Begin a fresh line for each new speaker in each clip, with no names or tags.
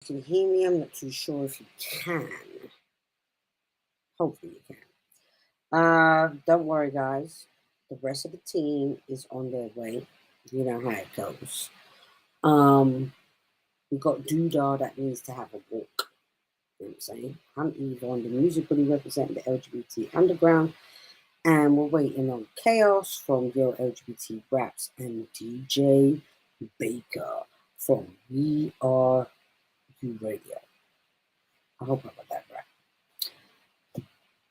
Can hear me? I'm not too sure if you can. Hopefully you can. Don't worry, guys. The rest of the team is on their way. You know how it goes. We got Doodah that needs to have a walk. You know what I'm saying? I'm Yvonne, the musically representing the LGBT underground, and we're waiting on Chaos from Yo LGBT Raps and DJ Baker from We Are You Radio. I hope I got that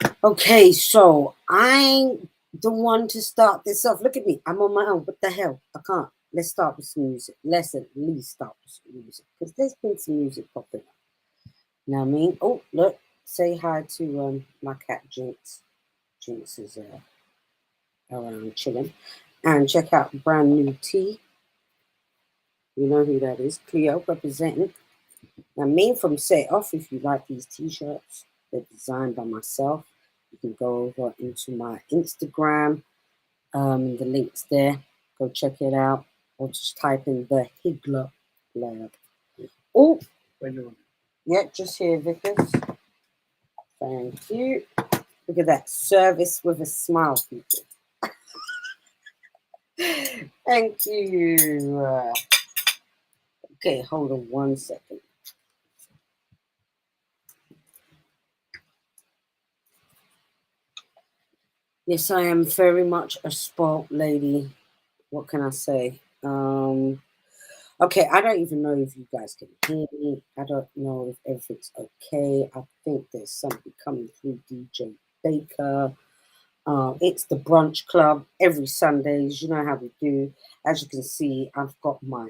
right. Okay, so I'm the one to start this off. Look at me. I'm on my own. What the hell? I can't. Let's start with some music. Let's at least start with some music. Because there's been some music popping up. You know what I mean? Oh, look. Say hi to my cat Jinx. Jinx is around chilling. And check out Brand New Tea. You know who that is. Cleo representing. Now, me from Set Off, if you like these t-shirts, they're designed by myself. You can go over into my Instagram. The link's there. Go check it out. Or just type in the Higgler Lab. Oh, yeah, just here, Vickers. Thank you. Look at that. Service with a smile, people. Thank you. Okay, hold on 1 second. Yes, I am very much a spoilt lady. What can I say? Okay, I don't even know if you guys can hear me. I don't know if everything's okay. I think there's something coming through DJ Baker. It's the Brunch Club every Sundays. You know how we do. As you can see, I've got my.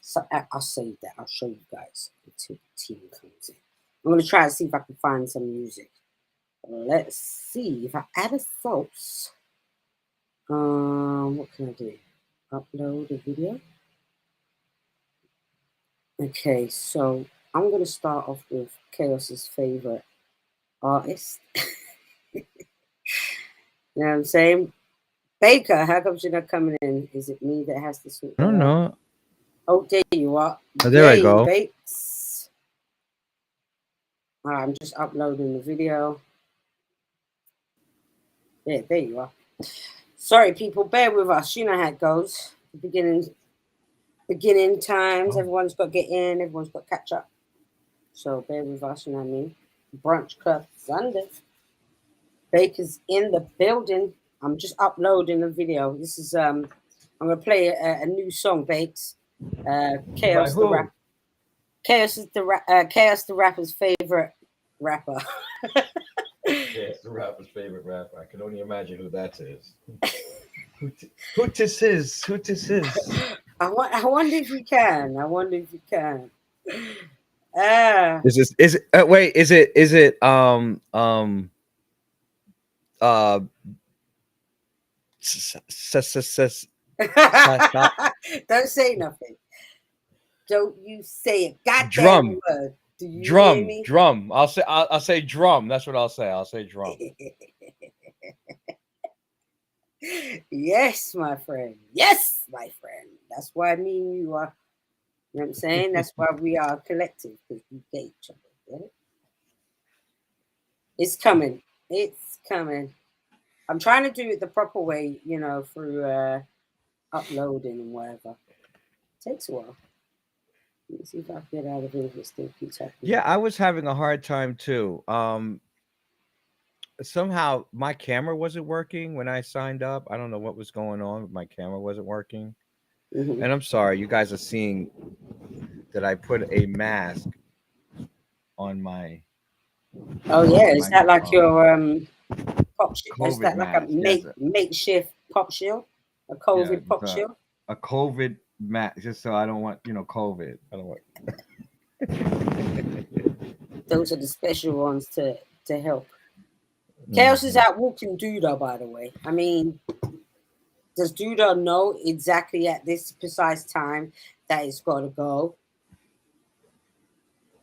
So I'll save that. I'll show you guys until the team comes in. I'm gonna try to see if I can find some music. Let's see if I add a source. What can I do? Upload a video. Okay, so I'm gonna start off with Chaos's favorite artist. You know what I'm saying? Baker, how come you're not coming in? Is it me that has to sort that
I don't
out?
know.
Oh, there you are.
Oh, there I
Yay,
go.
Bakes. All right, I'm just uploading the video. Yeah, there you are. Sorry, people, bear with us. You know how it goes. The beginning times. Everyone's got to get in. Everyone's got to catch up. So bear with us. You know what I mean? Brunch Club Sunday. Baker's in the building. I'm just uploading the video. This is I'm gonna play a new song, Bakes. Chaos the rap. Chaos is Chaos the rapper's favorite rapper.
Yeah, it's the rapper's favorite rapper. I can only imagine who that is. Who this is? Who this is?
I wonder if you can. I wonder if you can. Ah.
Is it wait, is it uh
Don't say nothing. Don't you say a goddamn
drum.
word. Do you hear me?
Drum. I'll say drum. That's what I'll say. I'll say drum.
Yes, my friend. Yes, my friend. That's why me and you are. You know what I'm saying? That's why we are a collective, because we get each other. Get it? It's coming. It's coming. I'm trying to do it the proper way, you know, through uploading and whatever. Takes a while. Let me see if I can get out of here if it still keeps happening.
Yeah, I was having a hard time too. Somehow my camera wasn't working when I signed up. I don't know what was going on, but my camera wasn't working.
Mm-hmm.
And I'm sorry, you guys are seeing that I put a mask on my
Oh yeah, is that like
microphone.
your pop shield? Is
COVID
that like a
mask. Yes,
makeshift pop shield? A
yeah,
COVID
it's
pop shield?
a COVID mask, just so I don't want COVID. I don't want.
Those are the special ones to help. Chaos is
Mhm.
out walking Duda, by the way. I mean, does Duda know exactly at this precise time that it's got to go?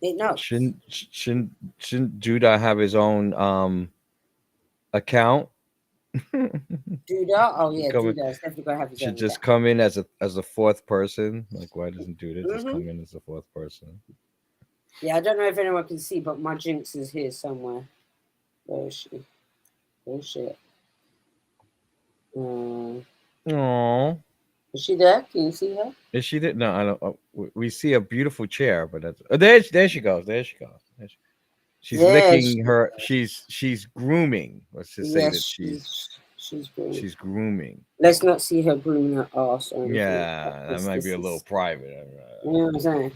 It knows.
Shouldn't Judah have his own account?
Duda? Oh yeah,
Come in,
Duda is definitely gonna have his
should
own
just
account.
come in as a fourth person. Like, why doesn't Judah just
Mm-hmm.
come in as a fourth person?
Yeah, I don't know if anyone can see, but my Jinx is here somewhere. Where is she? Oh shit.
Oh,
Is she there? Can you see her?
is she there? No, I don't. We see a beautiful chair, but that's there she goes. There she goes. She's
Yeah,
licking her. She's grooming. Let's just say that
yes, she's green.
she's grooming.
Let's not see her grooming her ass or anything like that.
Yeah, that might be
This
a little
is,
private.
you know what I'm saying?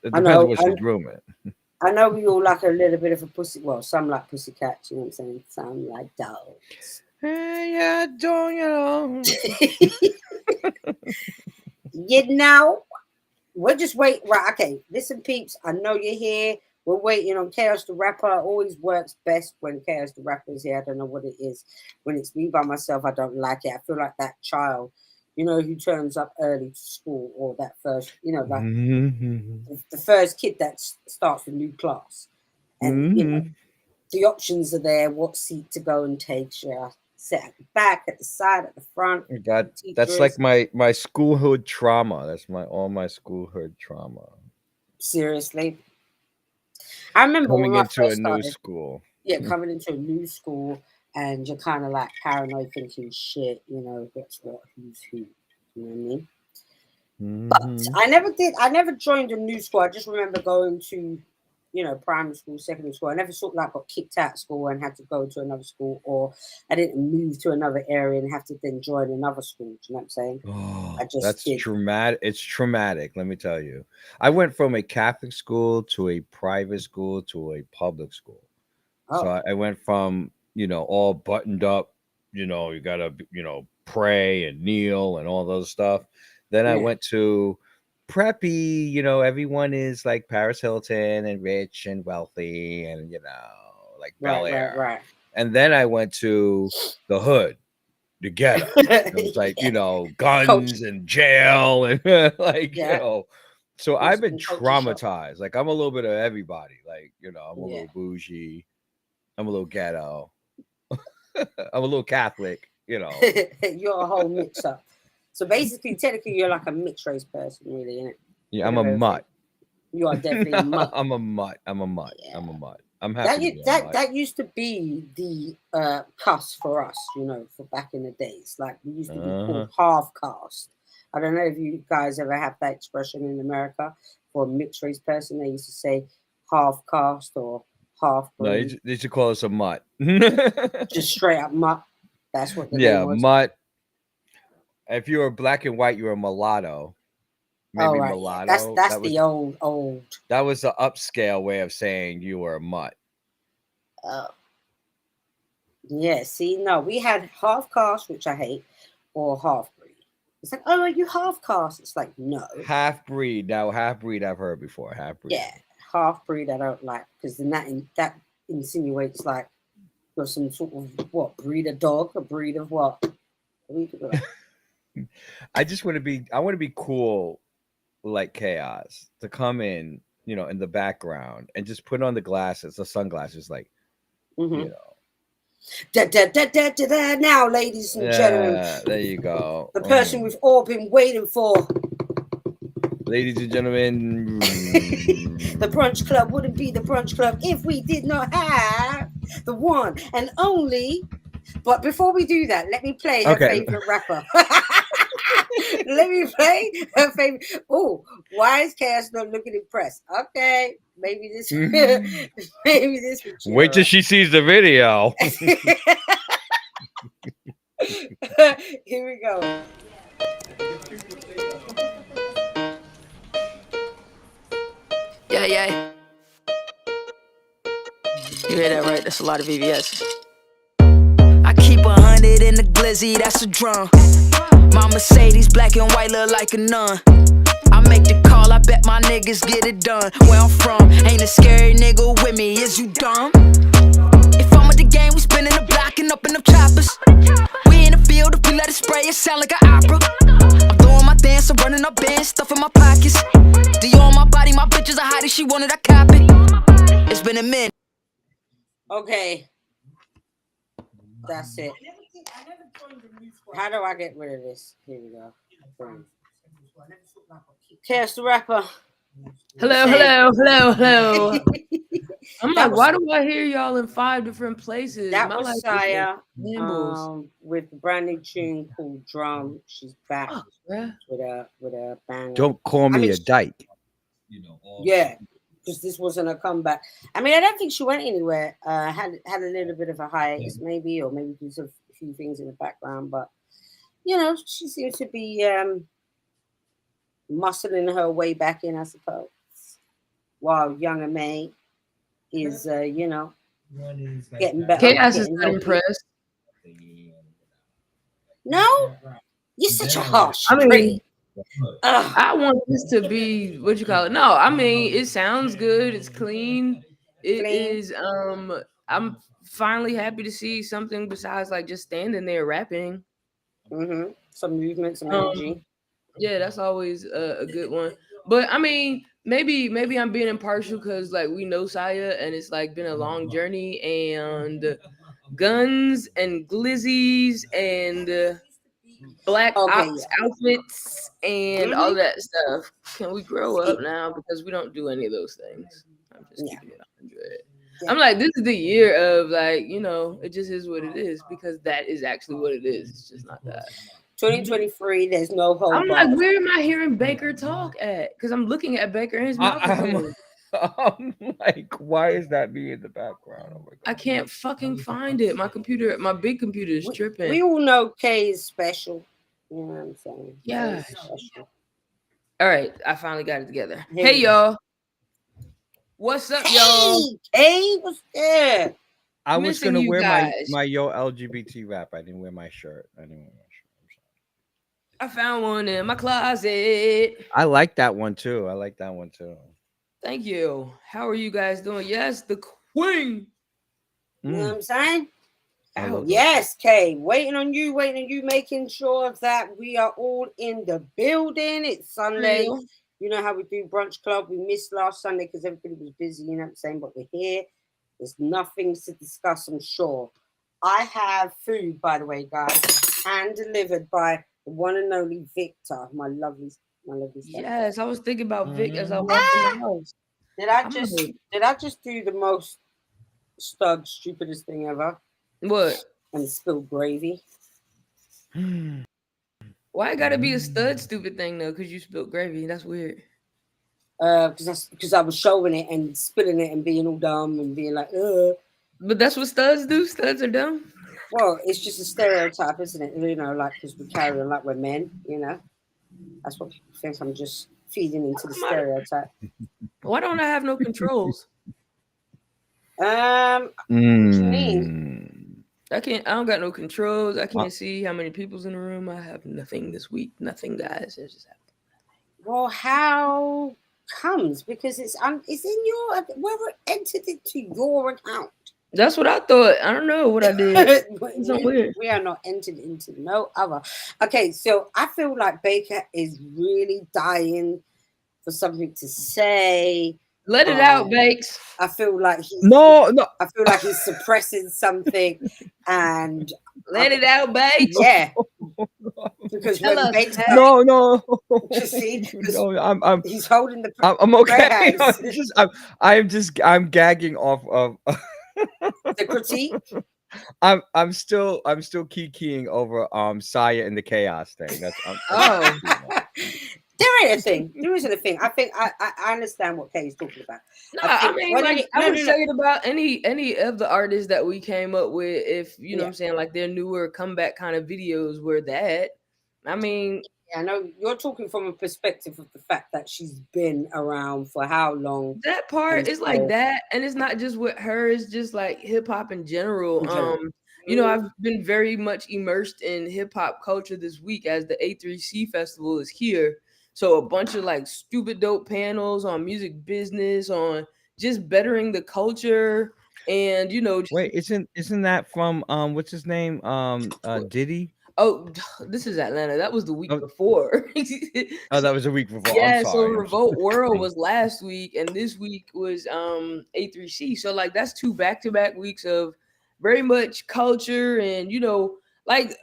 It
I
depends
know,
what she's grooming.
I know we all like a little bit of a pussy. Well, some like pussy cats, you know what I'm saying? Some like dogs.
Hey, yeah, don't you know?
You know, we're just waiting. Right, okay. Listen, peeps, I know you're here. We're waiting on Chaos the Rapper. It always works best when Chaos the Rapper is here. I don't know what it is. When it's me by myself, I don't like it. I feel like that child, you know, who turns up early to school, or that first, you know, like the first kid that starts a new class. And, you know, the options are there, what seat to go and take. Should I sit at the back, at the side, at the front?
God, that's like my schoolhood trauma. That's all my schoolhood trauma.
Seriously. I remember when
Coming
I
into a
first
new
started,
school.
yeah, coming into a new school, and you're kind of like paranoid, thinking, shit, you know, what's what, who's who. You know what I mean? But I never joined a new school. I just remember going to, you know, primary school, secondary school. I never sort of like got kicked out of school and had to go to another school, or I didn't move to another area and have to then join another school. Do you know what I'm saying?
Oh,
I just
that's
did.
traumatic. It's traumatic, let me tell you. I went from a Catholic school to a private school to a public school. So
Oh,
I went from, all buttoned up, you gotta, pray and kneel and all those stuff. Then I
yeah.
went to preppy, everyone is like Paris Hilton and rich and wealthy and, like Bel
Right, right,
Air.
right.
And then I went to the hood, the ghetto. It was like,
Yeah.
guns
Culture.
and jail and like,
Yeah.
so
It was
I've been
some culture shock.
traumatized. Like I'm a little bit of everybody. Like, I'm a
Yeah.
little bougie. I'm a little ghetto. I'm a little Catholic.
You're a whole mix up. So basically, technically, you're like a mixed race person, really, isn't it?
Yeah,
Bit
I'm
of
a
everything.
mutt.
You are definitely a mutt.
I'm a mutt. I'm a mutt.
Yeah.
I'm a mutt. I'm happy to be a mutt.
That used to be the cuss for us, you know, for back in the days. Like we used to be
Uh-huh.
called half caste. I don't know if you guys ever have that expression in America for a mixed race person. They used to say half caste or half
No,
breed,
they should call us a mutt.
just straight up mutt. That's what the name
Yeah,
was.
mutt. If you were black and white, you were a mulatto.
Oh
Maybe
right, yeah.
mulatto.
That's the old.
That was the upscale way of saying you were a mutt.
Uh, yeah. See, no, we had half caste, which I hate, or half breed. It's like, oh, are you half caste? It's like, no.
Half breed. Now, half breed I've heard before. Half breed.
Yeah, half breed I don't like, because then that insinuates like you're some sort of what breed of dog, a breed of what? What are you talking about?
I want to be cool like Chaos to come in, in the background and just put on the sunglasses, like, you
Mm-hmm.
know.
Now, ladies and gentlemen,
Yeah, there you go.
the person we've all been waiting for.
Ladies and gentlemen.
The Brunch Club wouldn't be the Brunch Club if we did not have the one and only. But before we do that, let me play her
Okay.
favorite rapper. Let me play her favorite. Oh, why is Cass not looking impressed? Okay, maybe this, maybe this would cheer
Wait
her
till
up.
she sees the video.
Here we go.
Yeah, yeah. You hear that right? That's a lot of VVS. I keep 100 in the glizzy, that's a drum. My Mercedes, black and white, look like a nun. I make the call, I bet my niggas get it done. Where I'm from, ain't a scary nigga with me, is you dumb? If I'm at the game, we spinning the block and up in them choppers. We in the field, if we let it spray, it sound like an opera. I'm doing my dance, I'm running up bands, stuff in my pockets. Dior on my body, my bitches are hottie, she wanted, I cop it. It's been a minute.
Okay, that's it. How do I get rid of this? Here we go. Boom. Chaos the Rapper.
Hello. I'm
That
like,
was
why do I hear y'all in 5 different places?
that
My
was
life is in
Saya
shambles.
with a brand new tune called Drum. She's back
Fuck, bruh.
with a banger.
Don't call
I
me
mean,
a dyke.
yeah, because this wasn't a comeback. I mean, I don't think she went anywhere. Had a little bit of a hiatus, maybe, or maybe there's a few things in the background, but she seems to be muscling her way back in, I suppose. While younger May is, getting better,
Chaos is
getting
not
healthy.
impressed.
No, you're such a harsh
I mean,
critic. Ugh,
I want this to be what you call it. No, I mean it sounds good. It's clean. It
clean.
is. I'm finally happy to see something besides like just standing there rapping.
Some movement, some energy.
Um, yeah, that's always a good one. But I mean, maybe I'm being impartial because like we know Saya and it's like been a long journey and guns and glizzies and black
Okay,
ops
yeah.
outfits and all
hmm
that stuff. Can we grow up now? Because we don't do any of those things. I'm just
Yeah,
keeping it 100.
yeah.
I'm like, this is the year of like, it just is what it is because that is actually what it is. It's just not that.
2023. There's no
I'm
hold
like,
bars.
where am I hearing Baker talk at? Because I'm looking at Baker and his mouth is moving.
I'm like, why is that me in the background? Oh my
I
god.
can't fucking find it. My big computer is tripping.
We all know Kay is special. You know what I'm saying? Kay
Yeah.
is special.
All right, I finally got it together.
Here
Hey
we go.
y'all, what's up, y'all?
Hey, Kay, what's good?
I was
Missing
gonna
you
wear
guys.
my yo LGBT rap. I didn't wear my shirt. I'm sorry.
I found one in my closet.
I like that one too.
Thank you. How are you guys doing? Yes, the queen.
You know what
Mm,
I'm saying?
I
Ow.
love those.
Yes, Kay. Waiting on you, making sure that we are all in the building. It's Sunday.
Real.
You know how we do brunch club. We missed last Sunday because everybody was busy, you know what I'm saying? But we're here. There's nothing to discuss, I'm sure. I have food, by the way, guys, hand delivered by the one and only Victor, my lovely son.
Yes, I was thinking about Vic as I
Mm.
walked in the house.
Did I
I'm
just
like,
did I just do the most stupidest thing ever
what?
and spill gravy?
Why it gotta be a stud stupid thing though? Because you spilled gravy. That's weird.
Because I was showing it and spilling it and being all dumb and being like, ugh.
But that's what studs do. Studs are dumb.
Well, it's just a stereotype, isn't it? You know, like because we carry on like we're men. You know, that's what people think. I'm just feeding into the stereotype.
Why don't I have no controls?
What do you mean?
Mm.
I don't got no controls. I can't see how many people's in the room. I have nothing this week. Nothing, guys. It's just happening.
Well, how comes? Because it's in your whoever entered into your account.
That's what I thought. I don't know what I did. It's so weird.
We are not entered into no other. Okay, so I feel like Baker is really dying for something to say.
Let it out, Bakes.
I feel like
No.
I feel like he's suppressing something, and
Let it out, Bakes.
yeah, because
Tell
when
us,
Bakes,
Pat.
No.
you see, 'cause
No,
he's holding the.
I'm okay.
Prayers.
I'm gagging off of.
The critique.
I'm still keying over Saya and the chaos thing.
Oh.
There isn't a thing. I think I understand what Kay's talking about.
No, I mean, like, I would say it about any of the artists that we came up with, if you know what I'm saying, like their newer comeback kind of videos were that. I mean,
I know you're talking from a perspective of the fact that she's been around for how long.
That part is like that, and it's not just with her, it's just like hip hop in general. I've been very much immersed in hip hop culture this week as the A3C festival is here. So a bunch of like stupid dope panels on music business, on just bettering the culture, and
Wait, isn't that from what's his name? Diddy?
Oh, this is Atlanta. That was the week before.
Oh, that was a week before.
Yeah,
I'm sorry.
so Revolt World was last week, and this week was A3C. So like that's two back-to-back weeks of very much culture, and like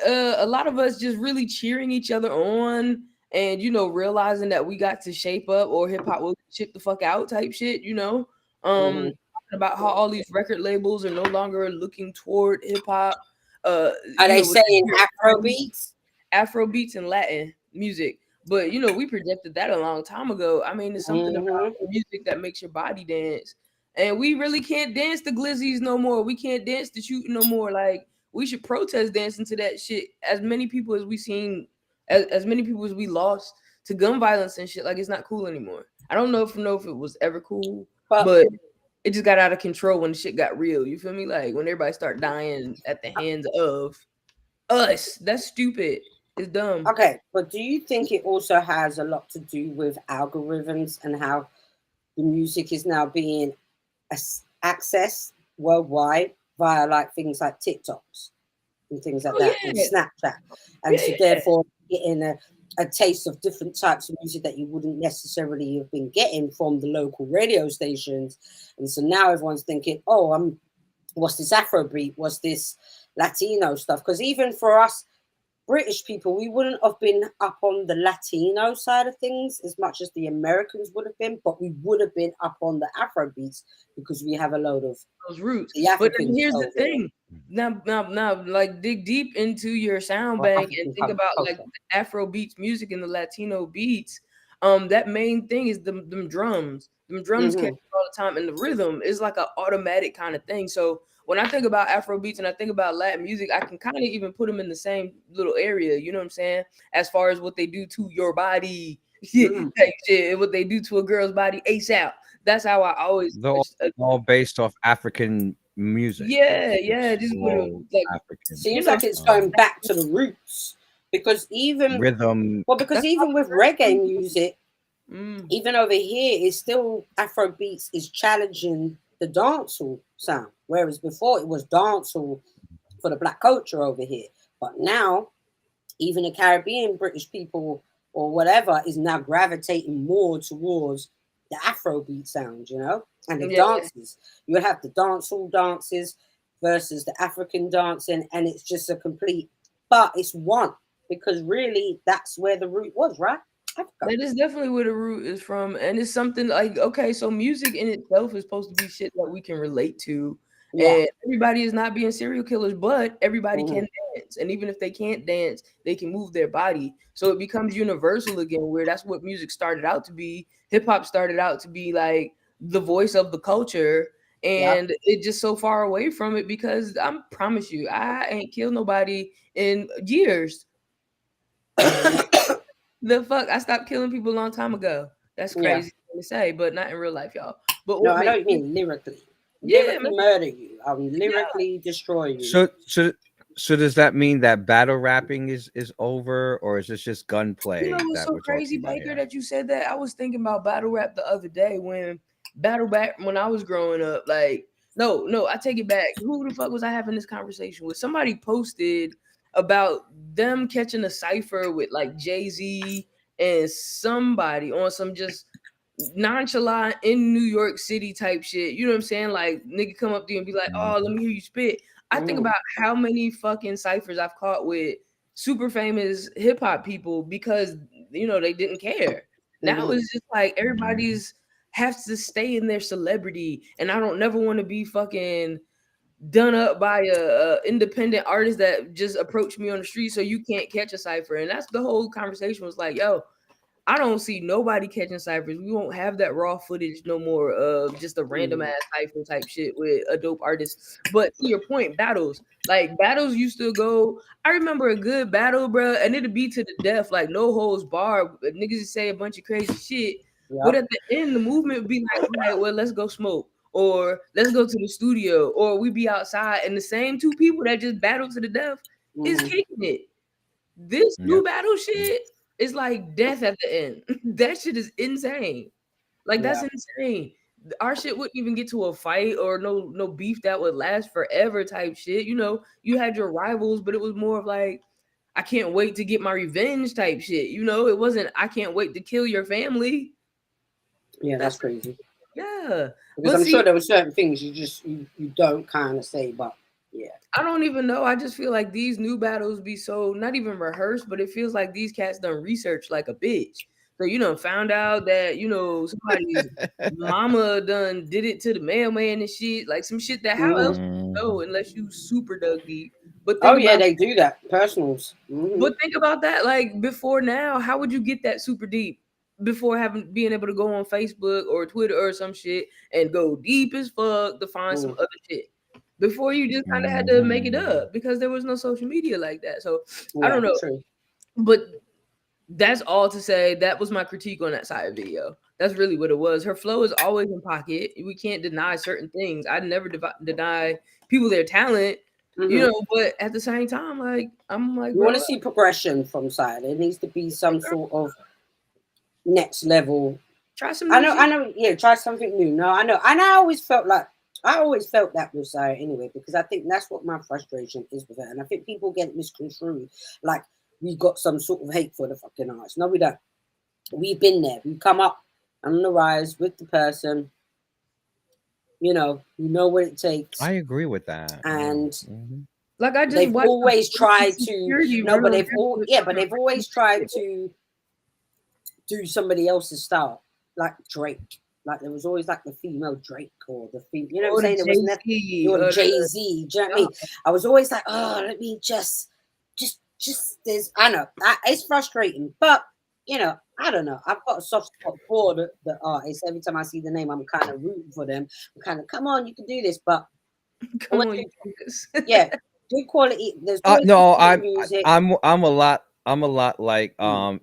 a lot of us just really cheering each other on and realizing that we got to shape up or hip hop will ship the fuck out type shit, talking about how all these record labels are no longer looking toward hip hop.
Are they
With
saying Afro beats?
Afro beats and Latin music. But we projected that a long time ago. I mean, it's something about music that makes your body dance. And we really can't dance the glizzies no more. We can't dance the shooting no more. Like, we should protest dancing to that shit. As many people as we seen, as many people as we lost to gun violence and shit, like, it's not cool anymore. I don't know if it was ever cool, but it just got out of control when the shit got real. You feel me? Like, when everybody start dying at the hands of us. That's stupid. It's dumb.
Okay, but do you think it also has a lot to do with algorithms and how the music is now being accessed worldwide via like things like TikToks and things like that and Snapchat, and so therefore getting a taste of different types of music that you wouldn't necessarily have been getting from the local radio stations, and so now everyone's thinking, oh, what's this Afrobeat? What's this Latino stuff? Because even for us British people, we wouldn't have been up on the Latino side of things as much as the Americans would have been, but we would have been up on the Afro beats because we have a load of
those roots. But here's the thing. Now, like, dig deep into your sound bank and think about like the Afro beats music and the Latino beats. That main thing is them drums. Them drums catch all the time, and the rhythm is like an automatic kind of thing. So when I think about Afro beats and I think about Latin music, I can kind of even put them in the same little area. You know what I'm saying? As far as what they do to your body, like shit, what they do to a girl's body ASAP. That's how I always.
They're all based off African music.
Yeah. Just like, African. Seems like it's going back to the roots, because even
rhythm.
Well, because even with reggae music, even over here, it's still Afro beats is challenging the dancehall sound, whereas before it was dancehall for the black culture over here. But now, even the Caribbean British people or whatever is now gravitating more towards the Afrobeat sound, and the dances. You have the dancehall dances versus the African dancing, and it's just a complete. But it's one, because really that's where the root was, right?
That is definitely where the root is from, and it's something like, okay, so music in itself is supposed to be shit that we can relate to, and everybody is not being serial killers, but everybody can dance, and even if they can't dance, they can move their body, so it becomes universal again, where that's what music started out to be. Hip-hop started out to be like the voice of the culture, and it's just so far away from it, because I promise you, I ain't killed nobody in years. The fuck? I stopped killing people a long time ago. That's crazy to say, but not in real life, y'all. But
no, I don't mean lyrically. Lyrically murder you. I mean lyrically destroy you.
So does that mean that battle rapping is over, or is this just gunplay?
You know what's so crazy, Baker, that you said that? I was thinking about battle rap the other day when I was growing up. Like, no, I take it back. Who the fuck was I having this conversation with? Somebody posted about them catching a cipher with like Jay-Z and somebody on some just nonchalant in New York City type shit. You know what I'm saying? Like, nigga come up to you and be like, oh, let me hear you spit. I think about how many fucking ciphers I've caught with super famous hip hop people because, they didn't care. Now it's just like everybody's has to stay in their celebrity, and I don't never want to be fucking done up by a independent artist that just approached me on the street, so you can't catch a cipher. And that's the whole conversation was like, yo, I don't see nobody catching ciphers. We won't have that raw footage no more of just a random ass cipher type shit with a dope artist. But to your point, battles used to go. I remember a good battle, bro, and it'd be to the death, like no holds barred. Niggas would say a bunch of crazy shit, but at the end, the movement would be like, all right, well, let's go smoke, or let's go to the studio, or we be outside, and the same two people that just battled to the death is kicking it. This new battle shit is like death at the end. That shit is insane. Like, that's insane. Our shit wouldn't even get to a fight or no beef that would last forever type shit. You had your rivals, but it was more of like, I can't wait to get my revenge type shit. It wasn't, I can't wait to kill your family.
Yeah, that's crazy.
Yeah.
Because I'm sure there were certain things you don't kind of say, but Yeah.
I don't even know. I just feel like these new battles be so not even rehearsed, but it feels like these cats done research like a bitch. So found out that somebody's mama done did it to the mailman and shit, like some shit that how else would you know unless you super dug deep. But
Oh
think
yeah,
about
they do that. Personals.
but think about that, like before now, how would you get that super deep before being able to go on Facebook or Twitter or some shit and go deep as fuck to find some other shit? Before you just kind of had to make it up because there was no social media like that. So I
Yeah,
don't know.
true.
But that's all to say that was my critique on that side video. That's really what it was. Her flow is always in pocket. We can't deny certain things. I never deny people their talent, but at the same time, like I'm like,
You
bro,
want to see progression from side. There needs to be some sort of next level.
try some new shit.
I know. Yeah, try something new. No, I know. And I always felt that with Sire anyway, because I think that's what my frustration is with it. And I think people get it misconstrued. Like we got some sort of hate for the fucking arts. No, we don't. We've been there. We come up on the rise with the person. You know what it takes.
I agree with that.
And
like I just
they've always tried to but they've always tried to do somebody else's style, like Drake. Like there was always like the female Drake or the female, you know what I'm saying? There was never your Jay-Z. Do you know what I mean? I was always like, oh, let me just this. I know it's frustrating, but I don't know. I've got a soft spot for the artists. Every time I see the name, I'm kind of rooting for them. I'm kind of, come on, you can do this. But
come on, you can do this.
Yeah, good quality. There's
no, I'm a lot like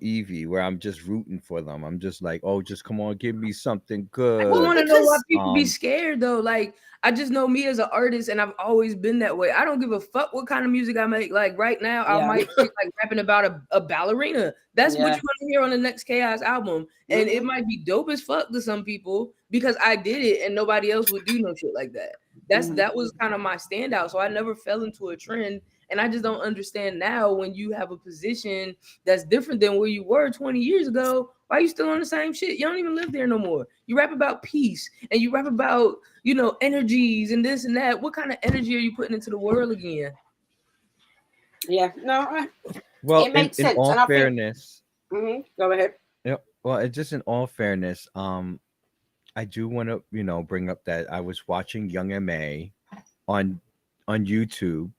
Evie, where I'm just rooting for them. I'm just like, oh, just come on, give me something good.
I want to know why people be scared though. Like I just know me as an artist, and I've always been that way. I don't give a fuck what kind of music I make. Like right now, I might be like rapping about a ballerina. That's what you're gonna hear on the next Chaos album, and it might be dope as fuck to some people because I did it, and nobody else would do no shit like that. That was kind of my standout. So I never fell into a trend. And I just don't understand now when you have a position that's different than where you were 20 years ago. Why are you still on the same shit? You don't even live there no more. You rap about peace and you rap about, energies and this and that. What kind of energy are you putting into the world again?
Yeah, no.
Well,
it makes sense.
In all fairness.
Go ahead.
Yeah. Well, just in all fairness, I do want to, bring up that I was watching Young M.A. on YouTube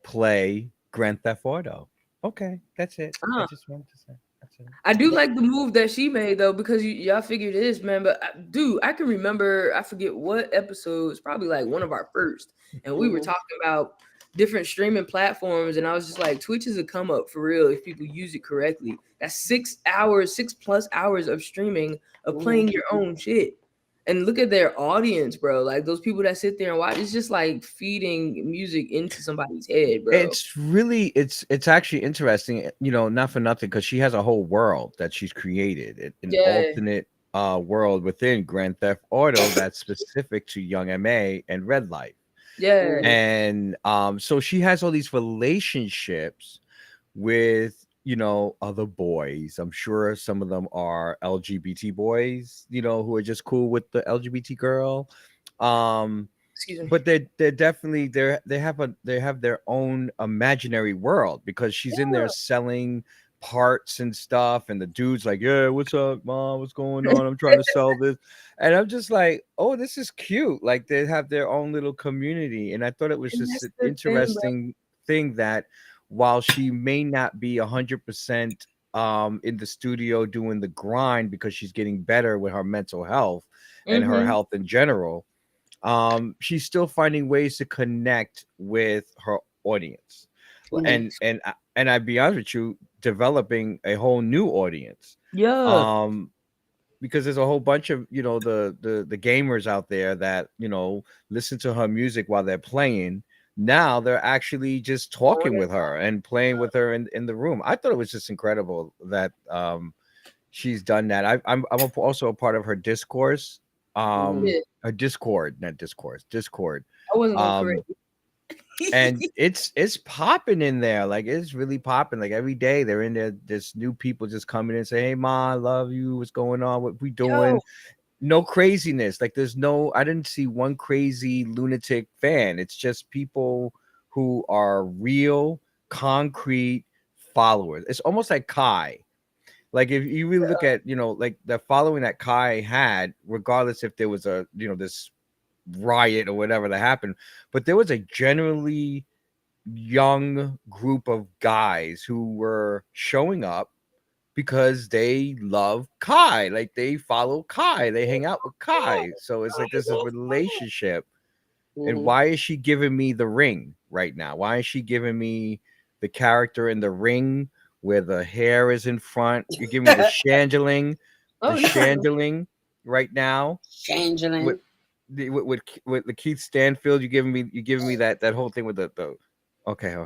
play Grand Theft Auto. Okay, that's it. I just wanted to say that's it.
I do like the move that she made though, because y'all figured this, man. But dude, I can remember, I forget what episode, it's probably like one of our first, and we were talking about different streaming platforms, and I was just like, Twitch is a come up for real if people use it correctly. That's 6 plus hours of streaming of playing your own shit. And look at their audience, bro. Like those people that sit there and watch, it's just like feeding music into somebody's head, bro.
It's really, it's actually interesting, not for nothing, because she has a whole world that she's created, an alternate world within Grand Theft Auto that's specific to Young M.A. and Red Light.
Yeah.
And so she has all these relationships with other boys. I'm sure some of them are LGBT boys, who are just cool with the LGBT girl.
Excuse me.
But they're definitely they have their own imaginary world, because she's in there selling parts and stuff, and the dude's like, yeah, what's up, mom, what's going on, I'm trying to sell this. And I'm just like, oh, this is cute. Like they have their own little community. And I thought it was just an interesting thing that while she may not be 100% in the studio doing the grind, because she's getting better with her mental health and her health in general, she's still finding ways to connect with her audience. And I'd be honest with you, developing a whole new audience.
Yeah.
Because there's a whole bunch of the gamers out there that listen to her music while they're playing. Now they're actually just talking with her and playing with her in the room. I thought it was just incredible that she's done that. I'm also a part of her discourse. Her Discord.
I wasn't correct.
And it's popping in there. Like it's really popping. Like every day they're in there. There's new people just coming in and say, hey ma, I love you. What's going on? What we doing? No craziness. Like I didn't see one crazy lunatic fan. It's just people who are real, concrete followers. It's almost like Kai. Like if you really look at, like the following that Kai had, regardless if there was a, this riot or whatever that happened, but there was a generally young group of guys who were showing up because they love Kai. Like they follow Kai, they hang out with Kai. So it's like there's a relationship. And why is she giving me the ring right now? Why is she giving me the character in the ring where the hair is in front? You're giving me the chandling, chandling right now.
Changeling.
With the Keith Stanfield, you're giving me that whole thing with the okay.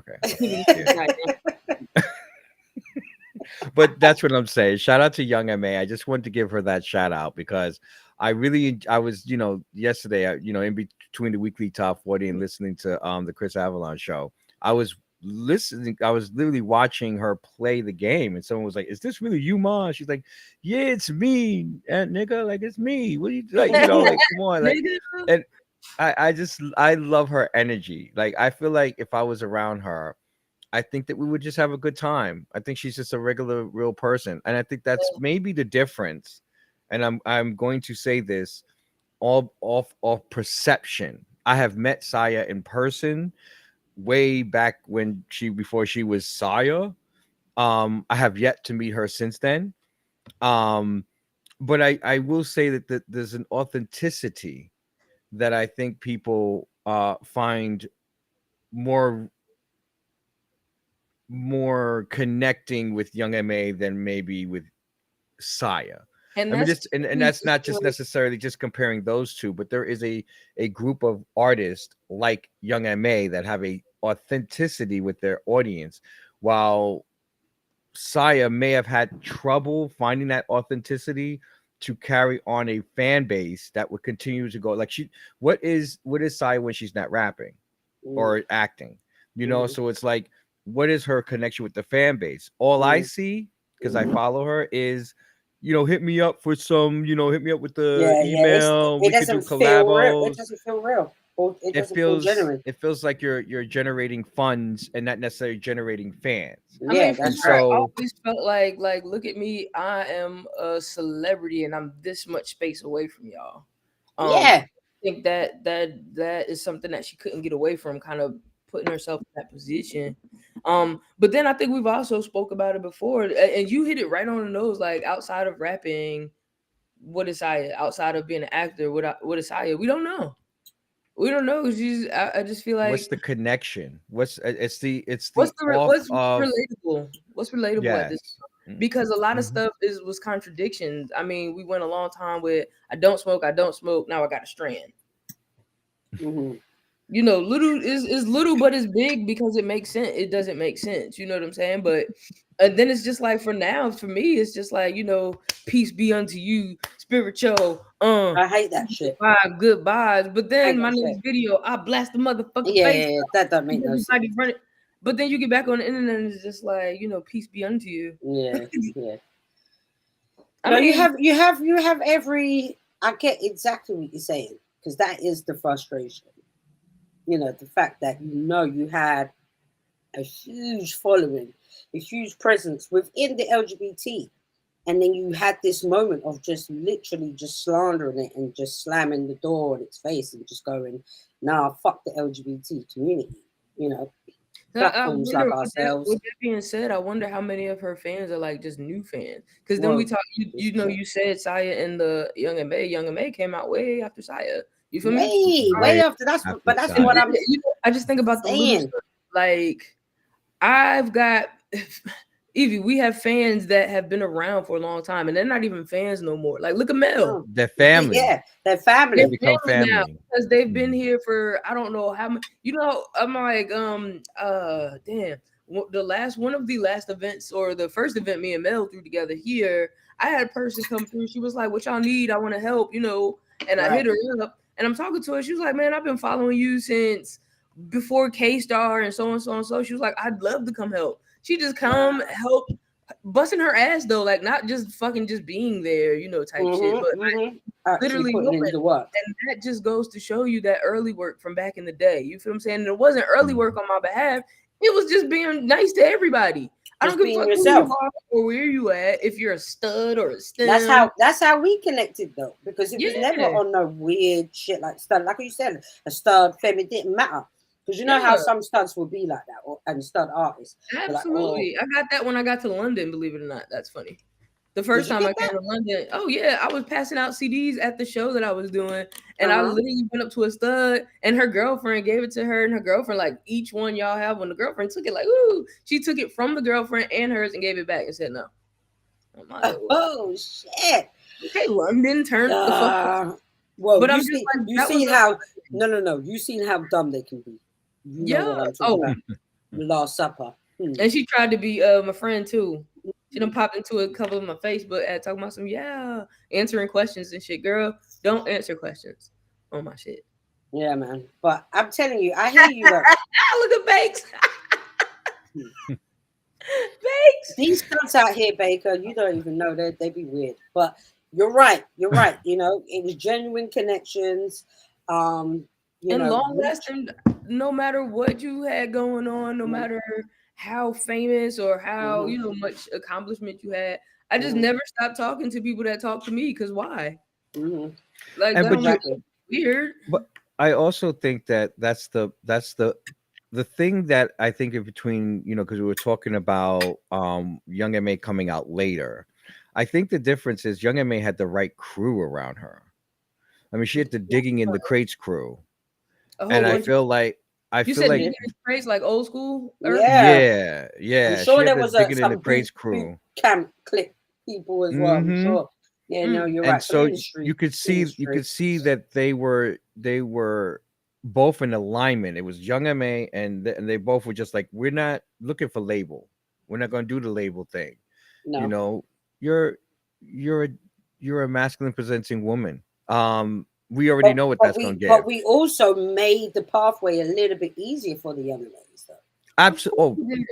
But that's what I'm saying. Shout out to Young MA. I just wanted to give her that shout out because I was, yesterday, in between the weekly top 40 and listening to the Chris Avalon show, I was literally watching her play the game, and someone was like, "Is this really you, Ma?" She's like, "Yeah, it's me, nigga. Like it's me. What are you like? Like come on, like." And I love her energy. Like I feel like if I was around her, I think that we would just have a good time. I think she's just a regular, real person, and I think that's maybe the difference. And I'm going to say this all off perception. I have met Saya in person way back before she was Saya. I have yet to meet her since then. But I will say that there's an authenticity that I think people find more connecting with Young MA than maybe with Saya. And that's not just necessarily just comparing those two, but there is a group of artists like Young MA that have a authenticity with their audience, while Saya may have had trouble finding that authenticity to carry on a fan base that would continue to go. Like what is Saya when she's not rapping or acting? So it's like, what is her connection with the fan base? All I see, because I follow her, is hit me up for some, hit me up with the email. We could do collabos.
It doesn't feel real. It doesn't feel genuine.
It feels like you're generating funds and not necessarily generating fans.
That's
right. I always felt like look at me, I am a celebrity and I'm this much space away from y'all. I think that is something that she couldn't get away from, kind of putting herself in that position. But then I think we've also spoke about it before, and you hit it right on the nose. Like outside of rapping, what is Saya? Outside of being an actor, what is Saya? We don't know. I just feel like,
what's the connection? What's relatable?
What's relatable at this point? Because a lot of stuff was contradictions. I mean, we went a long time with I don't smoke. Now I got a strand. Little is little, but it's big because it makes sense. It doesn't make sense. You know what I'm saying? But then it's just like, for now, for me, it's just like, peace be unto you, spiritual.
I hate that shit.
Goodbyes. But then my next video, I blast the motherfucking face.
Yeah, that doesn't make no sense.
But then you get back on the internet and it's just like, peace be unto you.
Yeah. You have every. I get exactly what you're saying, because that is the frustration. The fact that you had a huge following, a huge presence within the LGBT, and then you had this moment of just literally just slandering it and just slamming the door in its face and just going, "Nah, fuck the LGBT community." Platforms like ourselves.
With that being said, I wonder how many of her fans are like just new fans. Because then we talk, you said Saya and the Young MA came out way after Saya. You feel me?
Way after. That's what I'm.
I just think about the little stuff. Like, I've got Evie. We have fans that have been around for a long time, and they're not even fans no more. Like, look at Mel.
They're family.
Yeah, they're family.
They become family
now because they've been here for I don't know how much. I'm like, damn. The last events, or the first event me and Mel threw together here, I had a person come through. She was like, "What y'all need? I want to help." And I hit her up. And I'm talking to her. She was like, "Man, I've been following you since before K-Star and so on, so on, so." She was like, "I'd love to come help." She just come help busting her ass though, like not just fucking just being there, you know, type shit, but like, literally
putting in the work.
And that just goes to show you that early work from back in the day. You feel what I'm saying? And it wasn't early work on my behalf. It was just being nice to everybody. I don't give a fuck who you are or where you at. If you're a stud or a stem.
That's how we connected though, because it was never on no weird shit like stud. Like you said, a stud femme, it didn't matter. Because you know how some studs will be like that, and stud artists.
Absolutely.
Like,
I got that when I got to London, believe it or not. That's funny. The first time I came to London, I was passing out CDs at the show that I was doing, and I literally went up to a stud, and her girlfriend gave it to her, and her girlfriend, like, each one y'all have, when the girlfriend took it, like, ooh, she took it from the girlfriend and hers and gave it back and said no.
Oh shit!
Okay, London turned the fuck up.
Well, but you seen how you seen how dumb they can be. You know what I'm talking about. Last Supper.
And she tried to be my friend too. She done popped into a couple of my Facebook ads talking about some answering questions and shit. Girl, don't answer questions on my shit.
Yeah, man. But I'm telling you, I hear you. Look
at Bakes.
Bakes. These stunts out here, Baker, you don't even know they be weird. But you're right. You're right. You know, it was genuine connections.
And long lasting, no matter what you had going on, no matter how famous or how much accomplishment you had, I just never stopped talking to people that talk to me, because why? Like, weird.
But I also think that's the thing that I think in between, because we were talking about Young M.A. coming out later. I think the difference is Young M.A. had the right crew around her. I mean, she had the Digging in the Crates crew. And I feel like
Digging in the Crates, like old school.
Yeah.
I'm sure there was
Digging in the Crates crew.
Camp clip people as well. I'm sure. Yeah, no, you're right.
And so you could see that they were both in alignment. It was Young M.A. and they both were just like, we're not looking for label. We're not going to do the label thing. No. You're a masculine presenting woman. We already know what that's going to get.
But we also made the pathway a little bit easier for the young ladies, though.
Absolutely.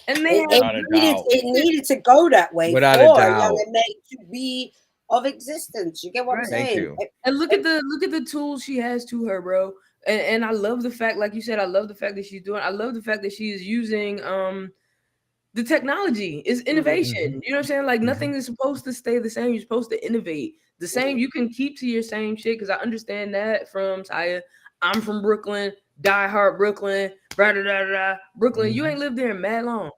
And
it needed to go that way
without
for
a doubt.
Young M.A. to be of existence. You get what I'm saying?
Thank you.
And look at the tools she has to her, bro. And I love the fact, like you said, I love the fact that she's doing. I love the fact that she is using the technology is innovation. You know what I'm saying? Like, nothing is supposed to stay the same. You're supposed to innovate. The same, you can keep to your same shit, because I understand that from Taya. I'm from Brooklyn, diehard Brooklyn, Brooklyn. You ain't lived there in mad long.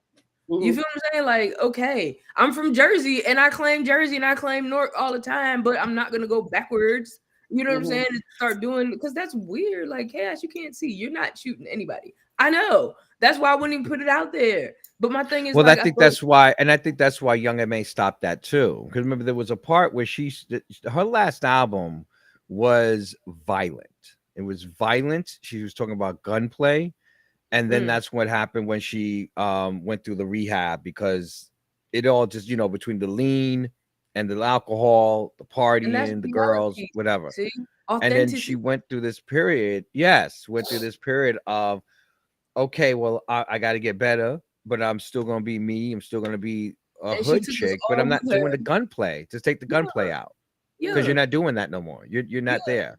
You feel what I'm saying? Like, okay, I'm from Jersey and I claim Jersey and I claim North all the time, but I'm not gonna go backwards. You know what I'm saying? And start doing, because that's weird. Like, Cash, you can't see. You're not shooting anybody. I know. That's why I wouldn't even put it out there. But my thing is,
well, I think that's why Young M.A. stopped that too. Because remember, there was a part where her last album was violent. It was violent. She was talking about gunplay, and then that's what happened when she went through the rehab, because it all just between the lean and the alcohol, the partying, the girls, whatever.
See?
And then she went through this period. Yes, went through this period of, okay, well, I got to get better. But I'm still gonna be me. I'm still gonna be a hood chick. But I'm not doing the gunplay. Just take the gunplay out, because you're not doing that no more. You're not there.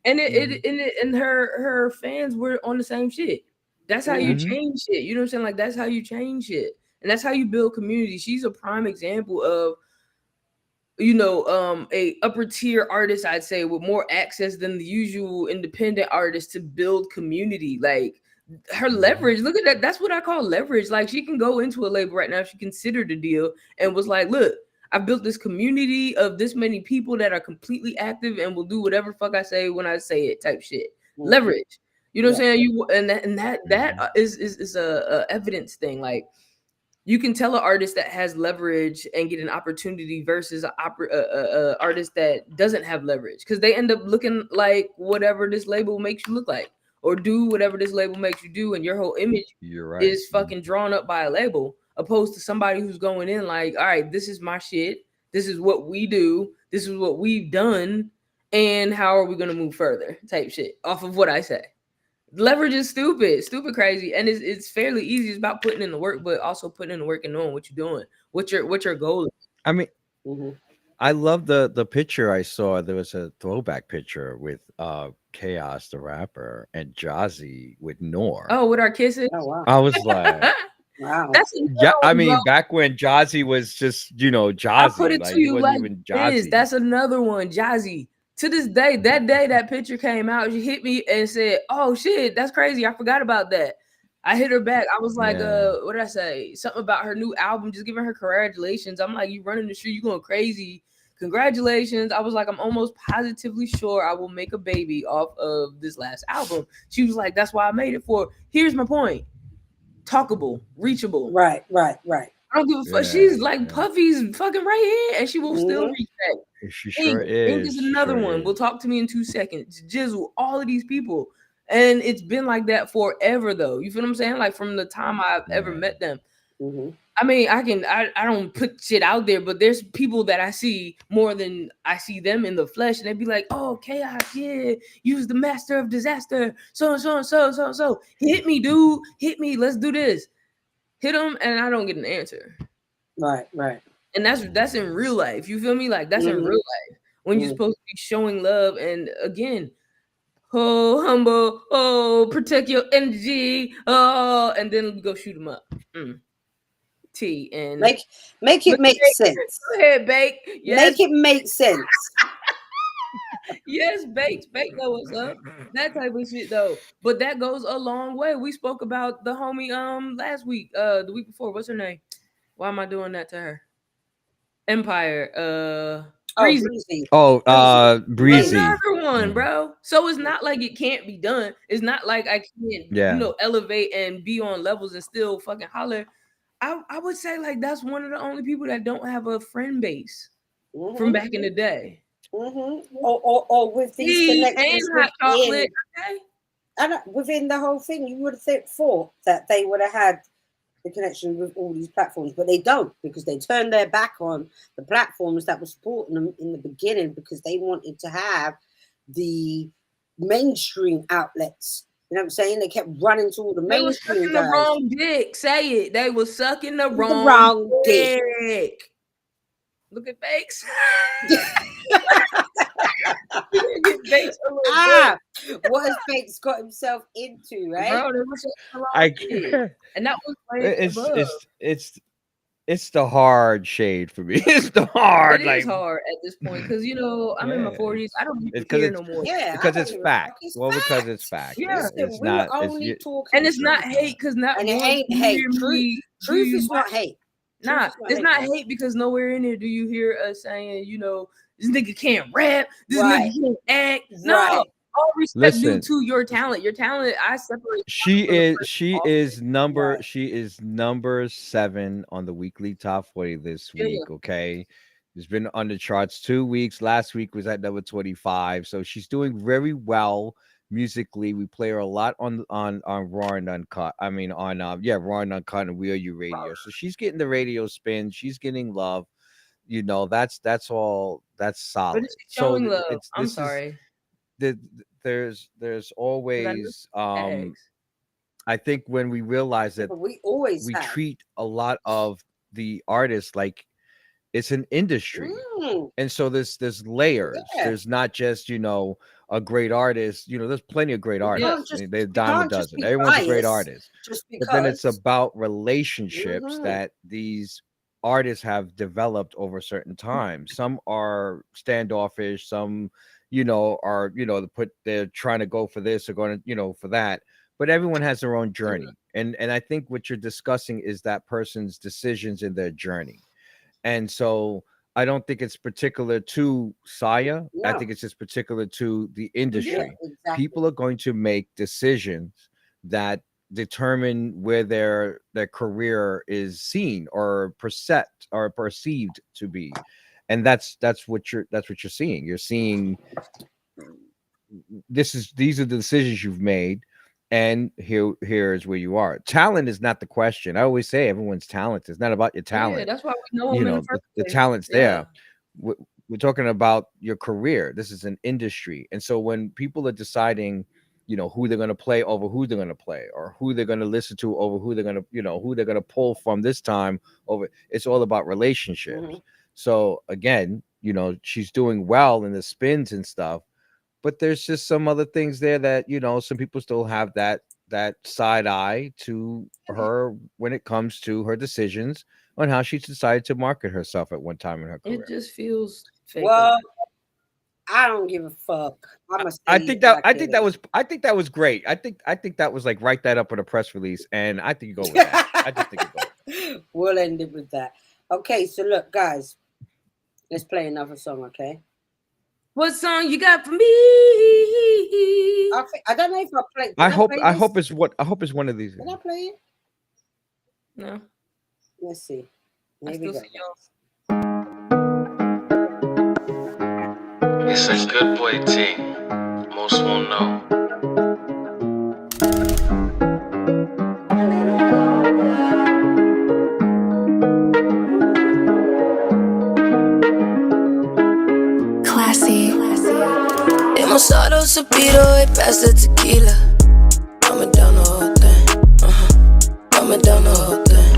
And and her fans were on the same shit. That's how you change shit. You know what I'm saying? Like, that's how you change shit, and that's how you build community. She's a prime example of, a upper tier artist, I'd say, with more access than the usual independent artist to build community. Like, her leverage, look at that. That's what I call leverage. Like, she can go into a label right now if she considered a deal and was like, look, I built this community of this many people that are completely active and will do whatever fuck I say when I say it, type shit. Leverage. You know what I'm saying? That is a evidence thing. Like, you can tell an artist that has leverage and get an opportunity versus an artist that doesn't have leverage, because they end up looking like whatever this label makes you look like, or do whatever this label makes you do, and your whole image is fucking drawn up by a label, opposed to somebody who's going in like, all right, this is my shit, this is what we do, this is what we've done, and how are we going to move further, type shit, off of what I say. leverage is stupid crazy, and it's fairly easy. It's about putting in the work, but also putting in the work and knowing what you're doing, what your goal is.
I mean,
Mm-hmm.
I love the picture I saw. There was a throwback picture with Chaos the rapper and Jazzy with Noor.
Oh, with our kisses.
Oh wow.
I was like,
Wow.
That's
yeah. I
another one, bro.
mean, back when Jazzy was just
I put
Jazzy,
it
like
to
he
you
wasn't
like
even
this.
Jazzy.
That's another one, Jazzy. To this day, that picture came out, she hit me and said, "Oh shit, that's crazy. I forgot about that." I hit her back. I was like,
Yeah.
what did I say? Something about her new album, just giving her congratulations. I'm like, you running the street, you going crazy. Congratulations. I was like, I'm almost positively sure I will make a baby off of this last album. She was like, that's why I made it for. Here's my point. Talkable, reachable.
Right.
I don't give a fuck.
Yeah,
She's like
yeah.
Puffy's fucking right here, and she will still
Mm-hmm.
reach back.
She sure
Ink
is.
is
She
another
sure
one. Will
is.
talk to me in 2 seconds. Jizzle, all of these people. And it's been like that forever, though. You feel what I'm saying? Like from the time I've ever
Yeah.
met them.
Mm-hmm.
I mean, I don't put shit out there, but there's people that I see more than I see them in the flesh, and they'd be like, "Oh, Chaos, yeah, you was the master of disaster, so and so and so so and so. Hit me, dude, hit me. Let's do this." Hit them, and I don't get an answer.
Right.
And that's in real life. You feel me? Like that's in
Mm-hmm.
real life when you're
Mm-hmm.
supposed to be showing love. And again, oh humble, oh protect your energy, oh, and then go shoot them up. T and
Make it
but
make
Bake,
sense.
go ahead, Bake. Yes,
Make it make sense.
yes, Bake know what's up. That type of shit though. But that goes a long way. We spoke about the homie last week, the week before. What's her name? Why am I doing that to her? Empire.
Oh,
Breezy.
Breezy.
Oh, Breezy.
Another one,
Mhm.
bro. So it's not like it can't be done. It's not like I can't,
Yeah.
elevate and be on levels and still fucking holler. I would say like that's one of the only people that don't have a friend base from back in the day.
Mm-hmm. Or with these
Tea and
connections
hot chocolate.
within,
Okay.
and within the whole thing, you would have thought that they would have had the connection with all these platforms, but they don't, because they turned their back on the platforms that were supporting them in the beginning, because they wanted to have the mainstream outlets. You know what I'm saying? They kept running to all the
They were
mainstream
sucking the
guys.
wrong dick. Say it. They were sucking the wrong,
wrong dick.
dick. Look at Bakes.
What has Bates got himself into, right?
Bro, they were sucking the wrong
I
dick. And that was like
it's the hard shade for me. It's the hard,
it
like
is hard at this point because I'm in my
Yeah.
40s. I don't even
It's 'cause
care
it's-
no more.
Yeah,
because
I
it's
don't give a fuck.
fact.
It's
Well, because
fact.
it's fact.
Yeah.
It's
Listen, we
not.
were
It's
only
you-
talking,
And it's not hate because not
and it
once
ain't
do you
hate.
hear me.
Truth is not hate.
Nah,
Truth is
it's
hate,
not
man.
hate because nowhere in there do you hear us saying, this nigga can't rap, this
Right.
nigga can't act. No,
Right.
all respect due
Listen.
to your talent. Your talent, I separate.
She
from the
is.
person
She
off
is
it.
number.
Right.
She is number 7 on the weekly top 40 this
Yeah,
week. Okay, it's been on the charts 2 weeks. Last week was at number 25. So she's doing very well musically. We play her a lot on Raw and Uncut. I mean on Raw and Uncut and Wheel You Radio. So she's getting the radio spin. She's getting love. That's all. That's
But
solid.
it's
So
showing love.
it's
I'm
this is
sorry.
there's
'Cause I know
always
tags.
I think when we realize that
But we always
we
have.
treat a lot of the artists like it's an industry. And so there's layers.
Yeah.
There's not just, a great artist. There's plenty of great
can't
artists.
just-
They're a
you
dime a
can't just
dozen.
be
Everyone's a great
biased
artist.
just
But then it's
because.
about relationships
Mhm.
that these artists have developed over a certain time. Some are standoffish, some, are, they're trying to go for this or going to, for that. But everyone has their own journey. And I think what you're discussing is that person's decisions in their journey. And so I don't think it's particular to Saya. I
No.
think it's just particular to the industry.
Yeah, exactly.
People are going to make decisions that determine where their career is seen or perceived to be. And that's what you're seeing. You're seeing these are the decisions you've made, and here is where you are. Talent is not the question. I always say everyone's talented. It's not about your talent.
Yeah, that's why we know him in the first
The
place.
talent's
Yeah.
there. We're talking about your career. This is an industry. And so when people are deciding who they're going to play over who they're going to play, or who they're going to listen to over who they're going to, who they're going to pull from this time over. It's all about relationships.
Mm-hmm.
So again, she's doing well in the spins and stuff, but there's just some other things there that, some people still have that side eye to her when it comes to her decisions on how she decided to market herself at one time in her career.
It just feels fake.
Well, I don't give a fuck.
I think that was great. I think that was like, write that up in a press release, and I think you go with that. I just think you go.
We'll end it with that. Okay, so look, guys, let's play another song, okay?
What song you got for me?
I don't know if I play.
I hope it's one of these.
Can I play it?
No.
Let's see. Here we go.
It's a good boy team. Most won't know.
Classy. Hemos dado suspiro y pass the tequila. I'ma down the whole thing. I'ma down the whole thing.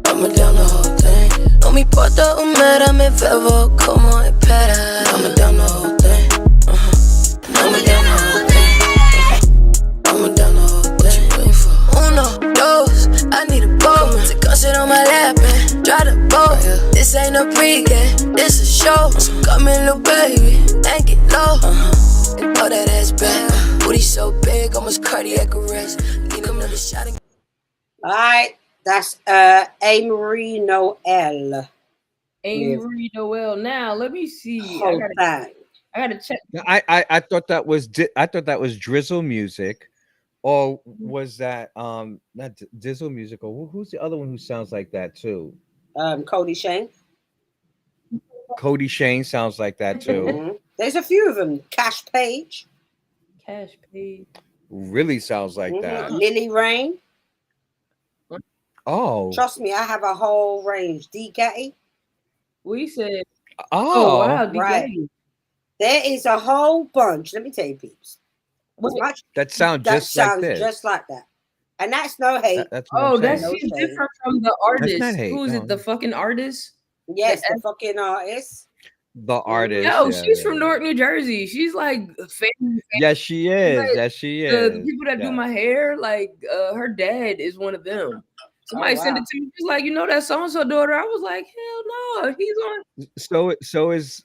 I'ma down the whole thing. No me importa humera, me bebo como espera. I'ma down the whole thing. I'ma down the whole thing. I'ma down the whole thing. What you waiting for? Uno, dos, I need a boat to come sit on my lap and drive the boat. This ain't no pregame, this a show. So come in, little baby, and get low. And throw that ass back. Booty so big, almost cardiac arrest. Need another shot.
All right, that's A. Marie Noel.
A. Marie Noel. Now let me see.
Hold on.
I gotta check.
I thought that was drizzle music, or was that not Dizzle music, or who's the other one who sounds like that too?
Cody Shane.
Cody Shane sounds like that too.
Mm-hmm. There's a few of them. Cash Page.
Cash Page.
Really sounds like that.
Lily Rain.
Oh.
Trust me, I have a whole range. D. Gatty.
We said.
Oh
wow, D.
Right.
Gatty.
There is a whole bunch. Let me tell you, peeps.
That sounds just like this.
Just like that. And that's no hate.
That's
different from the artist. Who is
no.
it? The fucking artist?
Yes, the fucking artist.
The artist.
Yo, she's from Newark, New Jersey. She's like famous.
Yes, she is.
Like,
yes, she is.
The people that do my hair, like her dad is one of them. Somebody sent it to me. She's like, that so-and-so daughter. I was like, hell no, he's on.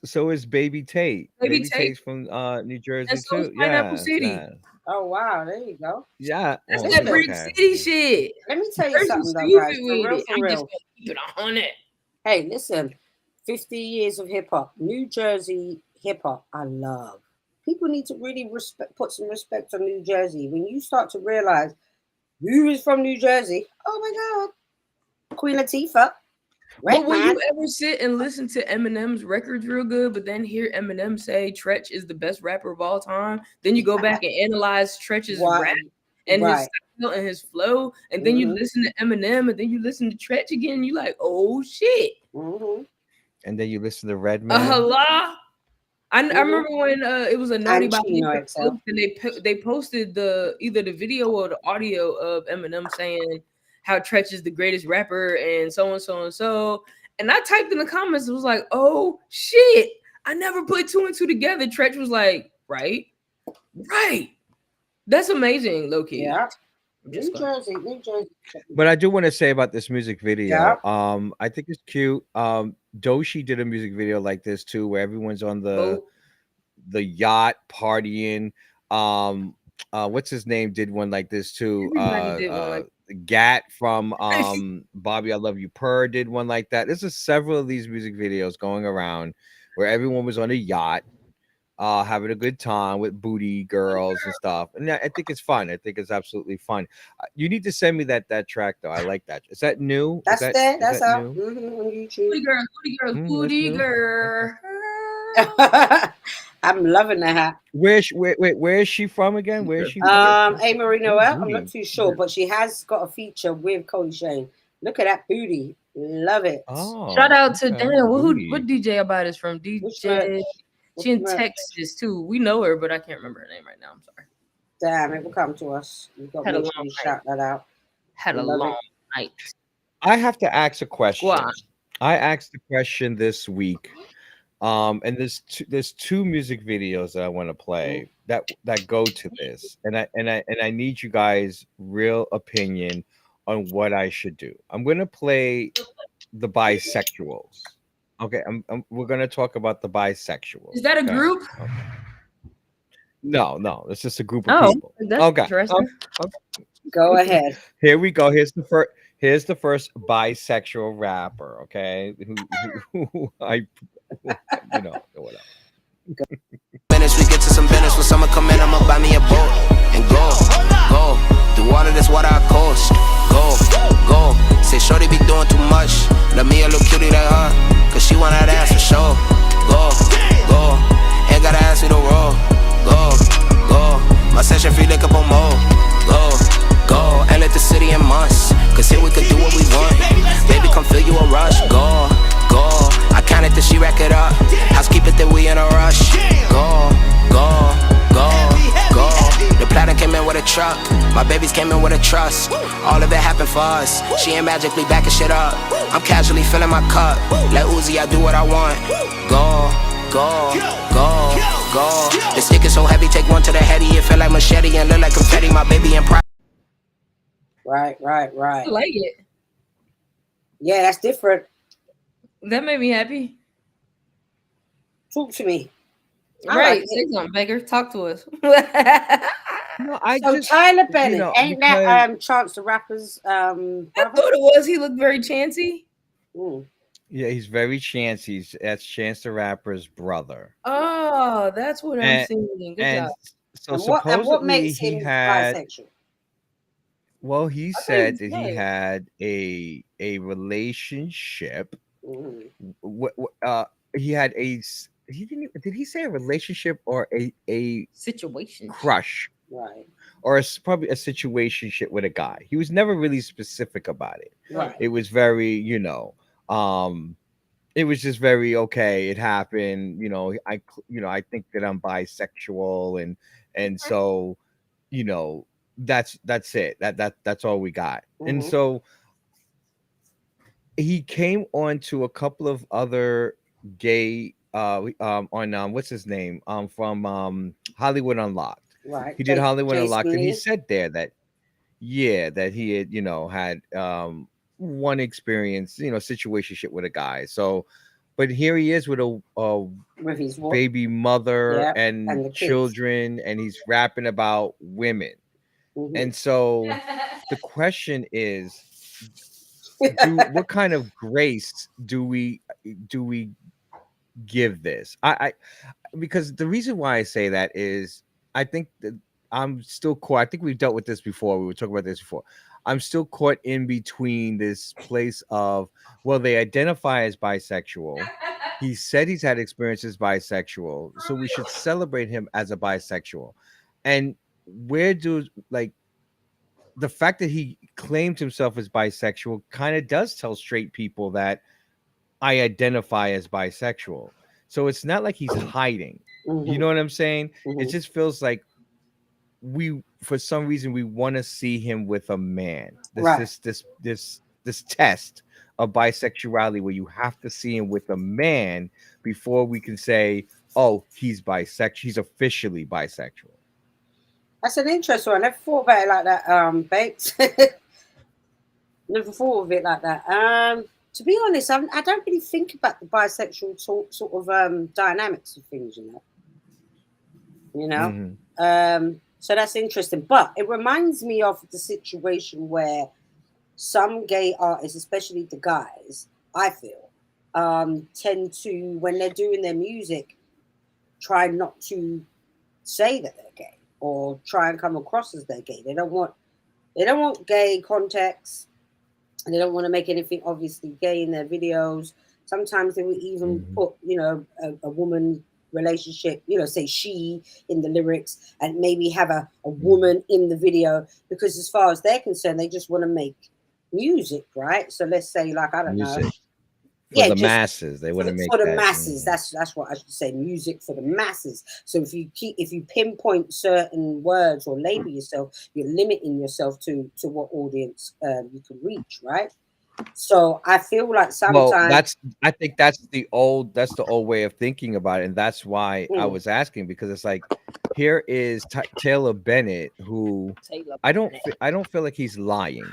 So is Baby Tate.
Baby
Tate's from New Jersey
and so
too.
is Pineapple City.
Yeah.
Oh wow, there you go.
Yeah,
that's that Brick City shit.
Let me tell you something, though, guys. For real.
I'm just gonna keep it 100.
Hey, listen. 50 years of hip hop, New Jersey hip hop. I love. People need to really put some respect on New Jersey. When you start to realize who is from New Jersey, oh my God, Queen Latifah.
But will you ever sit and listen to Eminem's records real good, but then hear Eminem say Tretch is the best rapper of all time? Then you go back and analyze Tretch's rap and his style and his flow, and then you listen to Eminem, and then you listen to Tretch again, and you like, oh shit.
And then you listen to Redman.
I remember when it was a Naughty by Nature, and they posted either the video or the audio of Eminem saying how Tretch is the greatest rapper and so and so and so. And I typed in the comments, it was like, oh shit, I never put two and two together. Tretch was like, right. That's amazing, low key.
Yeah. New Jersey.
But I do want to say about this music video. I think it's cute. Doshi did a music video like this too, where everyone's on the yacht partying. What's his name did one like this too. Gat from Bobby I Love You Purr did one like that. There's several of these music videos going around where everyone was on a yacht having a good time with booty girls and stuff, and I think it's fun. I think it's absolutely fun. You need to send me that track though. I like that. Is that new?
That's there. That's out
on
YouTube.
Booty girl.
I'm loving that.
Where is she from again? Where is she from?
A. Marie Noel. I'm not too sure, but she has got a feature with Cody Shane. Look at that booty. Love it.
Oh,
shout out to Dan. What DJ about is from? DJ. She in Texas too. We know her, but I can't remember her name right now. I'm sorry.
Damn, it will come to us. You've got to
Had a
make sure
long
you
night.
shout that out.
Had a
Love
long
it.
night.
I have to ask a question.
Go on.
I asked the question this week. And there's two music videos that I want to play that go to this, and I need you guys' real opinion on what I should do. I'm gonna play the bisexuals. Okay, we're gonna talk about the bisexuals.
Is that a
okay?
group?
Okay. No, it's just a group of
Oh,
people.
that's
Okay.
interesting.
Go ahead.
Here we go. Here's the first bisexual rapper. Okay, who I whatever.
Minutes, we get to some business. When summer come in, I'ma buy me a boat and go. Through all of this water I coast. Go. Say shorty be doing too much. Let me a little cutie like her, cause she want that ass for sure. Go. Ain't gotta ask me to roll. Go. My session free lick up on more. Go. And let the city in months, cause here we could do what we want. Baby, come feel you a rush. Go. I count it till she rack it up. Housekeep it that we in a rush. Go. The platinum came in with a truck. My babies came in with a trust. All of it happened for us. She ain't magically backing shit up. I'm casually filling my cup. Let Uzi, I do what I want. Go. The stick is so heavy, take one to the heady. It feel like machete and look like confetti. My baby in pride.
Right.
I like it.
Yeah, that's different.
That made me happy.
Talk to me. I
Right.
like
Say
it.
something, Baker. Talk to us.
No, I
So
just
Tyler Bennett, ain't
because
that Chance the Rapper's
I
brother?
thought it was. He looked very chancy.
yeah, he's very chancy. That's Chance the Rapper's brother.
Oh, that's what I'm
And
seeing. Good
and
job.
so
And what
supposedly
makes
he
him
had
bisexual?
well, he
I thought he
said
was
that he
gay.
had a relationship. He had he didn't did he say a relationship or a
Situation.
crush
Right.
or probably a situationship with a guy. He was never really specific about it.
Right.
It was very, it was just very okay. It happened, I think that I'm bisexual, and so, that's it. That's all we got. And so he came on to a couple of other gay on what's his name from Hollywood Unlocked.
Right.
He did Hollywood
Jason
Unlocked, and he
Lee.
said there that that he had had one experience, situationship with a guy. So, but here he is with a
With his what?
baby mother
Yeah,
and
and the kids.
children, and he's rapping about women. And so the question is, what kind of grace do we give this? I because the reason why I say that is I think that I'm still caught. I think we've dealt with this before. We were talking about this before. I'm still caught in between this place of, well, they identify as bisexual. He said he's had experiences bisexual, so we should celebrate him as a bisexual. And where do the fact that he claimed himself as bisexual kind of does tell straight people that I identify as bisexual. So it's not like he's hiding. You know what I'm saying? It just feels like for some reason we want to see him with a man. This test of bisexuality where you have to see him with a man before we can say, oh, he's bisexual. He's officially bisexual.
That's an interesting one. I never thought about it like that, Bates. Never thought of it like that. To be honest, I don't really think about the bisexual sort of dynamics of things, So that's interesting. But it reminds me of the situation where some gay artists, especially the guys, I feel, tend to, when they're doing their music, try not to say that they're gay or try and come across as they're gay. They don't want gay context, and they don't want to make anything obviously gay in their videos. Sometimes they will even put, a woman relationship, say she in the lyrics, and maybe have a woman in the video, because as far as they're concerned, they just want to make music, right? So let's say, like, I don't know, yeah,
the
just
masses. They wouldn't make
for the
that.
masses. That's what I should say. Music for the masses. So if you pinpoint certain words or label yourself, you're limiting yourself to what audience you can reach, right? So I feel like
Well,
sometimes
I think that's the old way of thinking about it, and that's why I
mm,
was asking, because it's like, here is Taylor Bennett, who
Taylor
I don't feel like he's lying.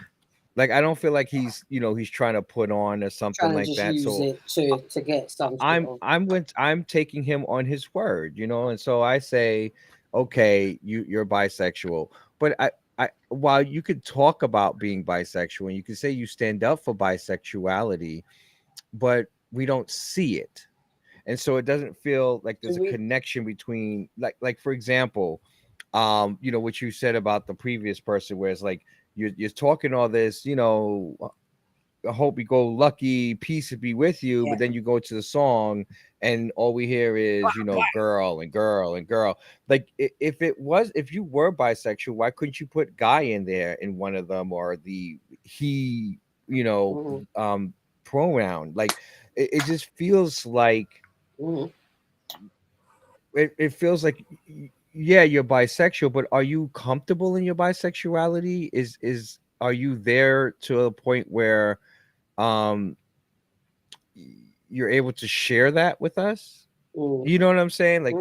Like, I don't feel like he's, he's trying to put on or something
trying to
like
just
that.
use
So
it to get some sort of
I'm taking him on his word, and so I say, okay, you're bisexual, but while you could talk about being bisexual and you could say you stand up for bisexuality, but we don't see it, and so it doesn't feel like there's a connection between, like for example, what you said about the previous person, where it's like you're talking all this, I hope you go lucky, peace to be with you.
Yeah.
But then you go to the song and all we hear is, girl and girl and girl. Like, if you were bisexual, why couldn't you put guy in there in one of them, or the he, pronoun? Like, it just feels like it feels like, yeah, you're bisexual, but are you comfortable in your bisexuality? Are you there to a point where you're able to share that with us? You know what I'm saying? Like,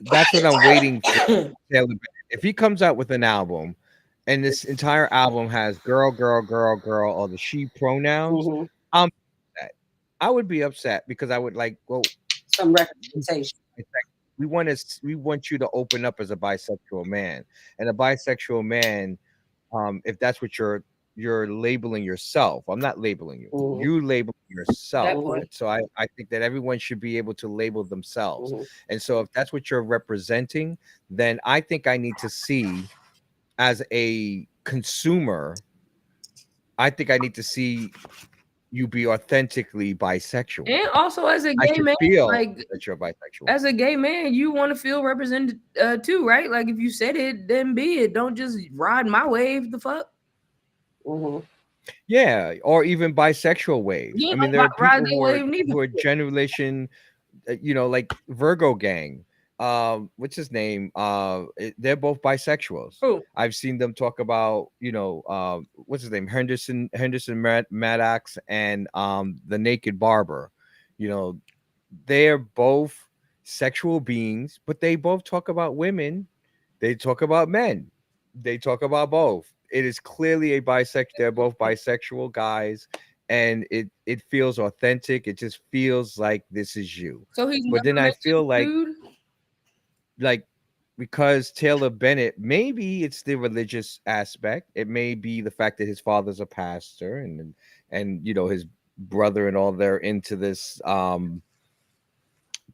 that's what I'm waiting for. Taylor Bennett. If he comes out with an album and this entire album has girl, girl, girl, girl, or the she pronouns, I'm upset. I would be upset, because I would like, well,
some representation.
We want you to open up as a bisexual man, and a bisexual man, if that's what you're labeling yourself. I'm not labeling you. You label yourself. So I think that everyone should be able to label themselves. And so if that's what you're representing, then I think I need to see, as a consumer, I think I need to see you be authentically bisexual.
And also, as a gay man,
feel
like,
that you're bisexual.
as a gay man, you want to feel represented too, right? Like, if you said it, then be it. Don't just ride my wave. The fuck.
Yeah, or even bisexual waves.
Yeah,
I mean, there are people who are generation, like Virgo Gang. What's his name? They're both bisexuals.
Who?
I've seen them talk about, what's his name? Henderson Maddox, and the Naked Barber. They're both sexual beings, but they both talk about women. They talk about men. They talk about both. It is clearly a bisexual. They're both bisexual guys, and it feels authentic. It just feels like this is you.
So he's.
But then I feel like because Taylor Bennett, maybe it's the religious aspect. It may be the fact that his father's a pastor, and his brother and all, they're into this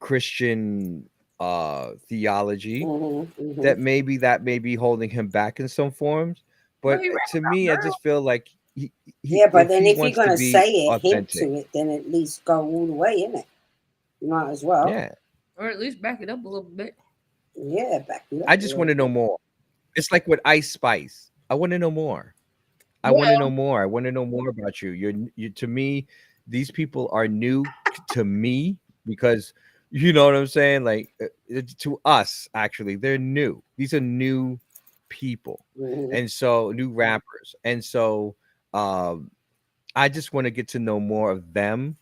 Christian theology, that may be holding him back in some forms. But to me, I just feel like
but then if you're gonna say it,
authentic,
hint to it, then at least go all the way in it. You might as well.
Yeah.
Or at least back it up a little bit.
Yeah, back it up.
I just want to know more. It's like with Ice Spice. I want to know more. I want to know more. I want to know more about you. You to me, these people are new to me, because you know what I'm saying? Like, to us, actually, they're new. These are new people, and so new rappers. And so I just want to get to know more of them,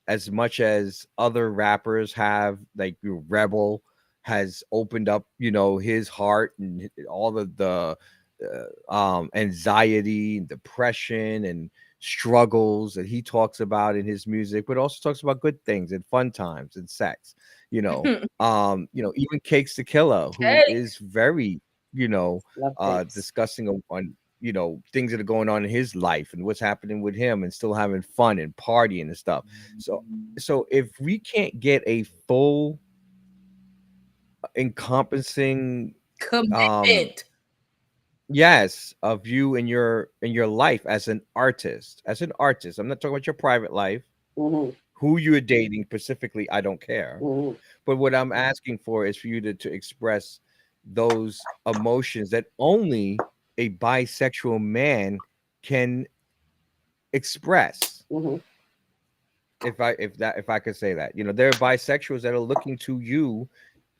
as much as other rappers have. Like, Rebel has opened up, his heart, and all of the anxiety and depression and struggles that he talks about in his music, but also talks about good things and fun times and sex. Even Cakes the Killer, who is very, discussing on things that are going on in his life and what's happening with him, and still having fun and partying and stuff. So if we can't get a full encompassing
commitment,
yes, of you in your life as an artist. I'm not talking about your private life, who you're dating specifically, I don't care. But what I'm asking for is for you to express those emotions that only a bisexual man can express. if I could say that, there are bisexuals that are looking to you,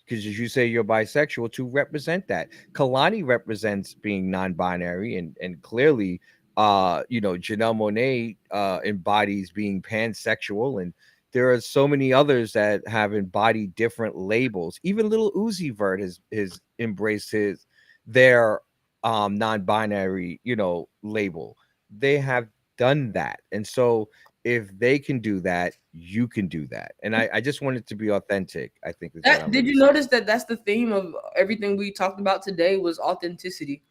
because as you say you're bisexual, to represent that. Kalani represents being non-binary, and clearly Janelle Monáe embodies being pansexual, and there are so many others that have embodied different labels. Even Little Uzi Vert has embraced their non-binary label. They have done that, and so if they can do that, you can do that. And I just want it to be authentic, I think is what I'm
Did you
saying.
notice that that's the theme of everything we talked about today was authenticity?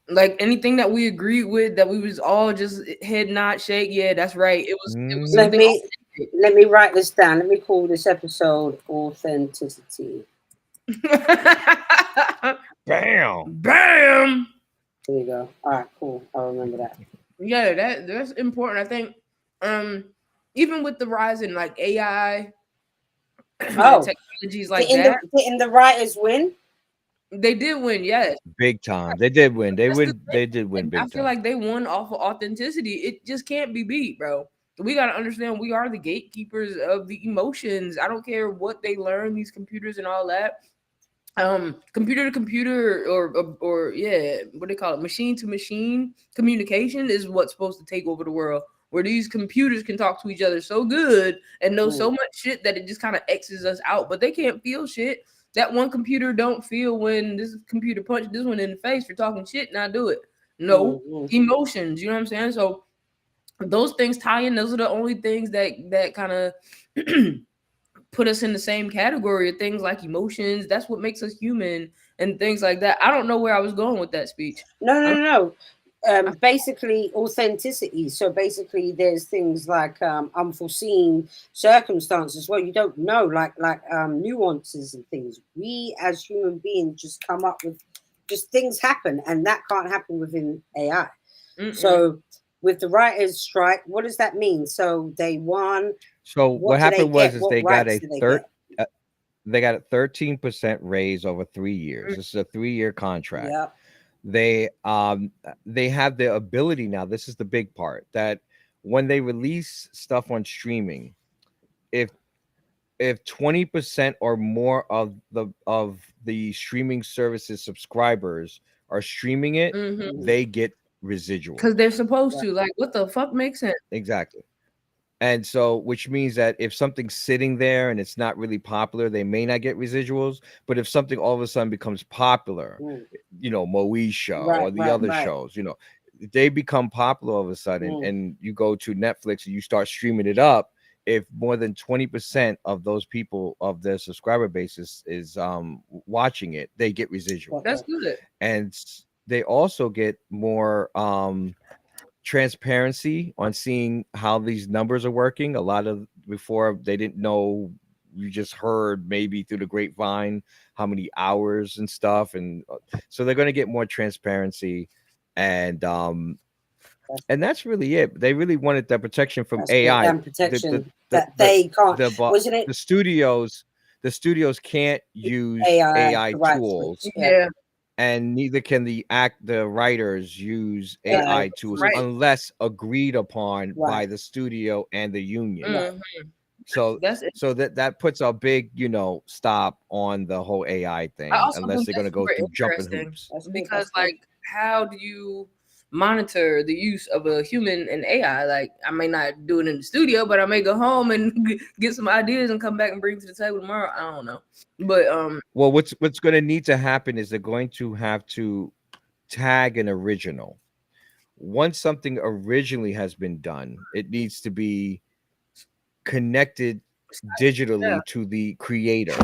Like anything that we agreed with, that we was all just head nod, shake. Yeah, that's right. It was
Let
something
me
authentic.
let me write this down. Let me call this episode Authenticity.
Bam.
Bam.
There you go. All right, cool. I'll remember that.
Yeah, that's important. I think even with the rise in like AI and
Oh,
technologies like
didn't
that,
didn't the writers win?
they did win, yes.
Big time. They did win. They
That's the
They did win
And I
big
feel
time.
like they won off of authenticity. It just can't be beat, bro. We got to understand we are the gatekeepers of the emotions. I don't care what they learn, these computers and all that. Computer to computer or yeah, what they call it, machine to machine communication is what's supposed to take over the world. Where these computers can talk to each other so good and know so much shit that it just kind of X's us out, but they can't feel shit. That one computer don't feel when this computer punched this one in the face for talking shit, and I do it. No emotions, you know what I'm saying? So those things tie in. Those are the only things that kind of put us in the same category of things like emotions. That's what makes us human and things like that. I don't know where I was going with that speech.
No. Basically authenticity. So basically there's things like unforeseen circumstances where you don't know, like nuances and things. We as human beings just come up with just things happen, and that can't happen within AI. So with the writers' strike, what does that mean? So they won.
So what happened was they got a
they
got a 13% raise over 3 years. This is a 3-year contract.
Yeah.
They have the ability now. This is the big part, that when they release stuff on streaming, if 20% or more of the streaming services subscribers are streaming it, they get residual.
Because they're supposed to. Like, what the fuck makes sense?
Exactly. And so, which means that if something's sitting there and it's not really popular, they may not get residuals. But if something all of a sudden becomes popular, Moe's show or the other shows, they become popular all of a sudden, and you go to Netflix and you start streaming it up. If more than 20% of those people of their subscriber base is watching it, they get residual.
That's good.
And they also get more transparency on seeing how these numbers are working. A lot of before they didn't know, you just heard maybe through the grapevine how many hours and stuff, and so they're going to get more transparency, and that's really it. They really wanted that protection from AI
and protection that they can't. Wasn't it?
The studios can't use AI tools.
Yeah.
And neither can the writers use AI tools unless agreed upon by the studio and the union. So that puts a big, stop on the whole AI thing, unless they're going to go through jumping hoops.
Because like, how do you monitor the use of a human and AI? Like, I may not do it in the studio, but I may go home and get some ideas and come back and bring to the table tomorrow. I don't know. But
well, what's going to need to happen is they're going to have to tag an original. Once something originally has been done, it needs to be connected digitally to the creator.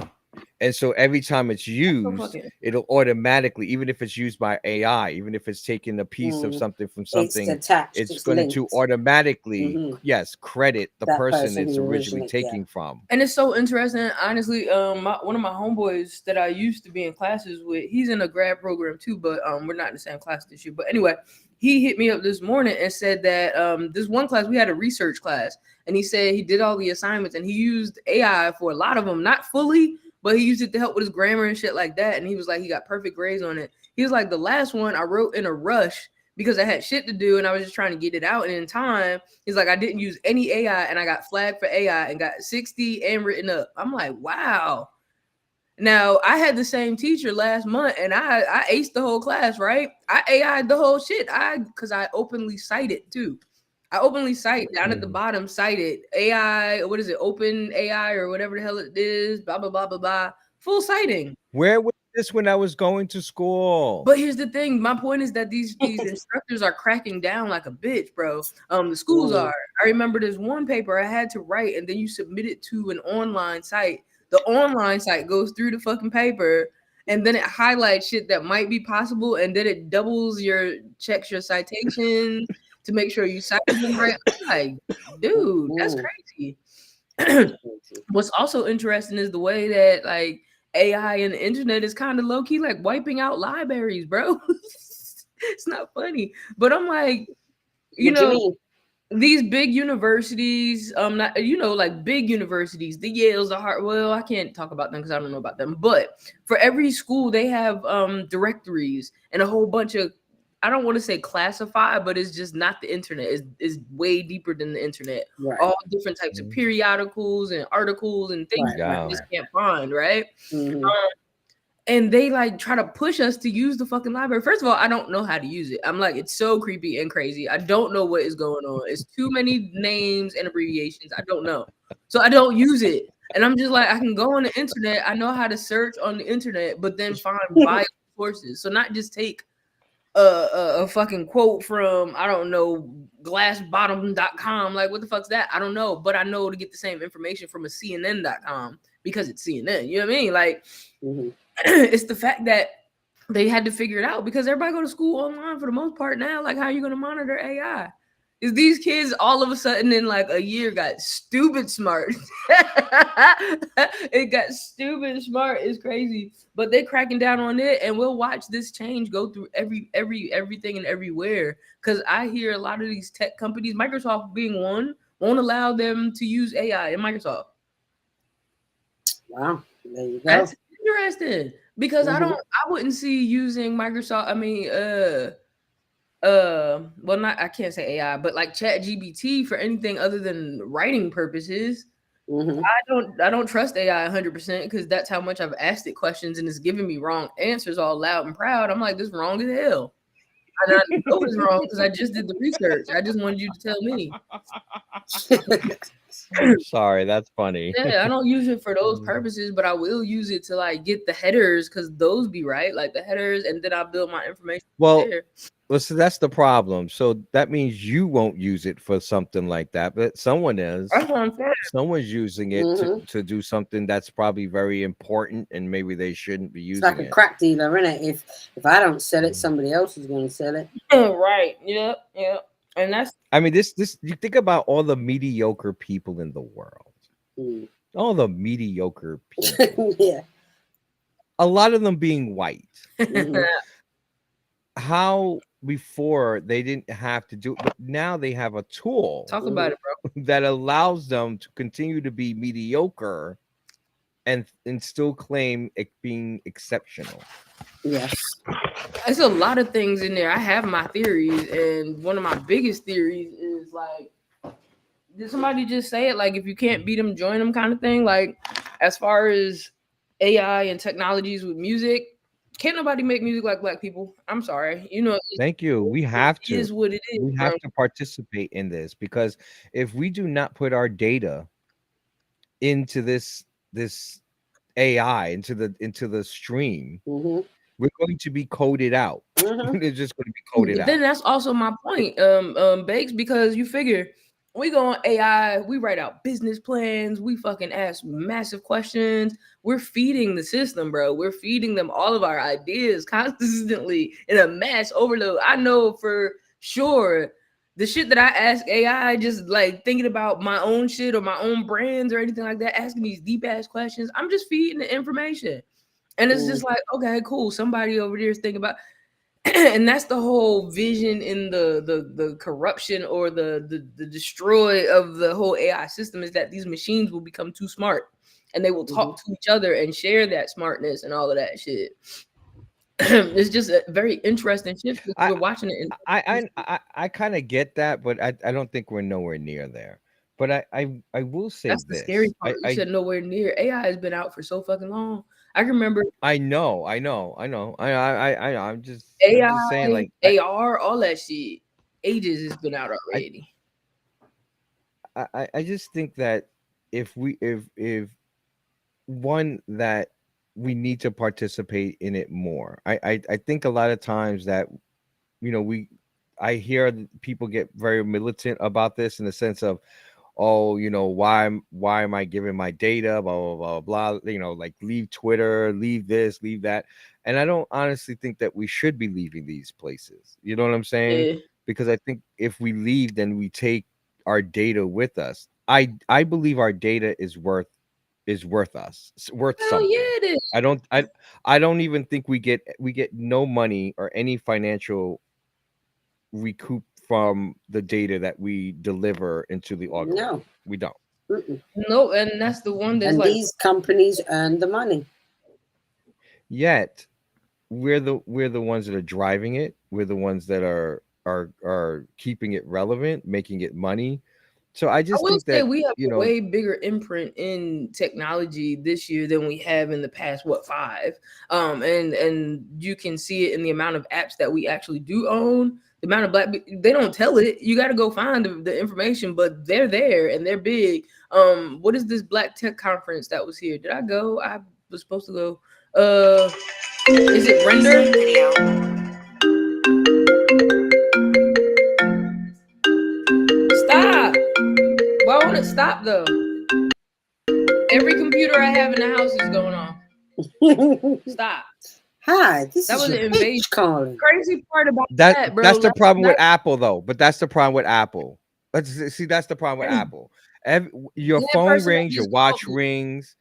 And so every time it's used, it'll automatically, even if it's used by AI, even if it's taking a piece of something from something, it's going to automatically, credit the person it's originally taking from.
And it's so interesting, honestly. One of my homeboys that I used to be in classes with, he's in a grad program too, but we're not in the same class this year. But anyway, he hit me up this morning and said that this one class, we had a research class, and he said he did all the assignments and he used AI for a lot of them, not fully, but he used it to help with his grammar and shit like that. And he was like, he got perfect grades on it. He was like, the last one I wrote in a rush because I had shit to do and I was just trying to get it out. And in time, he's like, I didn't use any AI and I got flagged for AI and got 60 and written up. I'm like, wow. Now I had the same teacher last month and I aced the whole class, right? I AI'd the whole shit. Because I openly cited too. I openly cite down at the bottom, cited AI, what is it, Open AI or whatever the hell it is, blah, blah, blah, blah, blah. Full citing.
Where was this when I was going to school?
But here's the thing. My point is that these instructors are cracking down like a bitch, bro. The schools are. I remember there's one paper I had to write, and then you submit it to an online site. The online site goes through the fucking paper, and then it highlights shit that might be possible, and then it checks your citations to make sure you cite them right. I'm like, dude, that's crazy. What's also interesting is the way that like AI and the internet is kind of low key like wiping out libraries, bro. It's not funny, but I'm like, you know, these big universities, not like big universities, the Yales, the Harvard. Well, I can't talk about them because I don't know about them. But for every school, they have directories and a whole bunch of. I don't want to say classified, but it's just not the internet. It's way deeper than the internet. Right. All different types of periodicals and articles and things that you just can't find, right? And they like try to push us to use the fucking library. First of all, I don't know how to use it. I'm like, it's so creepy and crazy. I don't know what is going on. It's too many names and abbreviations. I don't know. So I don't use it. And I'm just like, I can go on the internet. I know how to search on the internet, but then find viable sources. So not just take a fucking quote from, I don't know, glassbottom.com. Like, what the fuck's that? I don't know. But I know to get the same information from a CNN.com because it's CNN. You know what I mean? Like, it's the fact that they had to figure it out because everybody go to school online for the most part now. Like, how are you going to monitor AI? Is these kids all of a sudden in like a year got stupid smart? It got stupid smart. It's crazy, but they're cracking down on it, and we'll watch this change go through everything and everywhere. Because I hear a lot of these tech companies, Microsoft being one, won't allow them to use AI in Microsoft.
Wow, there you go.
That's interesting because I wouldn't see using Microsoft. I mean, well, I can't say AI, but like ChatGPT for anything other than writing purposes. I don't trust AI 100% because that's how much I've asked it questions and it's giving me wrong answers all loud and proud. I'm like, this is wrong as hell. And I know it's wrong because I just did the research. I just wanted you to tell me.
Sorry, that's funny.
Yeah, I don't use it for those purposes, but I will use it to like get the headers because those be right, like the headers, and then I'll build my information.
Well, so that's the problem. So that means you won't use it for something like that, but someone is.
That's what I'm saying.
Someone's using it to do something that's probably very important, and maybe they shouldn't be using it.
It's like a crack dealer, isn't it? If I don't sell it, somebody else is going to sell it.
Right. Yep. And that's.
I mean, this. You think about all the mediocre people in the world. All the mediocre people.
Yeah.
A lot of them being white. How before they didn't have to do it, but now they have a tool.
Talk about it, bro.
That allows them to continue to be mediocre and still claim it being exceptional.
Yes.
There's a lot of things in there. I have my theories, and one of my biggest theories is like, did somebody just say it? Like, if you can't beat them, join them kind of thing. Like, as far as AI and technologies with music, can't nobody make music like black people. I'm sorry.
Thank you. We have to.
It is what it is.
We have to participate in this because if we do not put our data into this AI, into the stream, we're going to be coded out. It's just going to be coded out.
Then that's also my point, Bakes, because you figure we go on AI, we write out business plans, we fucking ask massive questions. We're feeding the system, bro. We're feeding them all of our ideas constantly in a mass overload. I know for sure the shit that I ask AI, just like thinking about my own shit or my own brands or anything like that, asking these deep ass questions, I'm just feeding the information. And it's just like, okay, cool. Somebody over there is thinking about, and that's the whole vision in the corruption or the destroy of the whole AI system, is that these machines will become too smart and they will talk to each other and share that smartness and all of that shit. it's just a very interesting shift because
I
we're watching it.
I kind of get that, but I don't think we're nowhere near there. But I will say
That's the scary
this.
part. You said nowhere near. AI has been out for so fucking long. I can remember
I know. I'm just saying,
AI,
like,
AR, all that shit. Ages has been out already.
I just think that if one that we need to participate in it more. I think a lot of times that I hear people get very militant about this in the sense of, oh, why am I giving my data, blah blah blah blah, like leave Twitter, leave this, leave that. And I don't honestly think that we should be leaving these places. You know what I'm saying?
Yeah.
Because I think if we leave, then we take our data with us. I believe our data is worth us. It's worth
Hell
something.
yeah, it is.
I don't even think we get no money or any financial recoup from the data that we deliver into the algorithm.
No.
We don't.
Mm-mm.
No, and that's the one that's
And
like
these companies earn the money.
Yet we're the ones that are driving it. We're the ones that are keeping it relevant, making it money. So I
I
just
will
think
say
that,
we have a way bigger imprint in technology this year than we have in the past, 5? And you can see it in the amount of apps that we actually do own. The amount of they don't tell it. You got to go find the information, but they're there and they're big. What is this Black Tech conference that was here? Did I go? I was supposed to go. Is it Render? Stop. Why won't it stop though? Every computer I have in the house is going off. Stop.
Hi, this
That
is
was
your
an invasion.
bitch calling.
Crazy part about that, bro.
That's the problem with Apple, though. But that's the problem with Apple. See, that's the problem with Apple. Your phone rings, your watch rings.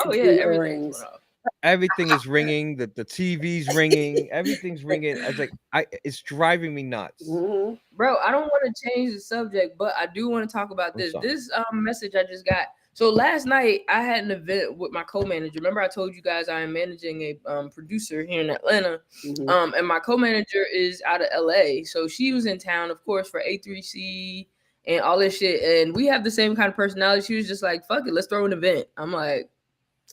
Oh yeah, everything's going off.
Everything is ringing. The TV's ringing. Everything's ringing. I was like, it's driving me nuts.
Mm-hmm.
Bro, I don't want to change the subject, but I do want to talk about this. This message I just got. So last night I had an event with my co-manager. Remember I told you guys I am managing a producer here in Atlanta.
Mm-hmm.
And my co-manager is out of LA. So she was in town, of course, for A3C and all this shit. And we have the same kind of personality. She was just like, fuck it, let's throw an event. I'm like,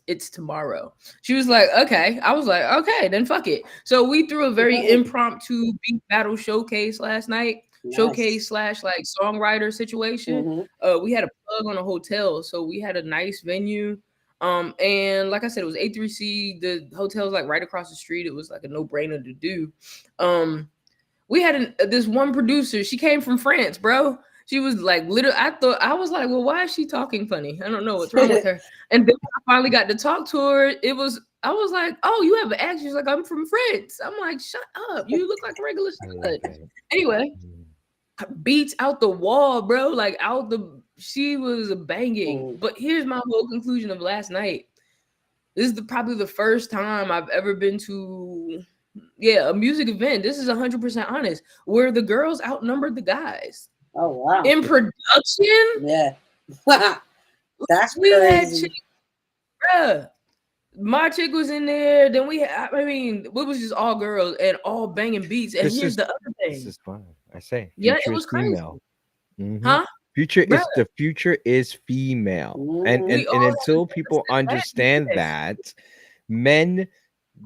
it's tomorrow. She was like, okay. I was like, okay, then fuck it. So we threw a very impromptu beat battle showcase last night. Nice. Showcase / like songwriter situation. Mm-hmm. We had a plug on a hotel, so we had a nice venue. And like I said, it was A3C. The hotel's like right across the street. It was like a no-brainer to do. We had this one producer. She came from France, bro. She was like, literally, I was like, well, why is she talking funny? I don't know what's wrong with her. And then I finally got to talk to her. I was like, oh, you have an accent? She's like, I'm from France. I'm like, shut up. You look like a regular stud. Anyway, beats out the wall, bro. Like she was banging. But here's my whole conclusion of last night. This is probably the first time I've ever been to a music event. This is 100% honest, where the girls outnumbered the guys.
Oh wow!
In production,
yeah, that's crazy.
Bruh. My chick was in there. Then it was just all girls and all banging beats. And here's the other thing.
This is fun. I say,
yeah, it was
female.
Crazy. Huh?
The future is female, and until people understand that, men,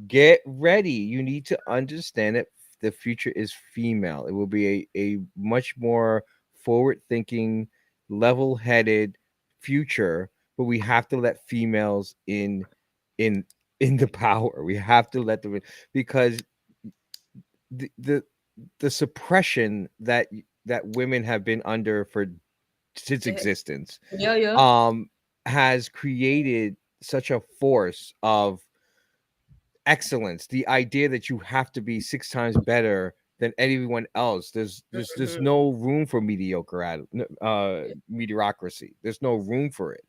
get ready. You need to understand that the future is female. It will be a much more forward-thinking, level-headed future, but we have to let females in the power. We have to let them in, because the suppression that women have been under since existence has created such a force of excellence. The idea that you have to be 6 times better than anyone else. There's no room for mediocrity. There's no room for it.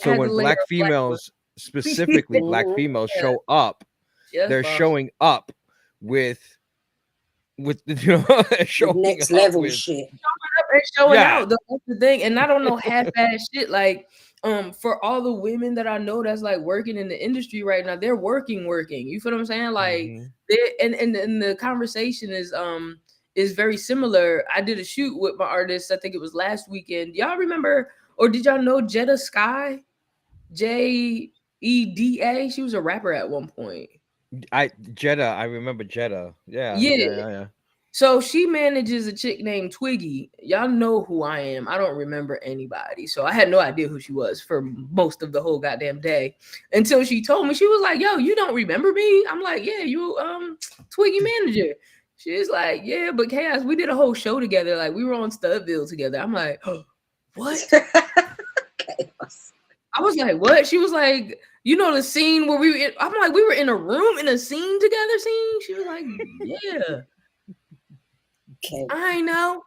So when black females, specifically black females, show up, they're showing up with showing
next level shit.
Showing out. That's the thing. And I don't know half-ass shit. Like for all the women that I know that's like working in the industry right now, they're working. You feel what I'm saying? Like they and the conversation is very similar. I did a shoot with my artist, I think it was last weekend. Y'all remember, or did y'all know Jetta Sky? Jeda? She was a rapper at one point.
Jetta, I remember Jetta. Yeah,
Yeah.
yeah.
So she manages a chick named Twiggy. Y'all know who I am. I don't remember anybody. So I had no idea who she was for most of the whole goddamn day until she told me. She was like, yo, you don't remember me? I'm like, yeah, you Twiggy manager. She's like, yeah, but Chaos, we did a whole show together. Like we were on Studville together. I'm like, oh, what?
Chaos.
I was like, what? She was like, you know the scene where I'm like, we were in a room in a scene together scene? She was like, yeah.
Okay.
I know.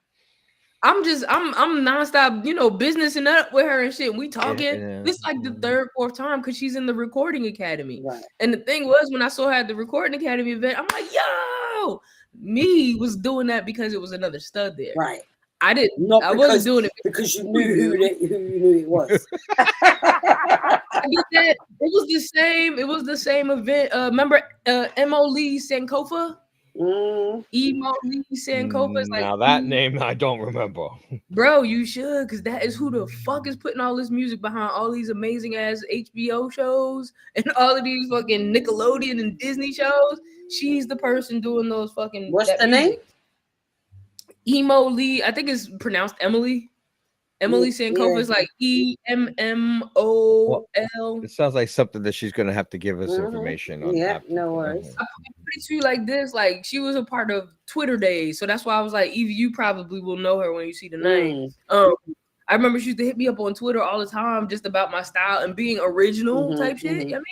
I'm nonstop, businessing up with her and shit. We talking. This is like the third, fourth time because she's in the recording academy.
Right.
And the thing was, when I saw her at the recording academy event, I'm like, yo, me was doing that because it was another stud there.
Right.
I didn't.
Not
I
because,
wasn't doing it
because you knew who you knew it was.
I did that. It was the same event. Remember Emo Lee Sankofa? Emo Lee Sankofa is like,
now that name I don't remember.
Bro, you should, because that is who the fuck is putting all this music behind all these amazing ass HBO shows and all of these fucking Nickelodeon and Disney shows. She's the person doing those fucking.
What's the name?
Emo Lee. I think it's pronounced Emily. Emily Sankofa is like EMMOL.
It sounds like something that she's gonna have to give us information on.
Yeah, no worries.
I put it to you like this: like she was a part of Twitter days, so that's why I was like, Evie, you probably will know her when you see the name. I remember she used to hit me up on Twitter all the time just about my style and being original type shit. You know what I mean?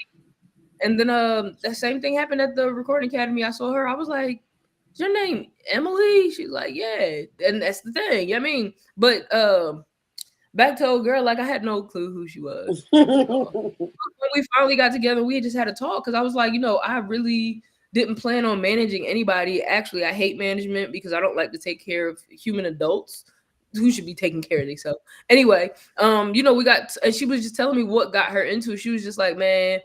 And then that same thing happened at the Recording Academy. I saw her. I was like, "Is your name Emily?" She's like, "Yeah," and that's the thing. You know what I mean? But back to old girl, like I had no clue who she was. When we finally got together, we just had a talk because I was like, I really didn't plan on managing anybody. Actually, I hate management because I don't like to take care of human adults who should be taking care of themselves. Anyway, we got, and she was just telling me what got her into it. She was just like, man,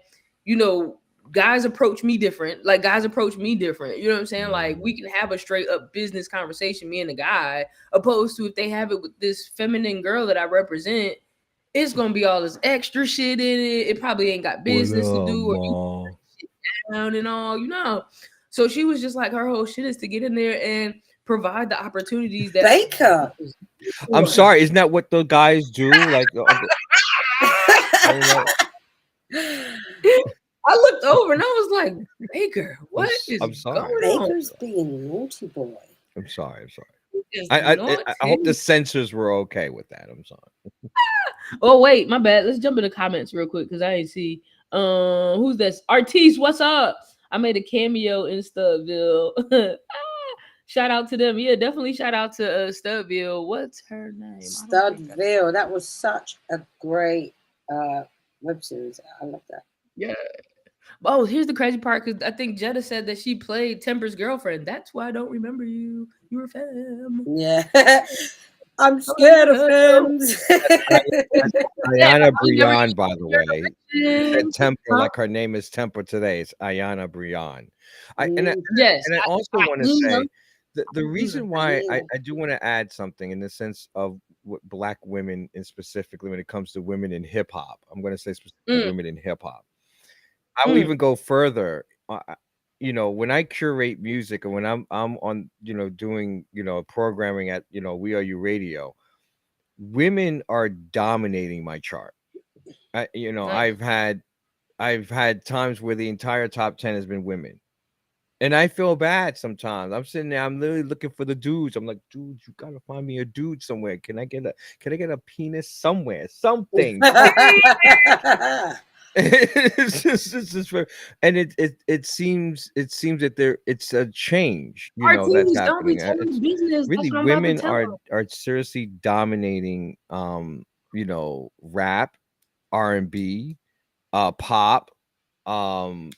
guys approach me different. Like guys approach me different. You know what I'm saying? Like we can have a straight up business conversation, me and the guy, opposed to if they have it with this feminine girl that I represent, it's gonna be all this extra shit in it. It probably ain't got business to do or shit down and all, So she was just like, her whole shit is to get in there and provide the opportunities that
Baker.
I'm sorry, isn't that what the guys do? Like
I looked over and I was like, Baker, what is
I'm sorry.
going on?
Baker's being naughty boy.
I'm sorry. I hope the censors were okay with that. I'm sorry.
Oh wait, my bad. Let's jump in the comments real quick because I ain't see. Who's this? Artiste, what's up? I made a cameo in Studville. Shout out to them. Yeah, definitely shout out to Studville. What's her name?
Studville. That was such a great web series. I love that.
Yeah. Oh, here's the crazy part because I think Jetta said that she played Temper's girlfriend. That's why I don't remember you. You were a femme.
Yeah. I'm scared of femmes.
Ayana Brian, by the way. Said Temper, like her name is Temper today. It's Ayana Brian. And I also want to say the reason why I do want to add something in the sense of what Black women, and specifically when it comes to women in hip hop. I'm going to say specifically women in hip hop. I will even go further. When I curate music, or when I'm on, doing, programming at, We Are You Radio, women are dominating my chart. I've had times where the entire top 10 has been women. And I feel bad sometimes. I'm sitting there, I'm literally looking for the dudes. I'm like, dude, you gotta find me a dude somewhere. Can I get a penis somewhere? Something. It's just and it seems that it's a change, that's happening. Really, women are seriously dominating rap, R&B, pop, and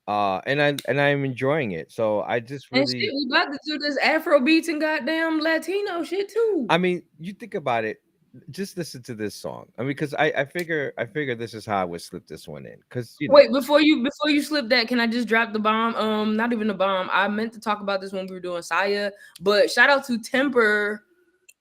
I'm enjoying it. So I just really
we about to do this Afro beats and goddamn Latino shit too.
I mean, you think about it. just listen to this song. I mean, because I figure this is how I would slip this one in. Because
wait, before you slip that, can I just drop the bomb? Not even the bomb. I meant to talk about this when we were doing Saya, but shout out to Temper,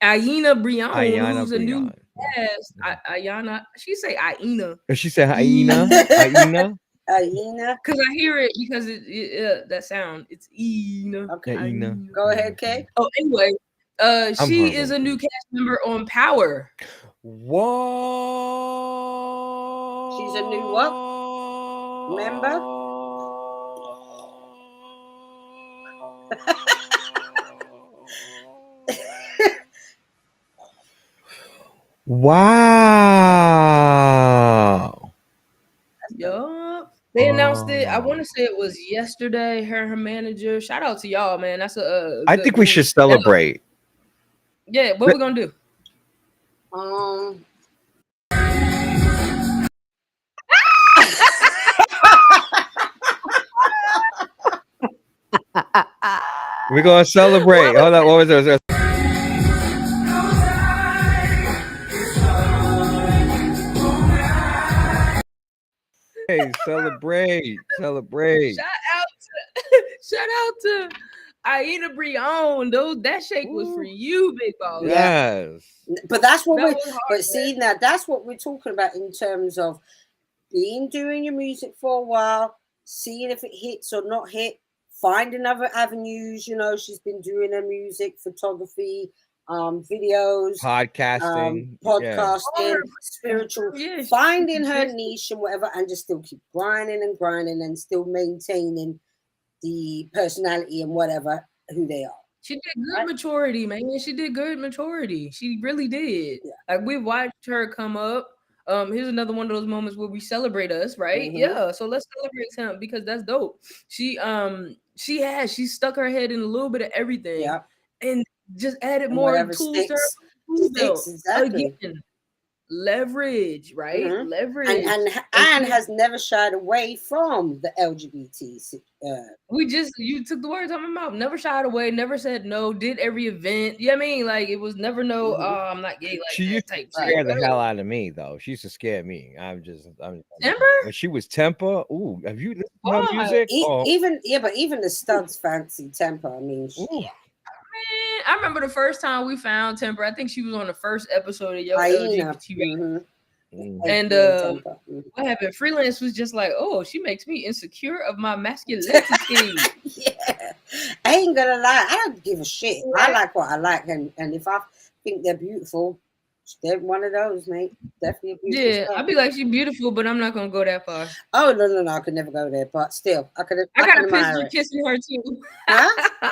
Aina Brion, who's a new guest. Ayana, she say Aina.
She said hyena, hyena.
Hyena.
Because I hear it because that sound. It's Ina.
Okay.
Hyena.
Go ahead, Kay.
Oh, anyway, she is a new cast member on Power.
Whoa.
She's a new what? Member?
Wow.
Yup. They announced it. I want to say it was yesterday. Her manager. Shout out to y'all, man. That's a.
I think we should celebrate.
Yeah, what we gonna do?
We're gonna celebrate. Hold on, what was it? Hey, celebrate.
Shout out to Aina Brion. That shake was for you, big boss.
Yes.
But that's what
That
we're.
was hard,
But see now, that's what we're talking about in terms of doing your music for a while, seeing if it hits or not hit, finding other avenues. You know, she's been doing her music, photography, videos,
Podcasting,
spiritual, finding her niche and whatever, and just still keep grinding and still maintaining the personality and whatever who they are.
She did good maturity, man. She did good maturity. She really did. Yeah. Like we watched her come up. Here's another one of those moments where we celebrate us, right? Mm-hmm. Yeah. So let's celebrate him because that's dope. She stuck her head in a little bit of everything, and just added more tools to her.
Exactly.
Again, leverage, right? Mm-hmm. Leverage,
and has never shied away from the LGBT.
You took the words out of my mouth. Never shied away. Never said no. Did every event. Yeah, I mean, like it was never no. I'm not gay. Like
she used to scare the hell out of me, though. She used to scare me. I'm
Temper.
When she was Temper. Ooh, have you listened to her music?
Even the studs fancy Temper. I mean,
I remember the first time we found Temper. I think she was on the first episode of Yo LGBTQ. And what happened? Freelance was just like, oh, she makes me insecure of my masculinity.
Yeah, I ain't gonna lie. I don't give a shit. Right? I like what I like, and if I think they're beautiful, they're one of those, mate. Definitely beautiful.
Yeah, I'd be like, she's beautiful, but I'm not gonna go that far.
Oh no, I could never go there. But still, I got
a picture kissing her too. Huh?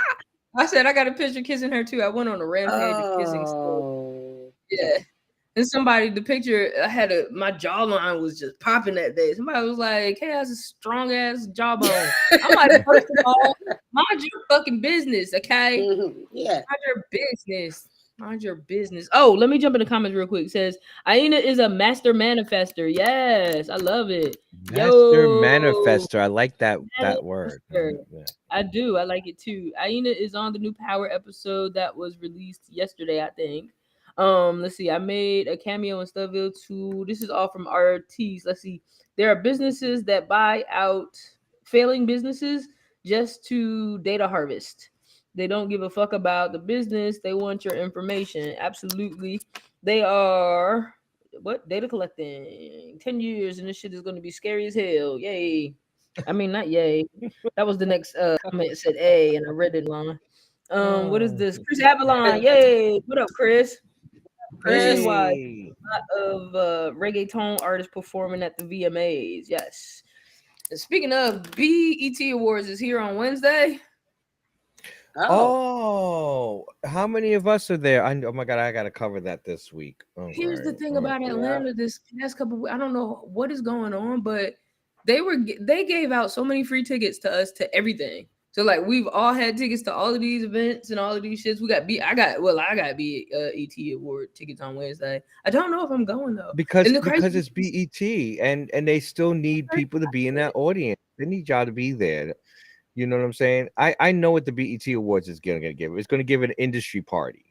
I said I got a picture kissing her too. I went on a rampage of kissing stuff. Yeah. And the picture, my jawline was just popping that day. Somebody was like, hey, that's a strong ass jawbone. I'm like, first of all, mind your fucking business, okay?
Mm-hmm. Yeah.
Mind your business. Oh, let me jump in the comments real quick. It says, Aina is a master manifester. Yes, I love it.
Master manifester. I like that word. Yeah.
I do. I like it too. Aina is on the new Power episode that was released yesterday, I think. Let's see. I made a cameo in Studville too. This is all from RTs. Let's see. There are businesses that buy out failing businesses just to data harvest. They don't give a fuck about the business. They want your information. Absolutely. They are data collecting 10 years and this shit is going to be scary as hell. Yay. I mean, not yay. That was the next comment. It said A and I read it wrong. What is this? Chris Avalon. Yay. What up, Chris? This is why a lot of reggaeton artists performing at the VMAs. Yes. And speaking of, BET Awards is here on Wednesday.
Oh, how many of us are there? Oh my God, I got to cover that this week.
Here's the thing about Atlanta this past couple I don't know what is going on, but they gave out so many free tickets to us to everything. So like we've all had tickets to all of these events and all of these shits. I got BET Award tickets on Wednesday. I don't know if I'm going though.
Because it's BET and they still need people to be in that audience. They need y'all to be there. You know what I'm saying? I know what the BET Awards is going to give. It's going to give an industry party.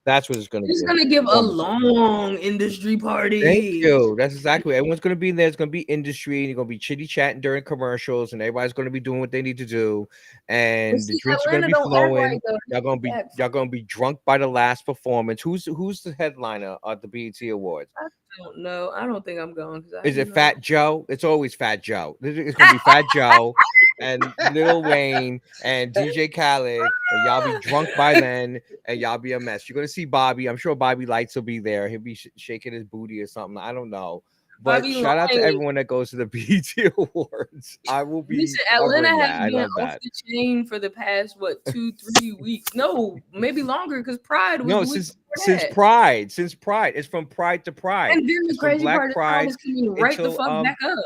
That's what it's going to be.
It's gonna give a long industry party.
Thank you. That's exactly what everyone's going to be in there. It's going to be industry, and you're going to be chitty chatting during commercials, and everybody's going to be doing what they need to do, and the drinks are going to be flowing. Y'all going to be drunk by the last performance. Who's the headliner at the BET Awards?
I don't know. I don't think I'm going.
Is it Fat Joe? It's always Fat Joe. It's going to be Fat Joe and Lil Wayne and DJ Khaled, and y'all be drunk by then, and y'all be a mess. You're going to see Bobby. I'm sure Bobby Lights will be there. He'll be shaking his booty or something. I don't know. But
Bobby
shout out to
Lights.
Everyone that goes to the BET Awards. I will be.
Listen, Atlanta
covering
has
that.
been
I love
off
that.
the chain for the past 2-3 weeks. No, maybe longer because Pride was
No,
the week
since
before that.
Pride. Since Pride. It's from Pride to Pride.
And then the
It's from
crazy
Black
part is
Pride
Pride is coming right the
until,
fuck back up.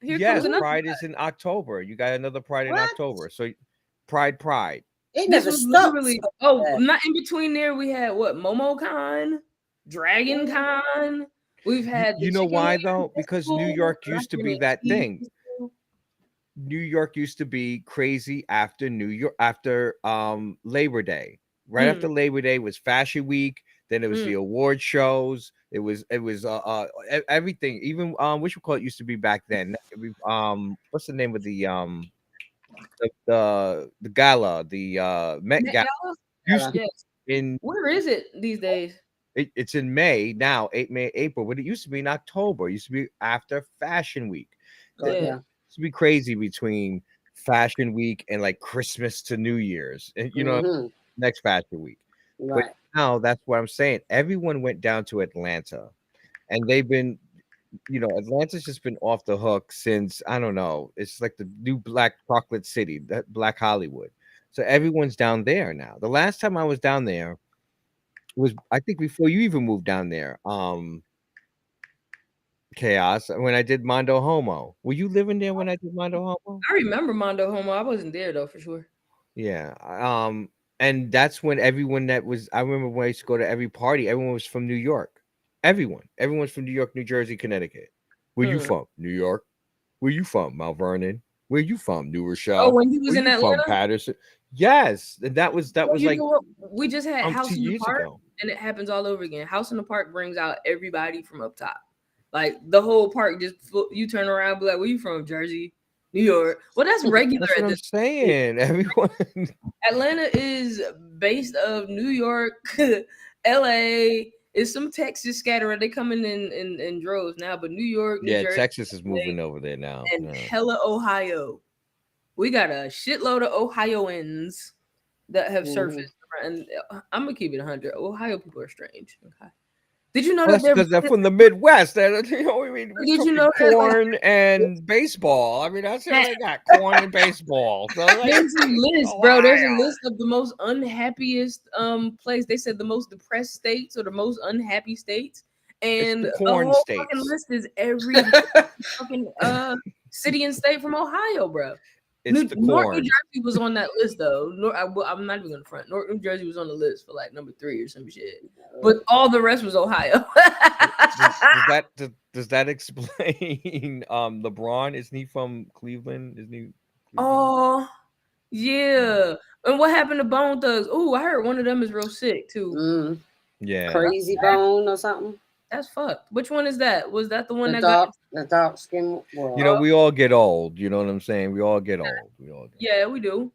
Here
yes,
comes another
Pride is in October. You got another Pride in
What?
October. So Pride.
It
This
never
was
stops.
literally not in between there. We had what MomoCon, Dragon Con. We've had
You know why though? Because New York used to be that thing. New York used to be crazy after Labor Day. Right after Labor Day was Fashion Week. Then it was the award shows. It was everything. Even what you call it used to be back then. What's the name of the gala, the Met Gala?
Where is it these days?
It's in May now, April, but it used to be in October. It used to be after Fashion Week.
Yeah.
It used to be crazy between Fashion Week and like Christmas to New Year's, and next Fashion Week.
Right.
But now that's what I'm saying. Everyone went down to Atlanta, and they've been, Atlanta's just been off the hook since, I don't know. It's like the new Black Chocolate City, that Black Hollywood. So everyone's down there now. The last time I was down there was, I think, before you even moved down there. Chaos, when I did Mondo Homo. Were you living there when I did Mondo Homo?
I remember Mondo Homo. I wasn't there though, for sure.
Yeah. And that's when everyone I remember when I used to go to every party, everyone was from New York. Everyone's from New York, New Jersey, Connecticut. Where you from? New York. Where you from? Mount Vernon. Where you from? New Rochelle.
Oh, when he was in Atlanta?
From Patterson. Yes, and that was like
we just had House in the Park,
ago.
And it happens all over again. House in the Park brings out everybody from up top. Like the whole park, you turn around, be like, "Where you from? Jersey, New York." Well, that's regular.
That's what I'm saying. Everyone.
Atlanta is based of New York, L.A. Is some Texas scattered. They coming in droves now, but New York, New Jersey,
Texas is moving over there now,
and hella Ohio. We got a shitload of Ohioans that have surfaced, and I'm gonna keep it 100. Ohio people are strange. Okay. Did you know that
because they're from the Midwest? Did you know corn and baseball? I mean, that's how they got corn and baseball. So
there's a list, bro. There's a list of the most unhappiest place. They said the most depressed states or the most unhappy states, and
the corn
whole
states.
Fucking list is every fucking city and state from Ohio, bro.
It's
North New Jersey was on that list though. I'm not even gonna front. North New Jersey was on the list for like number 3 or some shit, but all the rest was Ohio.
does that explain LeBron? Isn't he from Cleveland? Isn't he? Cleveland?
Oh yeah. And what happened to Bone Thugs? Oh, I heard one of them is real sick too.
Yeah,
Crazy Bone or something.
That's fucked. Which one is that? Was that the one
the
that
dark skin?
Well, we all get old. You know what I'm saying? We all get old.
Yeah, we do.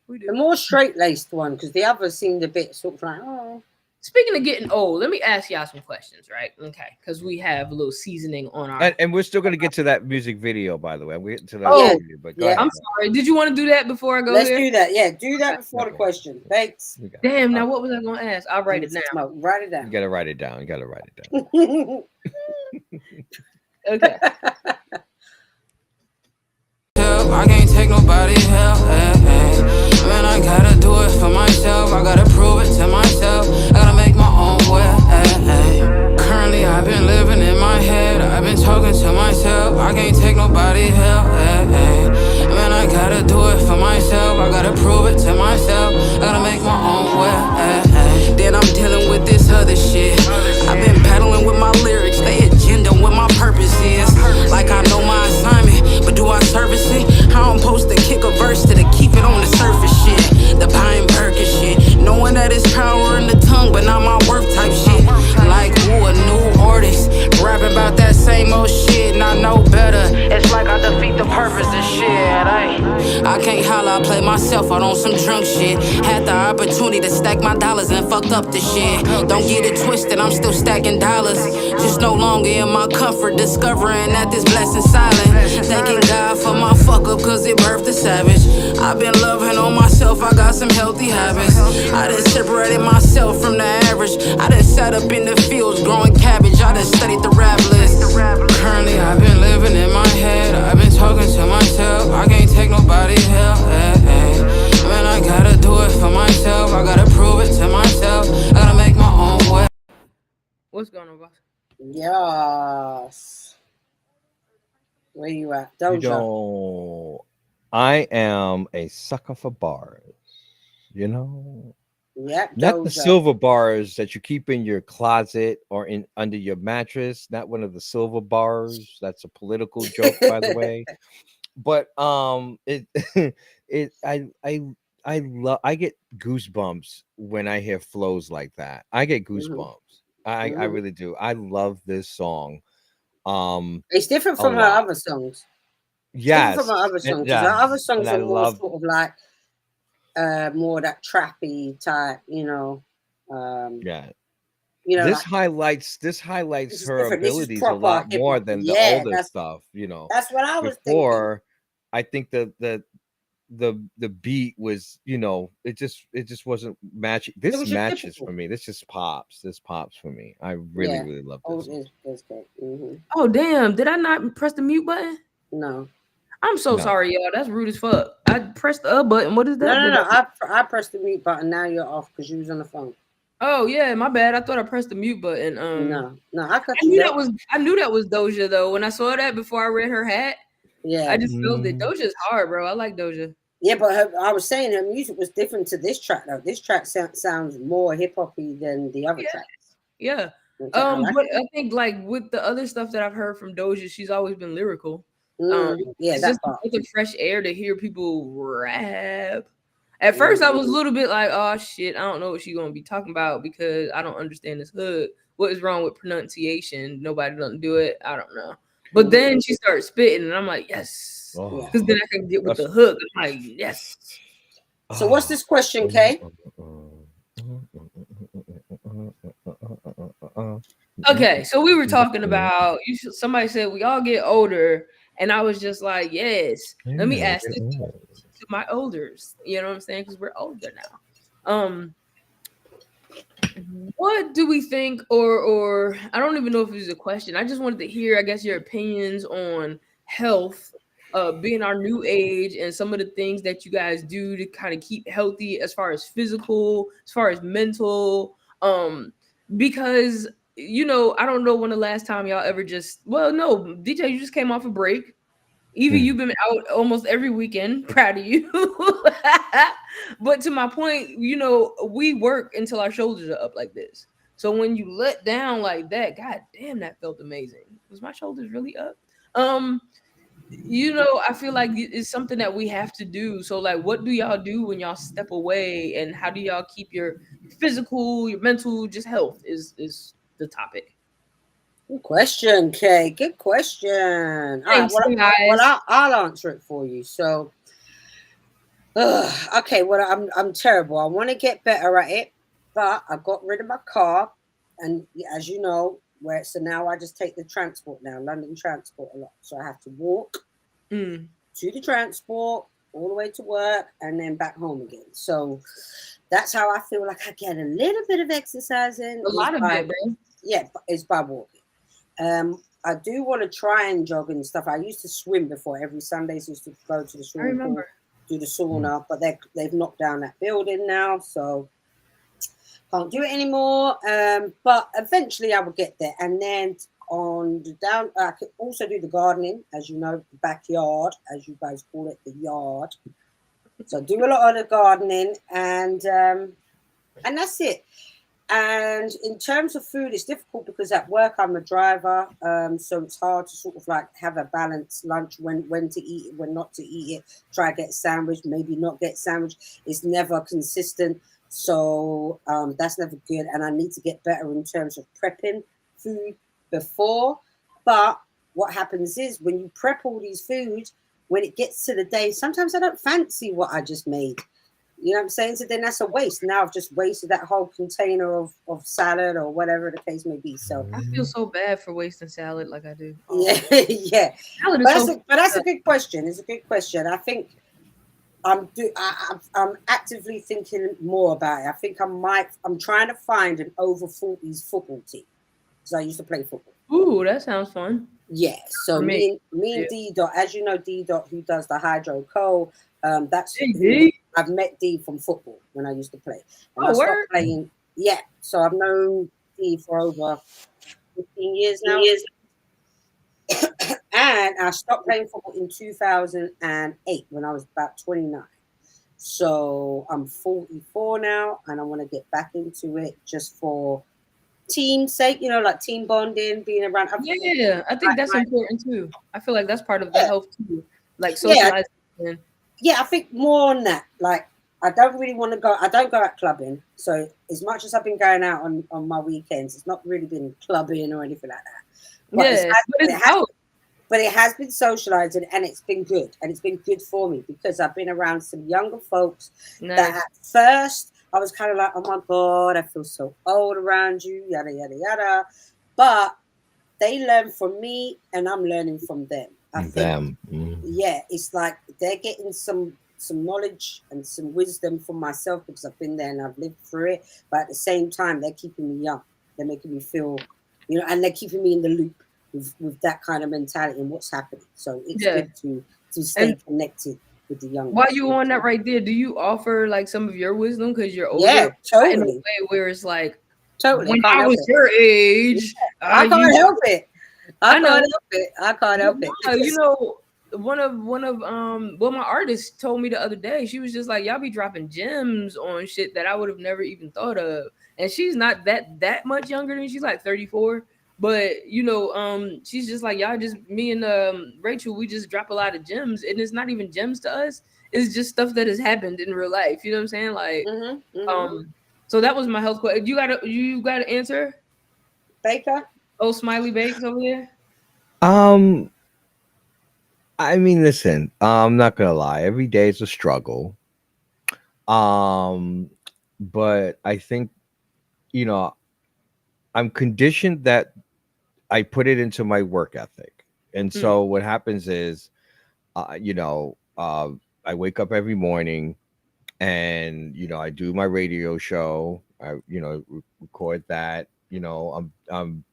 The more straight laced one, because the others seemed a bit sort of like, oh.
Speaking of getting old, let me ask y'all some questions, right? Okay, because we have a little seasoning on our.
And we're still going to get to that music video, by the way. We're getting to that.
Video,
but
I'm sorry. Did you want to do that before I go?
Let's do that. Yeah, do that before the question. Thanks.
Damn. Now, what was I going to ask? I'll write it down.
Write it down.
You got to write it down.
Okay.
I can't take nobody help. Man, I gotta do it for myself. I gotta prove it to myself. I gotta make my own way. Currently, I've been living in my head. I've been talking to myself. I can't take nobody help. Man, I gotta do it for myself. I gotta prove it to myself. I gotta make my own way. Then I'm dealing with this other shit. I've been battling with my lyrics. They agenda, what my purpose is. Like I know my assignment, but do I service it? How I'm supposed to kick a verse to keep it on the surface shit. The
myself out on some drunk shit. Had the opportunity to stack my dollars and fucked up the shit. Don't get it twisted, I'm still stacking dollars. Just no longer in my comfort, discovering that this blessing silent. Thanking God for my fuck up, cause it birthed a savage. I've been loving on myself, I got some healthy habits. I done separated myself from the average. I done sat up in the fields growing cabbage. I done studied the rap list. Currently I've been living in my head. I've been talking to myself. I can't take nobody's help. Man, I gotta do it for myself. I gotta prove it to myself. I gotta make my own way.
What's going on, boss?
Yes. Where you at?
You
Doja.
know, I am a sucker for bars. You know,
Yep,
not the
Doja.
silver bars that you keep in your closet or in under your mattress. Not one of the silver bars. That's a political joke, by the way. But it it I get goosebumps when I hear flows like that. I get goosebumps. I really do. I love this song.
It's different
A
from her
lot.
other songs.
Yes,
Different from her other songs. Because her
yeah,
other
and
songs
I
are more
love.
sort of like more that trappy type,
Yeah,
like
this highlights
this is
her
different. This is
abilities a
proper
lot
hip
more
hop.
than the
Yeah,
older stuff. You know,
that's what I was thinking.
before I think the beat was, it just wasn't matching.
It
This
was just
matches
typical.
for me. This just pops. This pops for me. I
Yeah.
really love
Oh,
this song.
it's good.
Oh damn! Did I not press the mute button?
No.
I'm so
No.
sorry, y'all. That's rude as fuck. I pressed the button. What is that?
No. I pressed the mute button. Now you're off because you was on the phone.
Oh yeah, my bad. I thought I pressed the mute button.
No, I cut
I
you
knew
down.
I knew that was Doja though. When I saw that before I read her hat,
Yeah.
I just felt it. Doja's hard, bro. I like Doja.
Yeah, but I was saying her music was different to this track though. This track sounds more hip hoppy than the other tracks.
Yeah.
I like
But I think like with the other stuff that I've heard from Doja, she's always been lyrical.
yeah,
It's
that
just
part.
a fresh air to hear people rap. At first, I was a little bit like, "Oh shit, I don't know what she's gonna be talking about because I don't understand this hood. What is wrong with pronunciation? Nobody doesn't do it. I don't know." But then she started spitting, and I'm like, "Yes," because then I can get with the hook. I'm like, "Yes."
So what's this question, Kay?
Okay, so we were talking about somebody said we all get older, and I was just like, yes. Let me ask this to my elders. You know what I'm saying? Because we're older now. What do we think, or I don't even know if it's a question. I just wanted to hear, I guess, your opinions on health, being our new age, and some of the things that you guys do to kind of keep healthy, as far as physical, as far as mental. Because I don't know when the last time y'all ever no, DJ, you just came off a break. Evie, you've been out almost every weekend. Proud of you. But to my point, we work until our shoulders are up like this. So when you let down like that, god damn, that felt amazing. Was my shoulders really up? I feel like it's something that we have to do. So like, what do y'all do when y'all step away, and how do y'all keep your physical, your mental, just health is the topic.
Good question, Kay. Good question.
Thanks,
all right,
guys.
I'll answer it for you. So, okay. Well, I'm terrible. I want to get better at it, but I got rid of my car, and as you know, so now I just take the transport now, London Transport a lot. So I have to walk to the transport all the way to work and then back home again. So that's how I feel like I get a little bit of exercise in.
A lot of it, bro.
Yeah, it's by walking. I do want to try and jog and stuff. I used to swim before. Every Sundays I used to go to the swimming pool, do the sauna, but they've knocked down that building now, so can't do it anymore. But eventually I will get there. And then on the down, I could also do the gardening, as you know, the backyard, as you guys call it, the yard. So I do a lot of the gardening, and that's it. And in terms of food, it's difficult because at work I'm a driver, so it's hard to sort of like have a balanced lunch, when to eat it, when not to eat it. Try to get a sandwich, maybe not get sandwich. It's never consistent, so that's never good. And I need to get better in terms of prepping food before. But what happens is when you prep all these foods, when it gets to the day, sometimes I don't fancy what I just made. You know what I'm saying? So then that's a waste. Now I've just wasted that whole container of salad or whatever the case may be. So
I feel so bad for wasting salad like I do.
yeah, yeah.
Salad
But
is so
that's a good question. It's a good question. I think I'm actively thinking more about it. I think I'm trying to find an over 40s football team because I used to play football.
Ooh, that sounds fun.
Yeah. So
For
me
me.
and D Dot, as you know, D Dot who does the Hydro Co. That's
Hey,
who
D.
I've met D from football when I used to play. And
Oh,
I stopped
word?
playing. Yeah. So I've known D for over 15 years now. And I stopped playing football in 2008 when I was about 29. So I'm 44 now and I want to get back into it just for team's sake, like team bonding, being around other people.
Yeah, I think that's important too. I feel like that's part of the
Yeah.
health too, like
Yeah.
socializing.
Yeah, I think more on that. Like, I don't really want to go. I don't go out clubbing. So as much as I've been going out on my weekends, it's not really been clubbing or anything like that. But
Yeah, but it's out.
But it has been socializing and it's been good. And it's been good for me because I've been around some younger folks
Nice.
that at first I was kind of like, oh my God, I feel so old around you, yada, yada, yada. But they learn from me and I'm learning from them. I think, yeah, it's like they're getting some knowledge and some wisdom from myself because I've been there and I've lived through it. But at the same time, they're keeping me young. They're making me feel, and they're keeping me in the loop with that kind of mentality and what's happening. So it's good to stay connected with the young.
While you on that right there, do you offer like some of your wisdom because you're older?
Yeah, totally.
In a way where it's like,
totally.
When I was your age,
I can't help it. I can't help it.
No, one of my artist told me the other day, she was just like, y'all be dropping gems on shit that I would have never even thought of. And she's not that much younger than me. She's like 34. But she's just like, y'all just, me and Rachel, we just drop a lot of gems, and it's not even gems to us. It's just stuff that has happened in real life. You know what I'm saying? Like, so that was my health question. You got to answer,
Baker.
Oh, Smiley Bakes over there.
I mean, listen, I'm not gonna lie. Every day is a struggle. But I think, I'm conditioned that I put it into my work ethic. And so what happens is, I wake up every morning and, I do my radio show. I, record that, I'm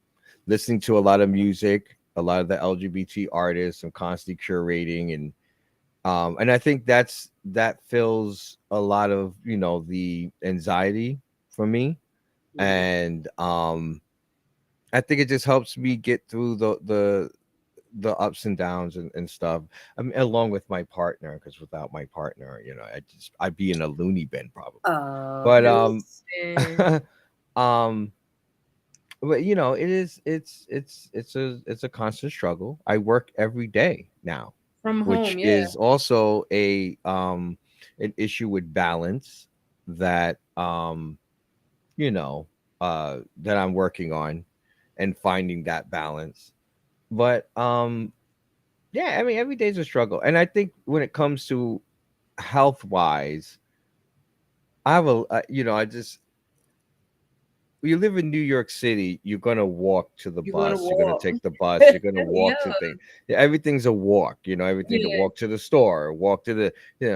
listening to a lot of music, a lot of the LGBT artists. I'm constantly curating and I think that fills a lot of, the anxiety for me. And, I think it just helps me get through the ups and downs and stuff. I mean, along with my partner, because without my partner, I'd be in a loony bin probably. But but it's a constant struggle. I work every day now
from home,
which is also an issue with balance that that I'm working on and finding that balance. But yeah, I mean, every day's a struggle. And I think when it comes to health wise, I have you live in New York City, you're gonna walk to the bus, you're gonna take the bus, you're gonna walk to things. Yeah, everything's a walk, everything's a walk to the store, walk to the,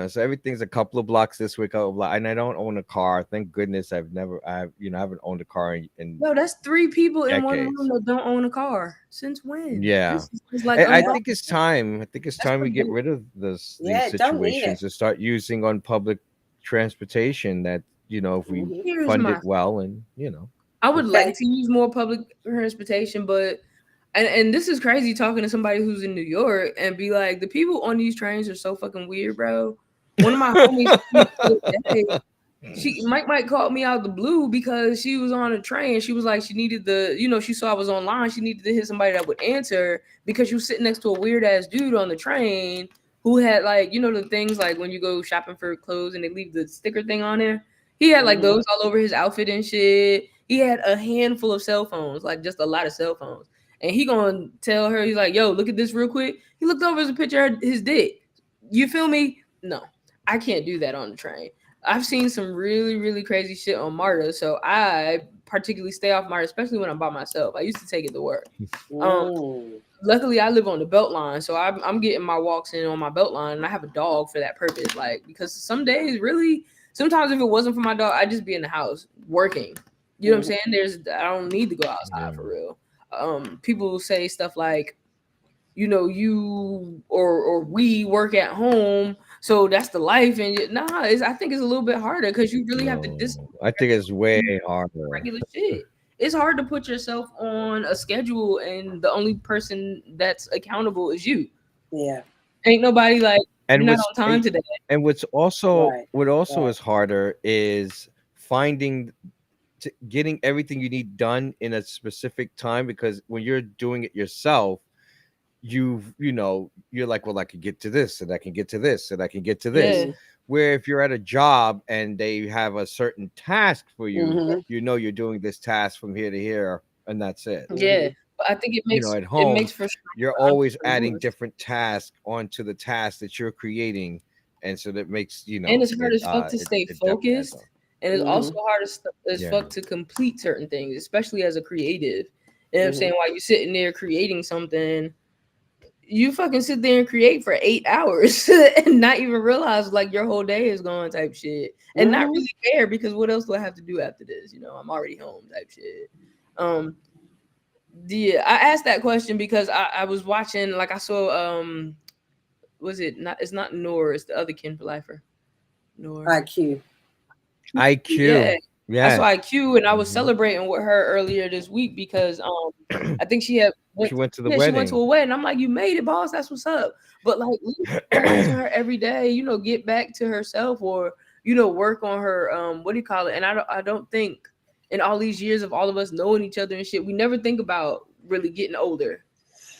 so everything's a couple of blocks this way, and I don't own a car. Thank goodness I haven't owned a car in
no, that's 3 people
decades.
In one room that don't own a car. Since when?
Yeah. I think it's time. I think it's time we get rid of these situations and start using on public transportation that, if we fund it well and,
I would like to use more public transportation, but and this is crazy talking to somebody who's in New York and be like, the people on these trains are so fucking weird, bro. One of my homies Mike called me out the blue because she was on a train. She was like, she needed she saw I was online. She needed to hit somebody that would answer because she was sitting next to a weird ass dude on the train who had like, the things like when you go shopping for clothes and they leave the sticker thing on there. He had like those all over his outfit and shit. He had a handful of cell phones, like just a lot of cell phones. And he gonna tell her, he's like, yo, look at this real quick. He looked over as a picture of his dick. You feel me? No, I can't do that on the train. I've seen some really, really crazy shit on MARTA, so I particularly stay off MARTA, especially when I'm by myself. I used to take it to work. Luckily, I live on the belt line, so I'm getting my walks in on my belt line, and I have a dog for that purpose. Like, because some days, really, sometimes if it wasn't for my dog, I'd just be in the house working. You know what I'm saying? I don't need to go outside for real. People say stuff like, you know, you or we work at home, so that's the life. And I think it's a little bit harder because you really have to
I think it's way harder.
Regular shit. It's hard to put yourself on a schedule, and the only person that's accountable is you.
Yeah.
Ain't nobody like,
And
you're not on time today.
And what also is harder is getting everything you need done in a specific time, because when you're doing it yourself, you're like, well, I can get to this and I can get to this and I can get to this.
Yeah.
Where if you're at a job and they have a certain task for you, you're doing this task from here to here, and that's it.
Yeah. But I think it makes
at home,
it makes for
you're always adding different tasks onto the task that you're creating, and so that makes
and it's hard as fuck to stay focused, and it's also hard as fuck to complete certain things, especially as a creative. You know what I'm saying? While you're sitting there creating something, you fucking sit there and create for 8 hours and not even realize like your whole day is gone type shit, and not really care because what else do I have to do after this? I'm already home type shit. I asked that question because I was watching, like I saw it's not Noor, it's the other Ken for Lifer. Noor.
IQ.
Yeah. I saw IQ, and I was celebrating with her earlier this week because I think she went to the wedding. She went to a wedding. I'm like, you made it, boss. That's what's up. But like, to her every day, get back to herself, or work on her what do you call it? And I don't think in all these years of all of us knowing each other and shit, we never think about really getting older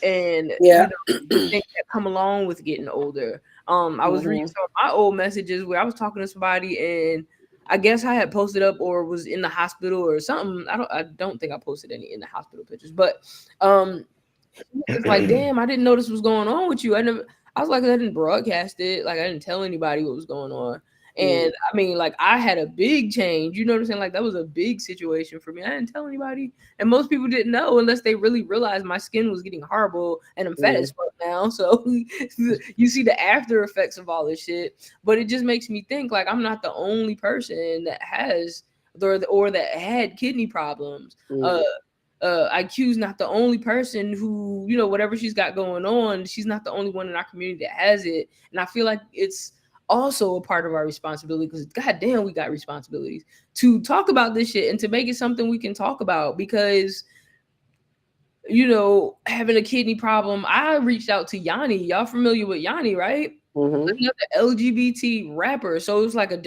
and the things that come along with getting older. I was reading some of my old messages where I was talking to somebody, and I guess I had posted up or was in the hospital or something. I don't think I posted any in the hospital pictures, but it's like, damn, I didn't know this was going on with you. I was like, I didn't broadcast it. Like, I didn't tell anybody what was going on. And I mean, like, I had a big change. You know what I'm saying? Like, that was a big situation for me. I didn't tell anybody. And most people didn't know unless they really realized my skin was getting horrible and I'm fat as fuck now. So you see the after effects of all this shit. But it just makes me think, like, I'm not the only person that has or that had kidney problems. IQ's not the only person who, whatever she's got going on, she's not the only one in our community that has it. And I feel like it's also a part of our responsibility, because goddamn, we got responsibilities to talk about this shit and to make it something we can talk about, because having a kidney problem, I reached out to Yanni. Y'all familiar with Yanni, right? Another LGBT rapper. So it was like a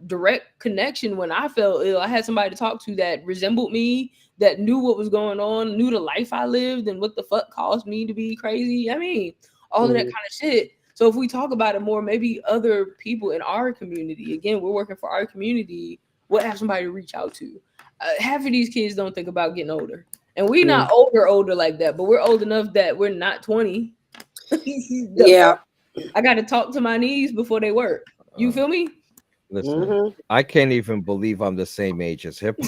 direct connection. When I felt ill, I had somebody to talk to that resembled me, that knew what was going on, knew the life I lived and what the fuck caused me to be crazy. I mean, all of that kind of shit. So if we talk about it more, maybe other people in our community, again, we're working for our community, we'll have somebody to reach out to. Half of these kids don't think about getting older. And we're not older like that, but we're old enough that we're not 20.
Yeah.
I got to talk to my knees before they work. You feel me?
Listen, I can't even believe I'm the same age as hip.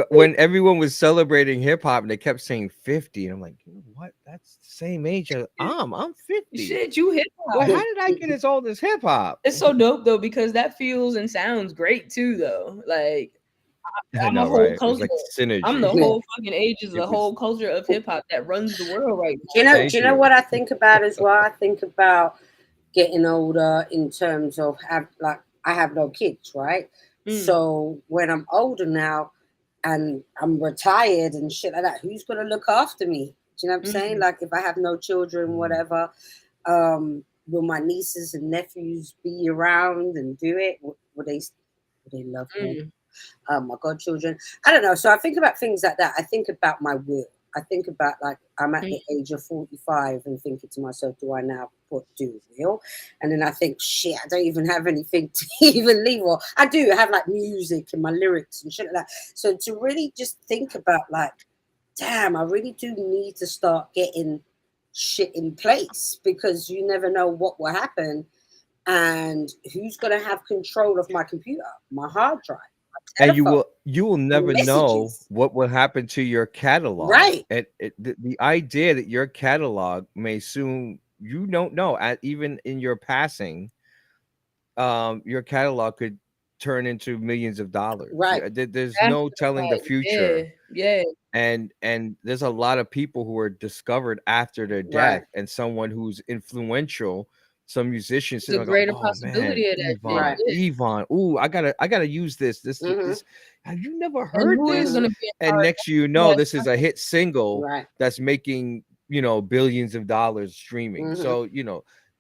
When everyone was celebrating hip hop and they kept saying 50, and I'm like, what? That's the same age as I'm 50.
Shit, you hip hop.
Well, how did I get as old as hip hop?
It's so dope though, because that feels and sounds great too, though. Like, I'm a whole
right?
culture.
Like synergy.
I'm the whole fucking ages, the whole culture of hip hop that runs the world right
now. Do you know what I think about as well? I think about getting older in terms of I have no kids, right? So when I'm older now and I'm retired and shit like that, who's gonna look after me? Do you know what I'm saying? Like, if I have no children, whatever, will my nieces and nephews be around and do it? Will they love me? My godchildren, I don't know. So I think about things like that. I think about my will. I think about, like, I'm at the age of 45 and thinking to myself, do I now do a will? And then I think, shit, I don't even have anything to even leave. Or I do have like music and my lyrics and shit like that. So to really just think about, like, damn, I really do need to start getting shit in place, because you never know what will happen and who's going to have control of my computer, my hard drive, my
And
telephone,
you will never know
messages.
what will happen to your catalog.
Right.
And the idea that your catalog may soon, you don't know, even in your passing, your catalog could turn into millions of dollars.
Right.
There's
That's
no telling the
right.
future.
Yeah.
And there's a lot of people who are discovered after their death,
Right.
and someone who's influential, some musicians
It's
sitting
a
there go,
greater
oh man,
possibility of that shit.
Right.
Yvonne, ooh, I gotta use this.
Mhm.
Have you never
And
heard
who is
this?
gonna be in
And
charge?
next you know,
Yeah.
this is a hit single
Right.
that's making, billions of dollars streaming.
Mhm.
So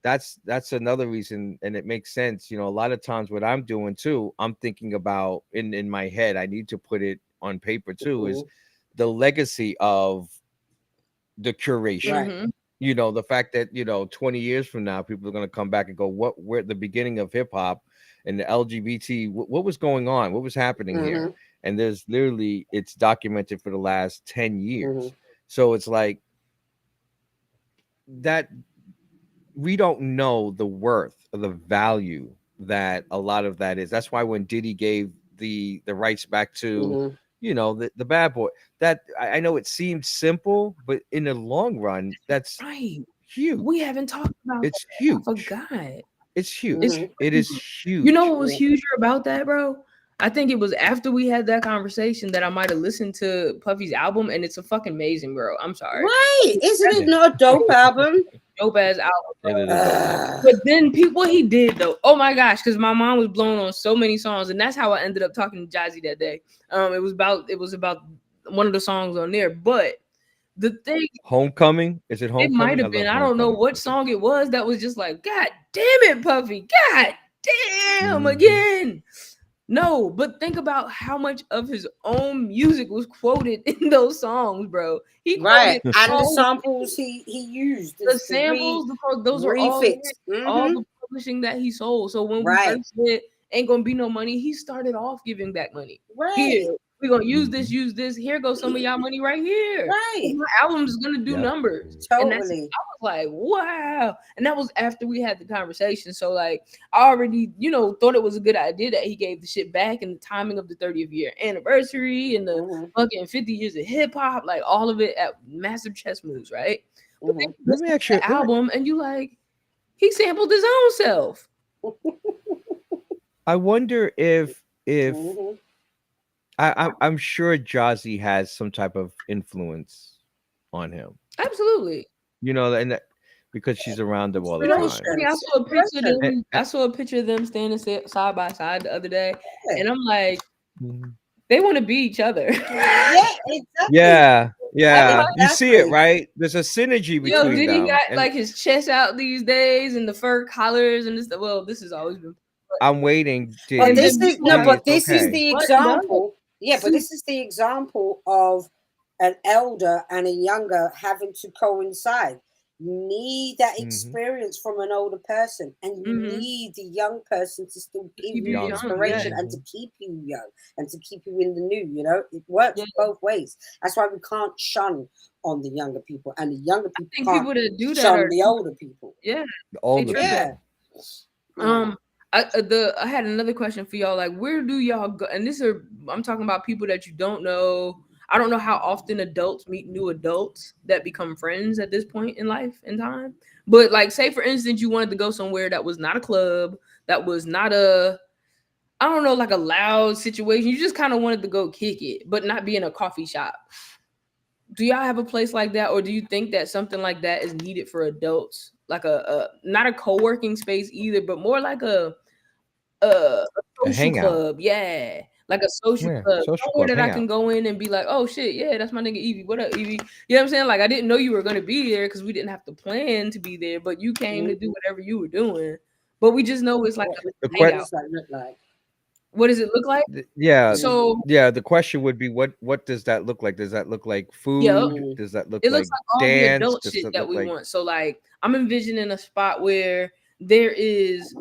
that's another reason, and it makes sense. A lot of times what I'm doing too, I'm thinking about in my head, I need to put it on paper too, is
Mhm.
the legacy of the curation.
Right.
Mhm.
The fact that 20 years from now people are going to come back and go, where the beginning of hip-hop and the LGBT, what was going on, what was happening here?
Mhm.
And there's literally, it's documented for the last 10 years.
Mhm.
So it's like that, we don't know the worth or the value that a lot of that is. That's why when Diddy gave the rights back to
Mhm.
the bad boy, that I know it seems simple, but in the long run, that's
Right.
huge.
We haven't talked about
It's
that. I
huge.
forgot.
It's huge.
It's
Mhm.
It is huge.
You know what was
Yeah.
huger about that, bro? I think it was after we had that conversation that I might have listened to Puffy's album, and it's a fucking amazing, bro. I'm sorry.
Right. Isn't it not a dope album?
Dope ass album.
It is a dope album.
But then what he did though, oh my gosh, because my mom was blown on so many songs, and that's how I ended up talking to Jazzy that day. It was about one of the songs on there. But the thing,
Homecoming? Is it
it
Homecoming?
might have been, I don't know what song it was that was just like, God damn it, Puffy, God damn
Mhm.
again. No, but think about how much of his own music was quoted in those songs, bro. He
Right.
quoted
And the
all
samples he used.
the samples, those are all
refix.
all
Mhm.
the publishing that he sold. So when we
Right.
first said ain't gonna be no money, he started off giving back money.
Right.
Here, we're gonna use this. Here goes some of y'all money right here.
Right.
My album is gonna do
Yep.
numbers. And I
Totally.
was like, wow. And that was after we had the conversation. So like I already, thought it was a good idea that he gave the shit back in the timing of the 30th year anniversary and the
Mhm.
fucking 50 years of hip hop, like all of it at massive chess moves, right? But then
Mhm.
you
Let
listen
me
to
ask you.
the album and you like, he sampled his own self.
I wonder if
Mhm.
I'm sure Jazzy has some type of influence on him.
Absolutely.
And that, because she's around him all the
Inspiration.
time.
I saw a picture of
Inspiration.
them. I saw a picture of them standing side by side the other day,
Yeah.
and I'm like,
Mhm.
they want to be each other.
Yeah, exactly.
Yeah, yeah. You see it,
Exactly.
right? There's a synergy
Yo,
between
did he
them.
got
And
like his chest out these days and the fur collars and this? Well, this has always been.
I'm waiting.
But
Diddy.
this is no,
Diddy,
but
it's
this is
okay.
the
Buttoned up.
example. Yeah, but this is the example of an elder and a younger having to coincide. You need that
Mhm.
experience from an older person, and you
Mhm.
need the young person to still give
keep
you
you
Young.
inspiration
yeah.
and to keep you young and to keep you in the new. It works
Yeah.
both ways. That's why we can't shun on the younger people, and the younger people
I think
can't
people that do that
shun
are
the older people.
yeah.
The older
tripping.
people.
Yeah.
I had another question for y'all. Like, where do y'all go? And I'm talking about people that you don't know. I don't know how often adults meet new adults that become friends at this point in life and time. But like, say for instance, you wanted to go somewhere that was not a club, that was not I don't know, like a loud situation. You just kind of wanted to go kick it, but not be in a coffee shop. Do y'all have a place like that, or do you think that something like that is needed for adults, like a not a co-working space either, but more like a
A
social
hangout.
club, yeah, like a social
Yeah,
club,
social
somewhere
club
that I can
hangout.
go in and be like, oh shit, yeah, that's my nigga Evie. What up, Evie? You know what I'm saying? Like I didn't know you were gonna be there because we didn't have to plan to be there, but you came to do whatever you were doing. But we just know it's like
What
a
The
hangout.
does that look like?
What does it look like?
Yeah,
So
the question would be, what does that look like? Does that look like food?
Mm.
Does that look
it
like
looks like all the
dance?
adult
Does
shit
that
that
look
we
like
want. So like I'm envisioning a spot where there is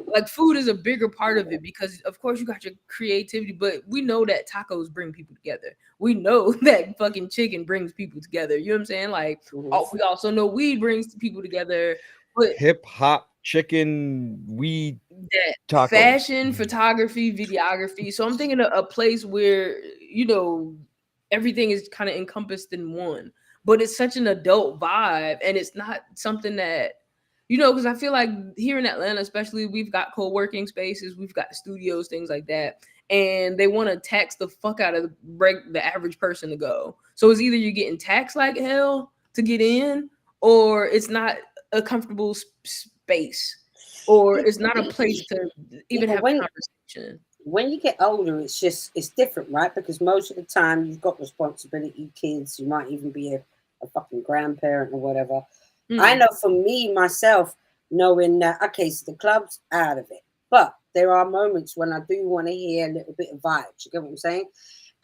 like food is a bigger part of it because of course you got your creativity, but we know that tacos bring people together. We know that fucking chicken brings people together. You know what I'm saying? Like we also know weed brings people together, but
hip hop, chicken, weed,
that
tacos.
fashion, photography, videography. So I'm thinking of a place where, you know, everything is kind of encompassed in one, but it's such an adult vibe and it's not something that, you know, because I feel like here in Atlanta, especially, we've got co-working spaces, we've got studios, things like that, and they want to tax the fuck out of the average person to go. So it's either you're getting taxed like hell to get in, or it's not a comfortable space, or it's not a place to even have a conversation.
When you get older, it's different, right? Because most of the time you've got responsibility, kids, you might even be a fucking grandparent or whatever. I know for me, myself, knowing that, okay, so the club's out of it. But there are moments when I do want to hear a little bit of vibes. You get what I'm saying?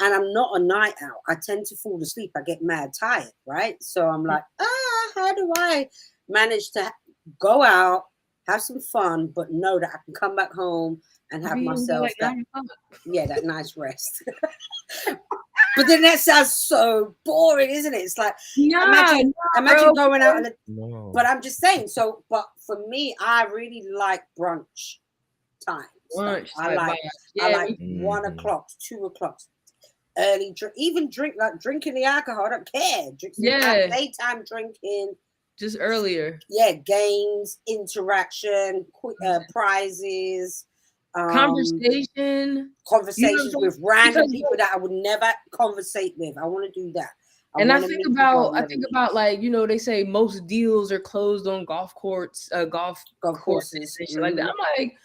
And I'm not a night out. I tend to fall asleep. I get mad tired, right? So I'm like, how do I manage to go out, have some fun, but know that I can come back home and have myself that nice rest. But then that sounds so boring, isn't it? It's like imagine going out but I'm just saying. So, but for me, I really like brunch time. I like 1 o'clock, 2 o'clock, early drinking the alcohol. I don't care. Daytime drinking.
Just earlier.
Yeah, games, interaction, prizes.
Conversations
with random people that I would never conversate with. I want to do that.
I think about like, you know, they say most deals are closed on golf courses and shit like that. I'm like,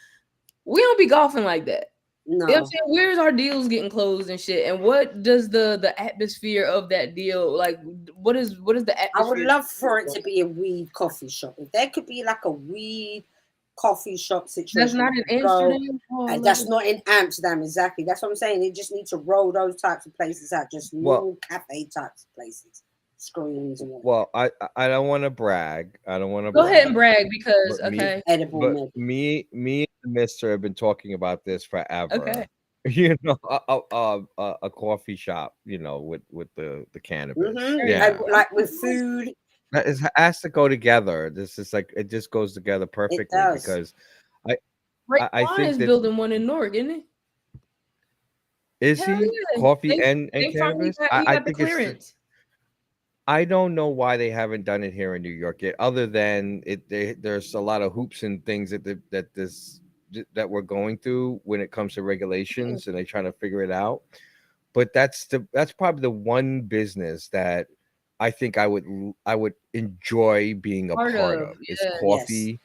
we don't be golfing like that.
No.
You know what I'm saying? Where's our deals getting closed and shit? And what does the atmosphere of that deal, like, what is the atmosphere?
I would love for it to be a weed coffee shop. If there could be like a weed coffee shop situation.
That's not in Amsterdam.
That's not in Amsterdam, exactly. That's what I'm saying. They just need to roll those types of places out, just normal cafe types of places, screens and whatnot.
Well, I don't want to brag. I don't want to
go ahead and brag because
edible.
Me and Mister have been talking about this forever.
Okay.
You know, a coffee shop, you know, with the cannabis.
Yeah, like with food.
It has to go together. This is like it just goes together perfectly because I think
is building one in Newark, isn't he?
Is he coffee and cannabis? I think it's. I don't know why they haven't done it here in New York yet, other than there's a lot of hoops and things that we're going through when it comes to regulations, and they're trying to figure it out. But that's probably the one business that I think I would enjoy being a part of. It's coffee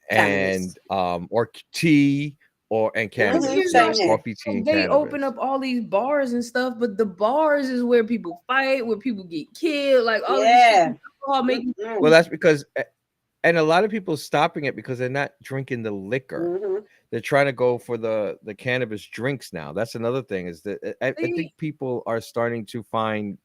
and or tea and cannabis. Coffee, tea, and
they
cannabis.
Open up all these bars and stuff, but the bars is where people fight, where people get killed, like all this shit.
Well, that's because and a lot of people stopping it because they're not drinking the liquor. They're trying to go for the cannabis drinks now. That's another thing is that I think people are starting to find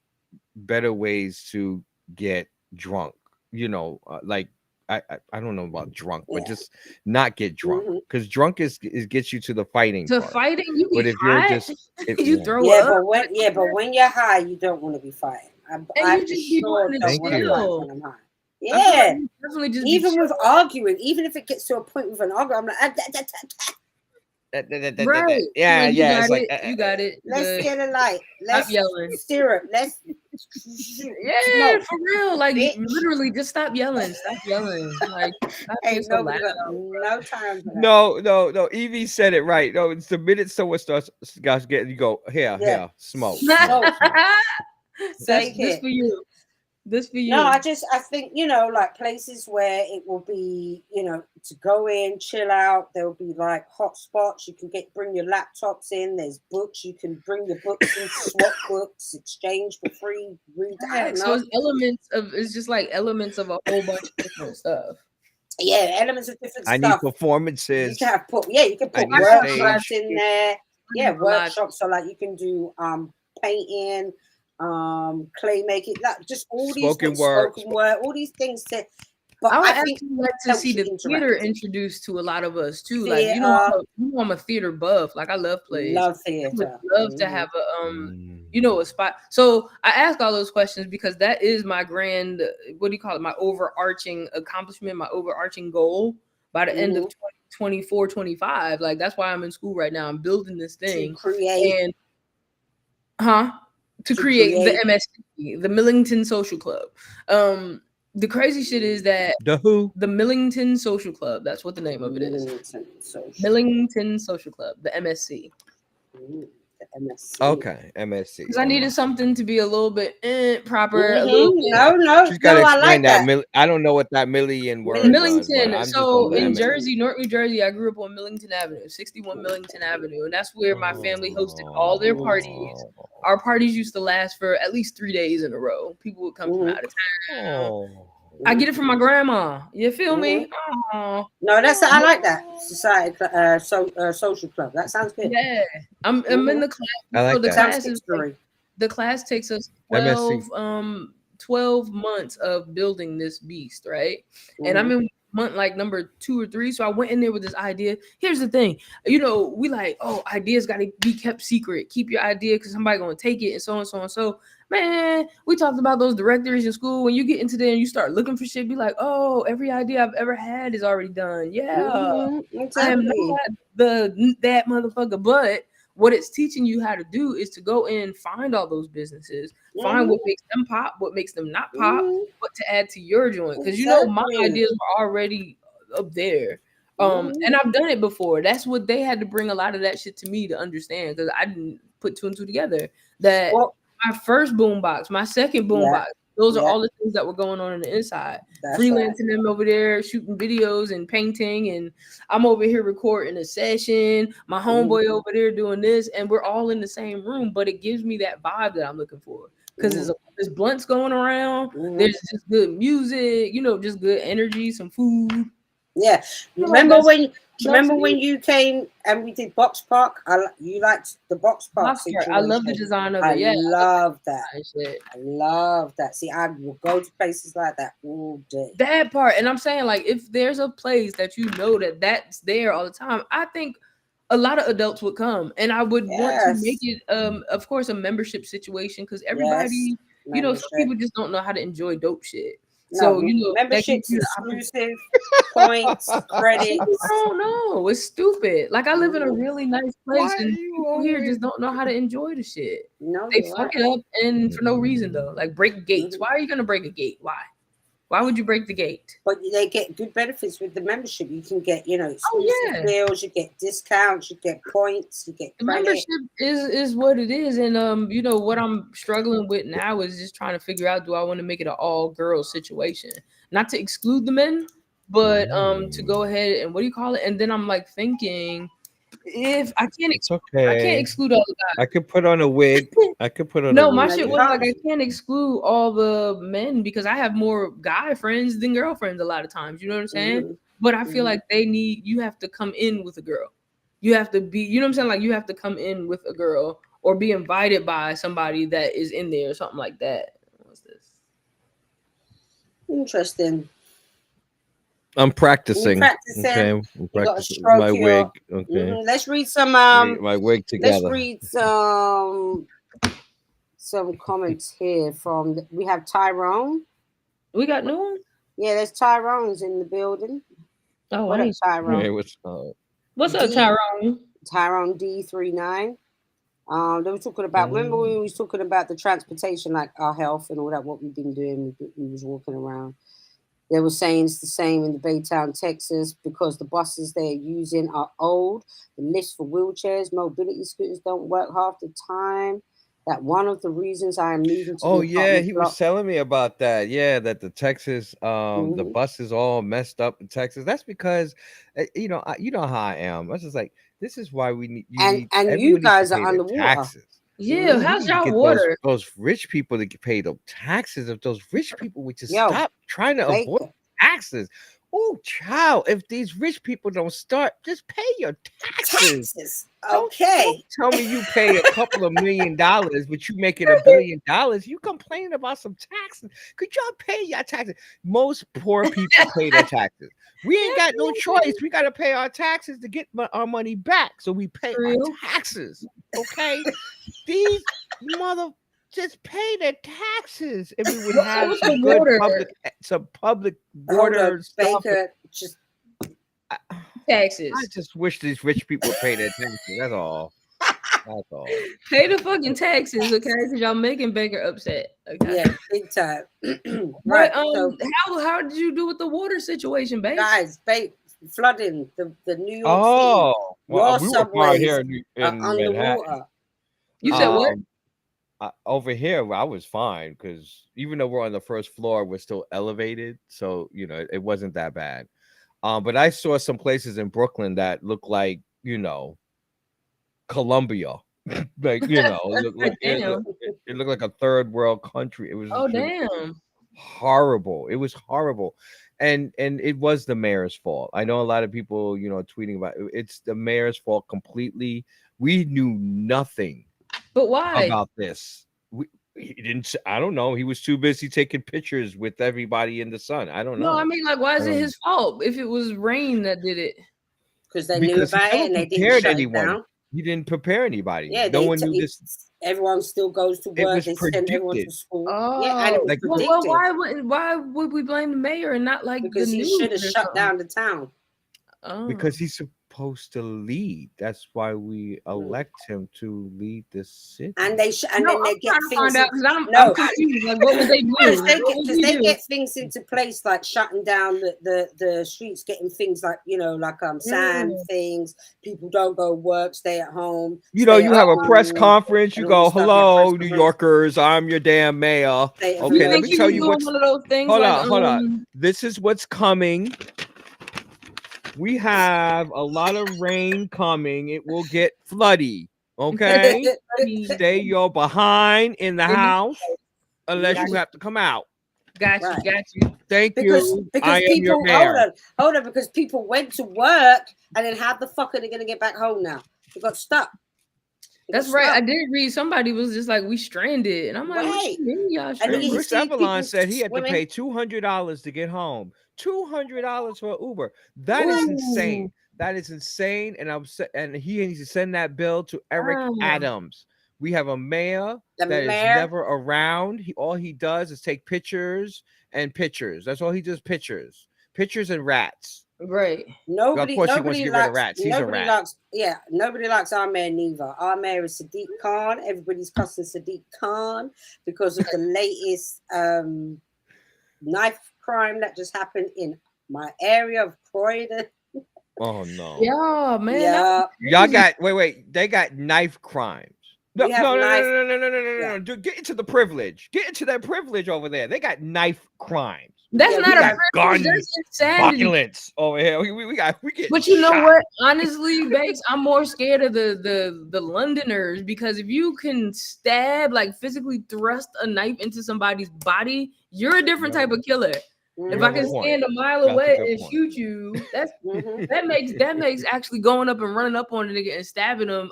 better ways to get drunk, you know, like I don't know about drunk, but just not get drunk, because drunk is gets you to the fighting.
You
but if you're just
you throw up.
But when you're high, you don't want to be fighting.
Thank you.
When I'm high. Yeah, even with arguing, even if it gets to a point with an argument, I'm like,
right.
Yeah,
it's like you got it.
Let's get a light. Let's
stop yelling.
Steer it. Let's
for real. Like literally, just stop yelling. Stop yelling. Like
no time.
No. Evie said it right. No, it's the minute someone starts getting, you go here, smoke.
This for you. This for you.
No, I think, you know, like places where it will be, you know, to go in, chill out. There will be like hot spots. You can bring your laptops in. There's books. You can bring your books in, swap books, exchange for free. Read.
So it's just like elements of a whole bunch of different stuff.
Yeah, elements of different stuff.
I need performances.
You can put workshops in there. Yeah, workshops. So like you can do painting, clay making, like just all these spoken word, all these things But
I would
I think
actually like to
helps
see
you
the
interact.
theater introduced to a lot of us too. Like,
Theater,
I'm a theater buff. Like, I love plays.
love
I would
theater.
love to have a a spot. So I ask all those questions because that is my grand, what do you call it? My overarching accomplishment, my overarching goal by the end of 2024, 25. Like, that's why I'm in school right now. I'm building this thing.
To create.
And to create the MSC, the Millington Social Club. The crazy shit is that the Millington Social Club. That's what the name of it is. Millington Social Club, the MSC.
The MSC.
Okay, MSC.
Because I needed something to be a little bit proper. A
little bit.
She's got to explain
I like
that. I don't know what that million word
Millington.
was.
So in Jersey, North New Jersey, I grew up on Millington Avenue, 61 Millington Avenue, and that's where my family hosted all their parties. Our parties used to last for at least 3 days in a row. People would come from out of town. I get it from my grandma. You feel me?
No, I like that society, social club. That sounds good.
Yeah, I'm in the class.
I like
that. The class takes us 12 months of building this beast, right? And I'm in month like number 2 or 3. So I went in there with this idea. Here's the thing, we like, ideas got to be kept secret. Keep your idea because somebody gonna take it and so and so and so. Man, we talked about those directories in school. When you get into there and you start looking for shit, be like, every idea I've ever had is already done. Yeah, exactly. I am not that motherfucker. But what it's teaching you how to do is to go in, find all those businesses, find what makes them pop, what makes them not pop, what to add to your joint. Because my ideas were already up there. And I've done it before. That's what they had to bring a lot of that shit to me to understand, because I didn't put 2 and 2 together. That my first boombox, my second boombox, those are all the things that were going on the inside. That's freelancing them over there, shooting videos and painting, and I'm over here recording a session. My homeboy over there doing this, and we're all in the same room. But it gives me that vibe that I'm looking for, because there's blunts going around. There's just good music, just good energy, some food.
Yeah, remember when you came and we did Box Park? You liked the Box Park situation.
I love the design of it.
I love that. I love that. See, I will go to places like that all day.
That part, and I'm saying, like, if there's a place that that's there all the time, I think a lot of adults would come, and I would want to make it, of course, a membership situation, because everybody, some people just don't know how to enjoy dope shit. So
memberships, exclusive points, credits.
I don't know. It's stupid. Like, I live in a really nice place, and people here just don't know how to enjoy the shit. No, they fuck it up, and for no reason though. Like, break gates. Why are you gonna break a gate? Why would you break the gate?
But they get good benefits with the membership. You can get, exclusive deals, you get discounts, you get points, you get credit.
Membership is what it is. And what I'm struggling with now is just trying to figure out, do I want to make it an all girls situation? Not to exclude the men, but to go ahead and and then I'm like thinking, if I can't, I can't exclude all the guys.
I could put on a wig.
My shit was like, I can't exclude all the men because I have more guy friends than girlfriends a lot of times. You know what I'm saying? But I feel like you have to come in with a girl. You have to be, you know what I'm saying? Like, you have to come in with a girl or be invited by somebody that is in there or something like that. What's this?
Interesting.
I'm practicing. Okay, I'm practicing my wig. Okay.
Let's read some
my wig together.
Let's read some comments here we have Tyrone.
We got new ones?
Yeah, there's Tyrone's in the building.
Oh,
what up, Tyrone?
Hey,
what's up, Tyrone?
Tyrone D39. They were talking about, remember when we was talking about the transportation, like our health and all that, what we've been doing, we was walking around. They were saying it's the same in the Baytown, Texas, because the buses they're using are old. The lifts for wheelchairs, mobility scooters don't work half the time. That one of the reasons I am moving to
he was telling me about that. Yeah, that the Texas, the bus is all messed up in Texas. That's because, you know how I am. I was just like, this is why we need
you guys are underwater.
Taxes.
Yeah, how's y'all water?
Those rich people that get paid the taxes. If those rich people would just stop trying to avoid taxes. Oh, child, if these rich people don't start, just pay your taxes.
Okay.
Don't tell me you pay a couple of $1 million, but you making $1 billion. You complaining about some taxes. Could y'all pay your taxes? Most poor people pay their taxes. We ain't got no choice. We got to pay our taxes to get our money back. So we pay our taxes. Okay? These mother just pay their taxes. If we would have some good public water stuff.
Baker, just
taxes.
I just wish these rich people would pay their taxes. That's all. That's all.
Pay the fucking taxes, okay? Because y'all making Baker upset. Okay.
Yeah, big time.
Right. How did you do with the water situation, babe?
Guys, flooding the New York
Oh,
City. Well,
we were fine here in
underwater.
You said what?
Over here, I was fine because even though we're on the first floor, we're still elevated, so it wasn't that bad. But I saw some places in Brooklyn that looked like Colombia, like it looked like a third world country. It was
damn
horrible. It was horrible, and it was the mayor's fault. I know a lot of people tweeting about it. It's the mayor's fault completely. We knew nothing.
But why
about this? He didn't. I don't know. He was too busy taking pictures with everybody in the sun. I don't know.
No, I mean, like, why is it his fault if it was rain that did it?
Because they knew about it and they didn't shut it down.
He didn't prepare anybody.
Yeah,
no one knew this.
Everyone still goes to work. They send everyone to school. Yeah, and it was predicted.
Well, why would we blame the mayor and not like
because
the news?
He should have shut down the town.
Because he's supposed to lead. That's why we elect him to lead the city.
And they then they get things.
I'm confused. Like, what would they do?
Because they get things into place like shutting down the streets, getting things like sand things. People don't go work, stay at home.
You have a press conference. You go, "Hello, New Yorkers. I'm your damn mayor." Okay, let me tell you what's.
One of those things
hold on. This is what's coming. We have a lot of rain coming. It will get floody. Okay. Stay your behind in the house unless you have to come out.
Got you.
Thank you.
Because
I am your mayor.
Hold on, because people went to work and then how the fuck are they gonna get back home now? They got stuck.
That's right. I did read somebody was just like, we stranded. And I'm like,
right.
Chris Avalon said he had to pay $200 to get home. $200 for Uber. That is insane. That is insane. And he needs to send that bill to Eric Adams. We have a mayor that is never around. All he does is take pictures and pictures. That's all he does. Pictures and rats.
Right.
Nobody
wants to get rid of rats. He's a rat.
Nobody likes our mayor neither. Our mayor is Sadiq Khan. Everybody's cussing Sadiq Khan because of the latest knife crime that just happened in my area of Croydon.
Oh no.
Yeah, man.
Yeah.
Y'all got they got knife crimes. No. Dude, get into the privilege. Get into that privilege over there. They got knife crimes.
That's not a privilege. That's insanity.
Violence over here. We get.
But you know what? Honestly, Bakes, I'm more scared of the Londoners because if you can stab, like physically thrust a knife into somebody's body, you're a different type of killer. If I can stand a mile away and shoot you, that makes actually going up and running up on a nigga and stabbing him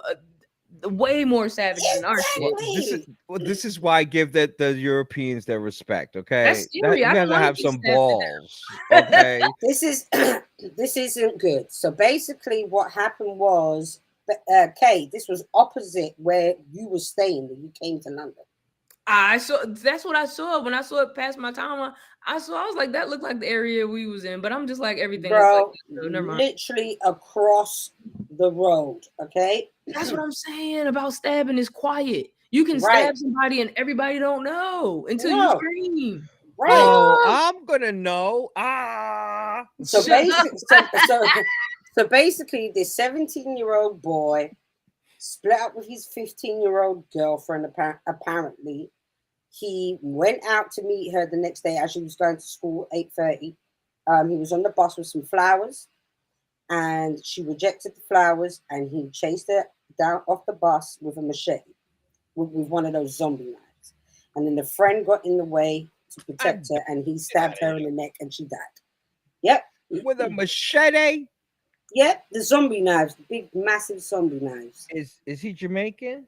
way more savage than our shit.
This is why I give the Europeans their respect. Okay,
that's scary.
You gotta have some balls. Okay,
this isn't good. So basically, what happened was, Kay, this was opposite where you were staying when you came to London.
That's what I saw when I saw it past my time. I was like, that looked like the area we was in, but I'm just like everything.
Bro,
never mind.
Literally across the road. Okay,
that's what I'm saying about stabbing is quiet. You can stab somebody and everybody don't know until you scream.
Right.
Oh, I'm gonna know.
So basically, this 17-year-old boy split up with his 15-year-old girlfriend. Apparently, he went out to meet her the next day as she was going to school, 8:30. He was on the bus with some flowers, and she rejected the flowers, and he chased her down off the bus with a machete, with one of those zombie knives. And then the friend got in the way to protect her, and he stabbed her in the neck, and she died. Yep.
with a machete.
Yep, the zombie knives, the big, massive zombie knives.
Is he Jamaican?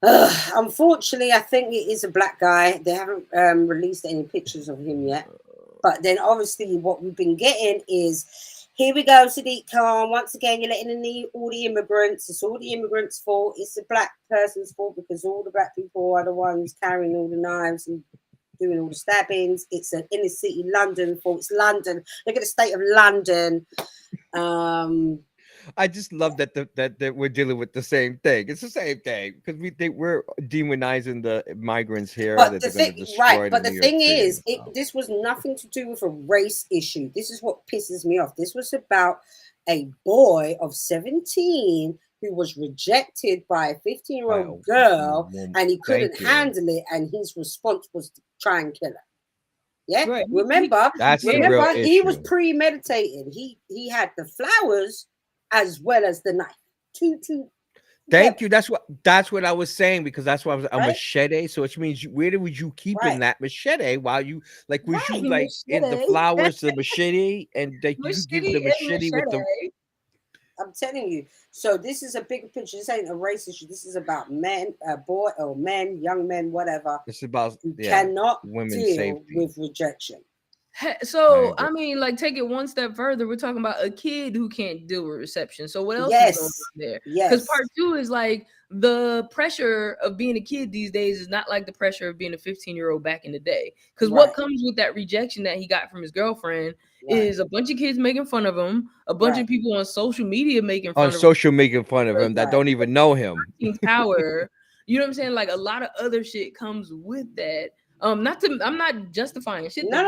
Unfortunately, I think it is a black guy. They haven't released any pictures of him yet. But then, obviously, what we've been getting is, here we go, Sadiq Khan. Once again, you're letting in all the immigrants. It's all the immigrants' fault. It's the black person's fault because all the black people are the ones carrying all the knives and doing all the stabbings. It's an inner city London fault. It's London. Look at the state of London.
I just love that we're dealing with the same thing. It's the same thing because we're demonizing the migrants here.
But
that
the
they're
thing,
going to destroy
right? But the
New
thing
York
is,
City,
this was nothing to do with a race issue. This is what pisses me off. This was about a boy of 17 who was rejected by a 15-year-old girl, and he couldn't handle it, and his response was to try and kill her. Yeah,
Right.
remember,
that's the real issue.
He was premeditated. He had the flowers as well as the knife.
Thank you. That's what I was saying, because that's why I was a
Right?
machete. So which means where would you keep in that machete while you was you like in the
Machete.
flowers, the machete, and you give the machete with the.
I'm telling you. So this is a bigger picture. This ain't a race issue. This is about men, young men, whatever.
It's about
cannot
women's
deal
safety
with rejection.
So I mean, like, take it one step further. We're talking about a kid who can't deal with reception. So what else is going on there? Because part two is like the pressure of being a kid these days is not like the pressure of being a 15-year-old back in the day. Because what comes with that rejection that he got from his girlfriend is a bunch of kids making fun of him, a bunch of people on social media making fun of him
that don't even know him.
Power, you know what I'm saying? Like a lot of other shit comes with that. I'm not justifying shit.
No.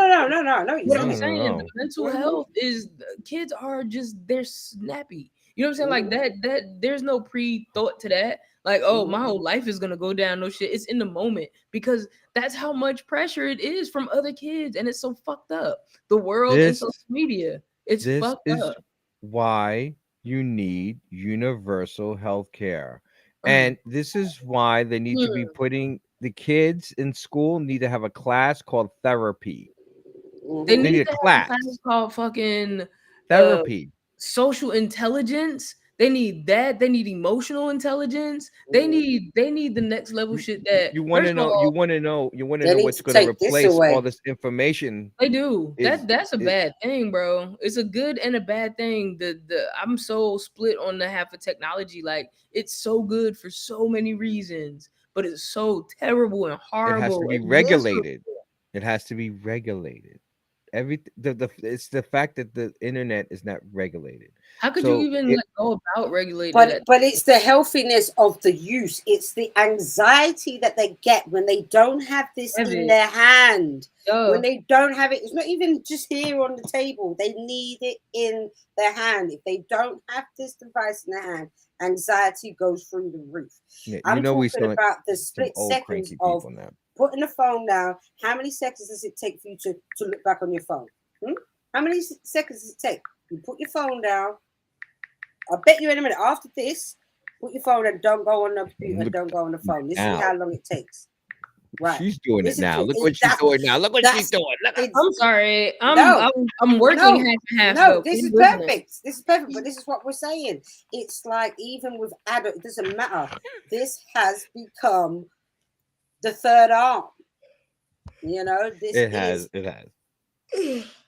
What I'm saying, the mental health is kids are just, they're snappy. You know what I'm saying? Like that there's no pre-thought to that. Like, oh, my whole life is gonna go down. No shit. It's in the moment, because that's how much pressure it is from other kids, and it's so fucked up. The world and social media, it's fucked up.
Why you need universal health care. And this is why they need to be putting the kids in school need to have a class called therapy.
They need a class called fucking
therapy.
Social intelligence. They need that. They need emotional intelligence. They need the next level shit that
you want to know. You want to know what's going to replace all this information.
They do. That's a bad thing, bro. It's a good and a bad thing. I'm so split on the half of technology. Like, it's so good for so many reasons, but it's so terrible and horrible.
It has to be regulated. It has to be regulated. It's the fact that the internet is not regulated.
How could you even go about regulating
but it's the healthiness of the use. It's the anxiety that they get when they don't have this in their hand. When they don't have it, it's not even just here on the table. They need it in their hand. If they don't have this device in their hand, anxiety goes through the roof. I'm talking about the split seconds of putting the phone down. How many seconds does it take for you to look back on your phone? How many seconds does it take? You put your phone down. I bet you in a minute after this, put your phone and don't go on the computer, don't go on the phone. This is how long it takes. Right.
She's doing it now. Look what she's doing now. Look what she's doing.
I'm sorry. I'm working half and half.
No, this is perfect. This is perfect. But this is what we're saying. It's like, even with adults, it doesn't matter. This has become the third arm. You know, it has.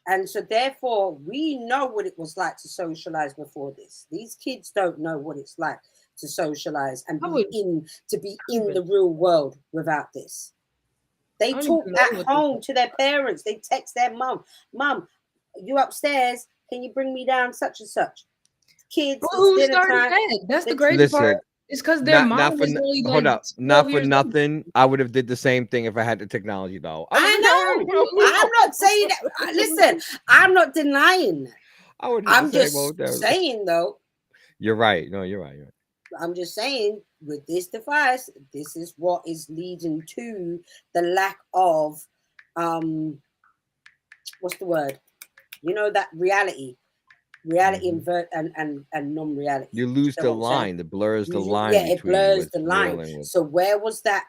And so therefore we know what it was like to socialize before this. These kids don't know what it's like to socialize and be in the real world without this. They talk at home to their parents. They text their mom, you upstairs, can you bring me down such and such? Kids,
who started that? That's the crazy part. It's because their mom is only like, hold up,
not for nothing. I would have did the same thing if I had the technology, though.
I know. I'm not saying that. Listen, I'm not denying that. I'm just saying, though.
You're right. No, you're right.
I'm just saying, with this device, this is what is leading to the lack of what's the word? You know, that reality and non-reality.
You lose the line. It blurs the line.
Yeah, it blurs the line. So where was that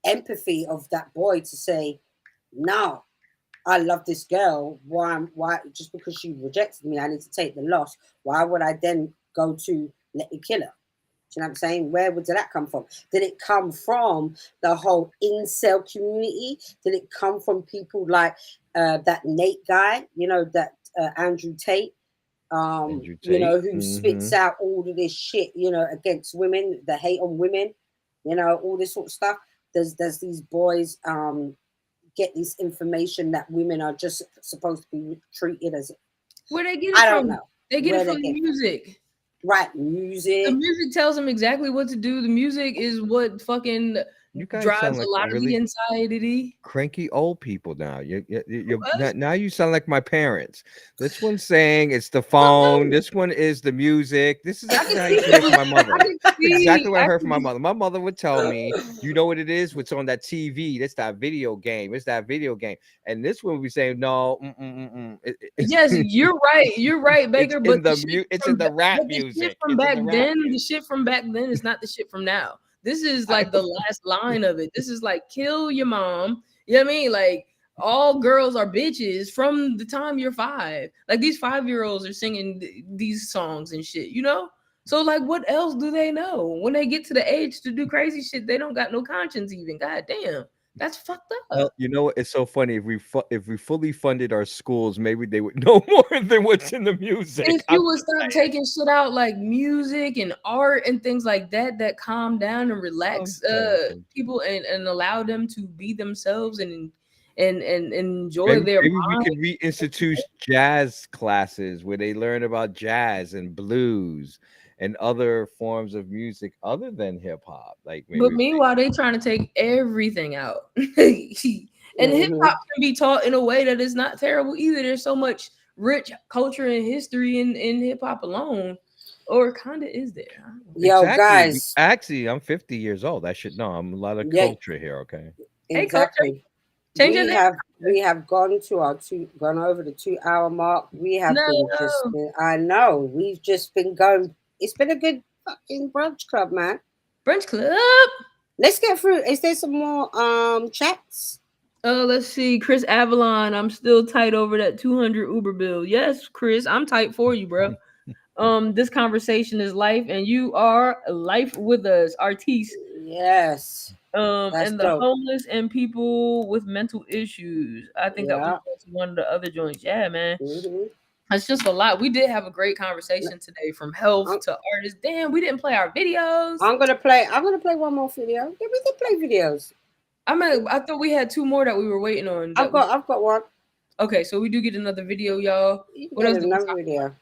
empathy of that boy to say, no, I love this girl. Why? Just because she rejected me, I need to take the loss. Why would I then go to let me kill her? Do you know what I'm saying? Where did that come from? Did it come from the whole incel community? Did it come from people like that Nate guy? You know, that Andrew Tate.
Andrew
You
Tate.
know, who spits out all of this shit, you know, against women, the hate on women, you know, all this sort of stuff. Does these boys get this information that women are just supposed to be treated as?
Where they get it
I
from?
don't know.
They get
Where
it from
they
the
get
music.
Right,
The
music.
music tells them exactly what to do. The music is what fucking
You guys
drives
sound
a
like
lot of the
really
anxiety.
cranky old people now.
Us?
Now you sound like my parents. This one's saying it's the
Well,
phone.
no,
This one is the music. This is
I can
exactly how I
see
used to hear from my
I
mother.
can
Exactly
see
what I
I
heard from my
can
mother. My mother would tell me, you know what it is? What's on that TV? That's that video game. It's that video game. And this one would be saying, no,
Yes, you're right. You're right,
it's
Baker.
in
But
the it's in the rap
but the shit
music.
from
It's in
back
the rap
then, the
music.
shit from back then is not the shit from now. This is like the last line of it. This is like kill your mom. You know what I mean? Like all girls are bitches from the time you're 5. Like these 5-year-olds are singing these songs and shit, you know? So like what else do they know? When they get to the age to do crazy shit, they don't got no conscience even. God damn. That's fucked
Well,
up.
you know what? It's so funny. If we fully funded our schools, maybe they would know more than what's in the
If
music.
you
I'm
would
just
stop
saying.
taking shit out like music and art and things like that, that calm down and
I'm
relax
joking.
people and allow them to be themselves and enjoy
Maybe
their
maybe we
mind.
could reinstitute jazz classes where they learn about jazz and blues and other forms of music other than hip hop. Like
But
maybe
meanwhile, they trying to take everything out. And hip
Hmm.
hop can be taught in a way that is not terrible either. There's so much rich culture and history in hip hop alone, or kind of is there? I don't know.
Yo,
exactly.
guys.
Actually, I'm 50 years old. I should know. I'm a lot of
Yeah,
culture here. Okay.
Hey, culture,
exactly.
change your name.
We have gone to our gone over the 2 hour mark. We have been just
No.
been, I know we've just been going. It's been a good fucking brunch club, man.
Brunch Club.
Let's get through. Is there some more chats?
Let's see. Chris Avalon, I'm still tight over that 200 Uber bill. Yes, Chris, I'm tight for you, bro. This conversation is life, and you are life with us, Artiste.
Yes, that's
And the
dope.
homeless and people with mental issues. I think that was
Yeah.
one of the other joints. Yeah, man.
Hmm.
That's just a lot. We did have a great conversation today, from health
I'm,
to artists. Damn, we didn't play our videos.
I'm gonna play. I'm gonna play one more video. Yeah, we can play videos.
I thought we had 2 more that we were waiting on.
I've got one.
Okay, so we do get another video, y'all.
You can
What
get
else did we
another
talk about?
video.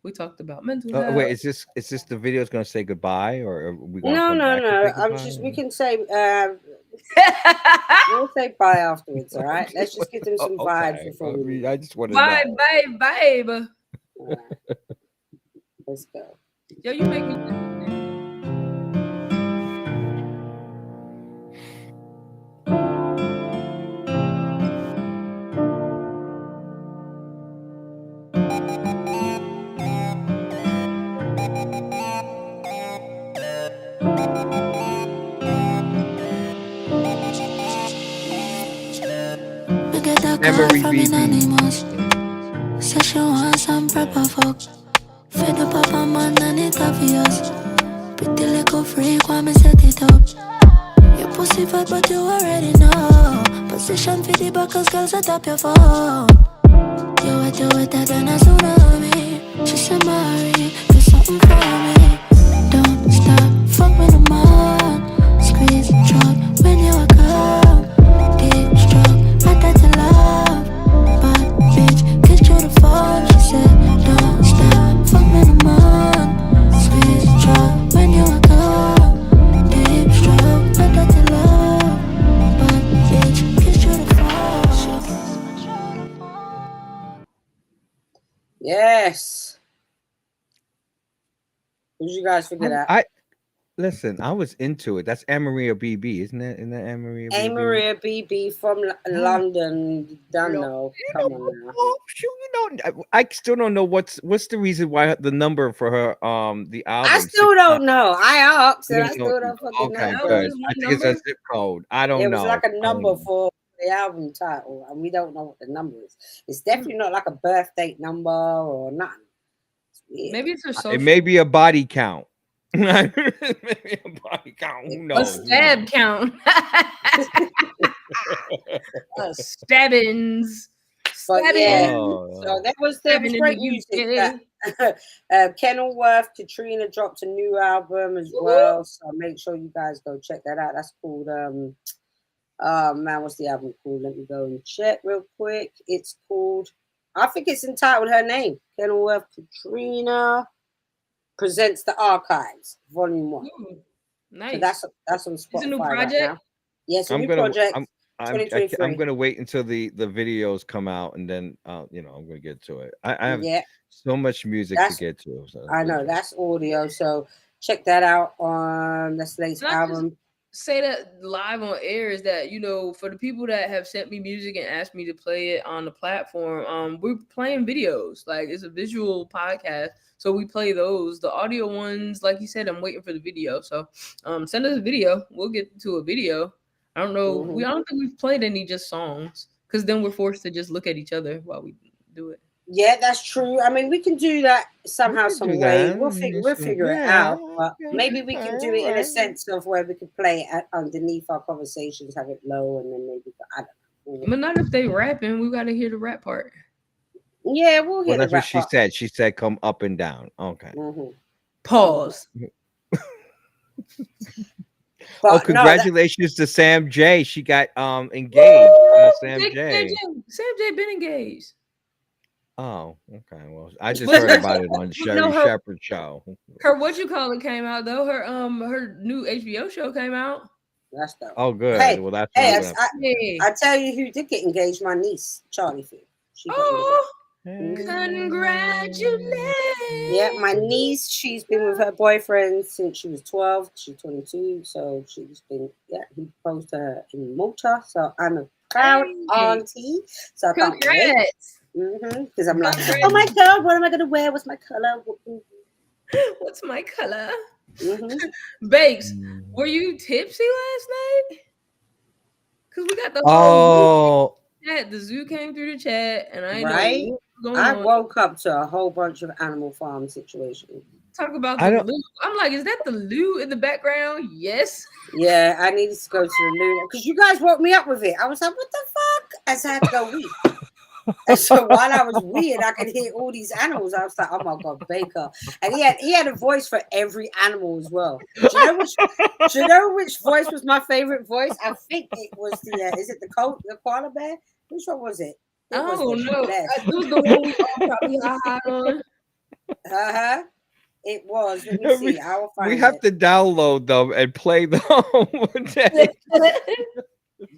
We talked about mental
Wait,
health.
is this the video is going to say goodbye, or are we going to
No,
come
no,
back and
no.
say
I'm
goodbye?
just. We can say. We'll say bye afterwards. All right. Let's just give them some vibes
Okay.
before we leave.
I just want to
Bye,
know.
bye, babe.
All right. Let's go.
Yo, you make me.
We get a call
Emery
from
BB.
anonymous. Say she want some proper fuck. Fed up of a man and it obvious. Pretty little freak, why me set it up? Your pussy fat but you already know. Position for the back 'cause girls set up your phone. You wetter than a tsunami. She said Mary, do something for me. Don't stop, fuck with the man. Squeeze, drop, when you are calm. Deep stroke, I got to love. Bad bitch, kiss through the phone. She said, don't stop, fuck with the man. Squeeze, drop, when you are calm. Deep stroke, I got to love. Bad bitch, kiss through the phone.
Yes. What did you guys figure that?
I listen. I was into it. That's Amaria BB, isn't it? Isn't that Amaria
A
BB?
Maria BB from London. Don't know. Come on now.
Oh, shoot, I still don't know what's the reason why the number for her the album.
I still don't know. I asked
You
and I
don't
still
know.
don't fucking
Okay,
know.
That
good.
was
I
one
think it's a
number.
zip code. I don't
It was
know.
like a
I don't
number
know.
for the album title, and we don't know what the number is. It's definitely not like a birth date number or nothing. It's weird.
Maybe it's her social.
It may be a body count. Maybe a body count. Who
A
knows?
stab count. Stabbings.
But yeah,
Oh,
so there was great music. Kenilworth, Katrina dropped a new album as well, so make sure you guys go check that out. That's called oh man, what's the album called? Let me go and check real quick. It's called, I think it's entitled her name, Kenilworth Katrina Presents the Archives, Volume 1.
Nice.
So that's on Spotify.
It's a new
project.
project.
Right now. Yes, a new project.
I'm gonna wait until the videos come out, and then you know, I'm gonna get to it. I have so much music to get to. So
I know that's audio, so check that out on the latest album.
Say that live on air is that, you know, for the people that have sent me music and asked me to play it on the platform, we're playing videos. Like, it's a visual podcast, so we play those. The audio ones, like you said, I'm waiting for the video. So send us a video. We'll get to a video. I don't know. I don't think we've played any just songs, because then we're forced to just look at each other while we do it.
Yeah, that's true. I mean, we can do that somehow, some way. We'll figure it out. But maybe we can do it in a sense of where we could play it underneath our conversations, have it low, and then maybe I don't know.
But not if they rapping. We got to hear the rap part.
Yeah, we'll hear the rap part.
That's what she said. She said, "Come up and down." Okay.
Pause.
But congratulations to Sam J. She got engaged. Sam J.
Sam J been engaged.
Oh, okay. Well, I just heard about it on Sherry Shepherd's show.
Her came out though. Her new HBO show came out.
That's dope.
Oh, good.
Hey,
well, that's
I tell you who did get engaged. My niece, Charlie Field.
Congratulations.
Yeah, my niece, she's been with her boyfriend since she was 12. She's 22, so she's been, he proposed to her in Malta. So I'm a proud auntie. So I can't wait. Because I'm like, oh my God, what am I going to wear? What's my color?
What's my color? Bakes, were you tipsy last night? Because we got the whole chat. The zoo came through the chat, and I
woke up to a whole bunch of Animal Farm situations.
Talk about the loo. I'm like, is that the loo in the background? Yes.
Yeah, I needed to go to the loo because you guys woke me up with it. I was like, what the fuck? I had to go wee. And so while I was weird, I could hear all these animals. I was like, oh my God, Baker. And he had a voice for every animal as well. Do you know which voice was my favorite voice? I think it was is it the koala bear? Which one was it?
No. It was the one we all probably on.
It was. Let me see. I will find
We have to download them and play them.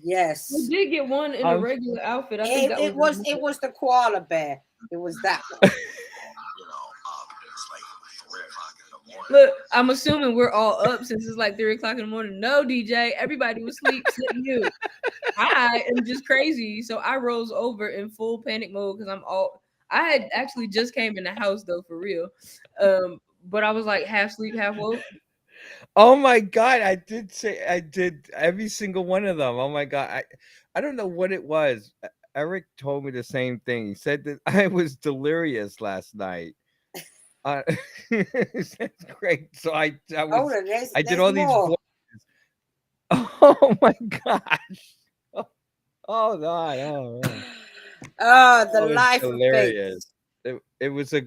Yes.
We did get one in a regular outfit. I think
it was the koala bear. It was that one.
Look, I'm assuming we're all up since it's like 3 o'clock in the morning. No, DJ, everybody was asleep except you. I am just crazy. So I rose over in full panic mode because I had actually just came in the house though, for real. But I was like half sleep, half woke.
Oh my God, I did every single one of them. Oh my God. I don't know what it was. Eric told me the same thing. He said that I was delirious last night. That's great. So I did all these voices. Oh my gosh. Oh God.
The life
hilarious. It was a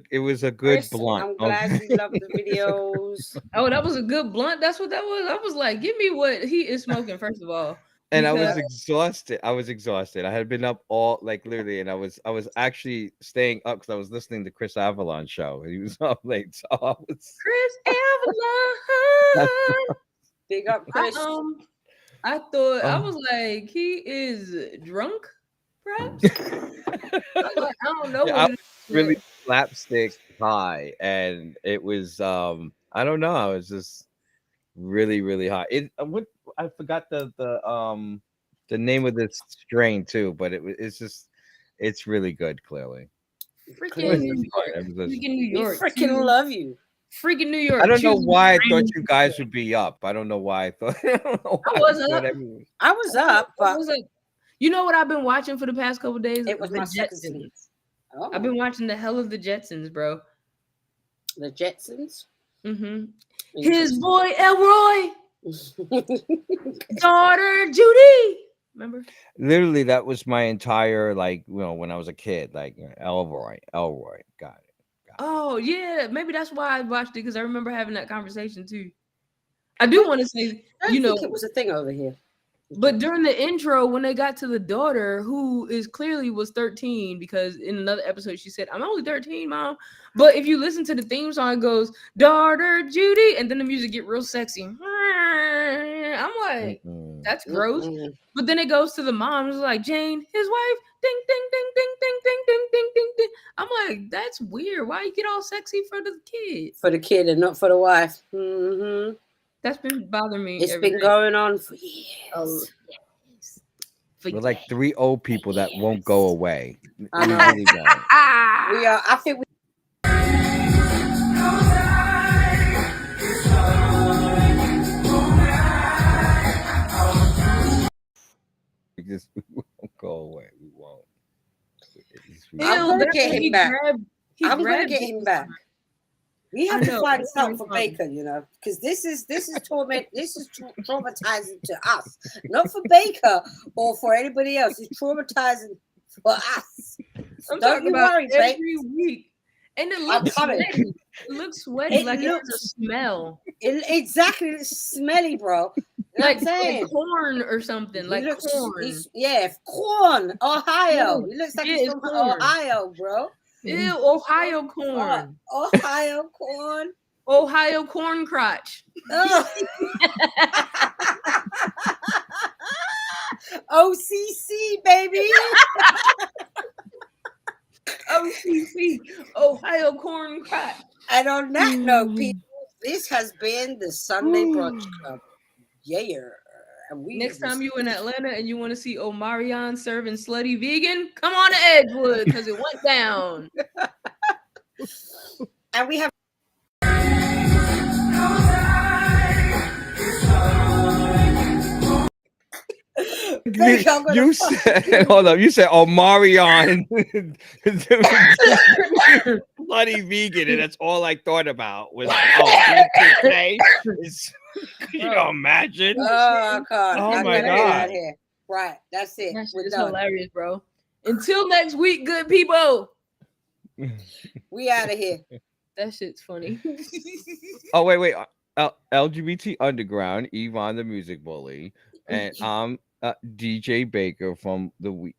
good blunt.
I'm glad you love the videos.
Oh, that was a good blunt. That's what that was. I was like, give me what he is smoking, first of all.
And I was exhausted. I had been up all literally, and I was actually staying up because I was listening to Chris Avalon's show. He was up late, so I was
Chris Avalon.
Big up, Chris.
I thought I was like, he is drunk, perhaps. I don't know.
Yeah, I was really slapstick high, and it was I don't know. I was just really, really high. I forgot the name of this strain too, but it's really good. Clearly,
freaking New York.
Freaking love you.
Freaking New York.
I don't know why I thought you guys would be up. I don't know why I thought.
I was up.
I was up, but
You know what I've been watching for the past couple days?
It was
The
my second scene.
Jetsons.
Oh,
I've been watching the hell of the Jetsons, bro.
the Jetsons.
Mm-hmm. His boy Elroy, daughter Judy. Remember?
Literally, that was my entire when I was a kid, Elroy, got it.
Oh yeah, maybe that's why I watched it, because I remember having that conversation too. I do want to say,
I think it was a thing over here.
But during the intro, when they got to the daughter, who clearly was 13, because in another episode she said, "I'm only 13, Mom." But if you listen to the theme song, it goes, "Daughter Judy," and then the music get real sexy. I'm like, that's gross. But then it goes to the mom. It's like, "Jane, his wife, ding, ding, ding, ding, ding, ding, ding, ding, ding, ding." I'm like, that's weird. Why you get all sexy for the kid?
For the kid and not for the wife. Mm-hmm.
That's been bothering me.
It's been going on for years.
Oh, yes.
We're like three old people that won't go away.
I know.
Really won't.
We are. I think we.
We won't go away. We won't.
I'm gonna get him back. I'm gonna
grabbed
get him back. We have to find something for Baker, because this is torment. This is traumatizing to us, not for Baker or for anybody else. It's traumatizing for us.
I'm
Don't
talking
you
about
worry,
every
Baker.
week, and it looks sweaty. It looks sweaty, it has a smell.
Exactly, it's smelly, bro.
Like corn or something. Like corn.
Corn. Ohio. It looks like it's from
corn.
Ohio, bro.
Ew, Ohio corn.
Ohio corn.
Ohio corn crotch.
OCC, baby.
OCC. Ohio corn crotch.
And on that note, people, this has been the Sunday Brunch Club. Yeah. And
next time you in Atlanta and you want to see Omarion serving slutty vegan, come on to Edgewood, because it went down.
And we have.
You said, hold up. You said Omarion, bloody vegan, and that's all I thought about was BTK. Can you imagine?
Oh God!
Oh my God!
Right, that's it.
It's hilarious, bro. Until next week, good people.
We out of here.
That shit's funny.
Oh wait. LGBT Underground, Yvonne the Music Bully, and I'm DJ Baker from the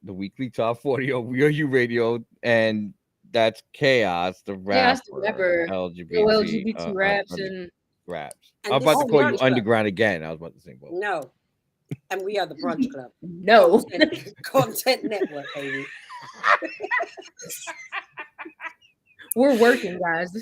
Weekly Top 40 on Real U Radio, and that's Chaos the rapper.
LGBT raps and
raps. I was about to call you Underground again. I was about to say, well,
no. And we are the Brunch Club.
No.
Content Network, baby.
We're working, guys. This is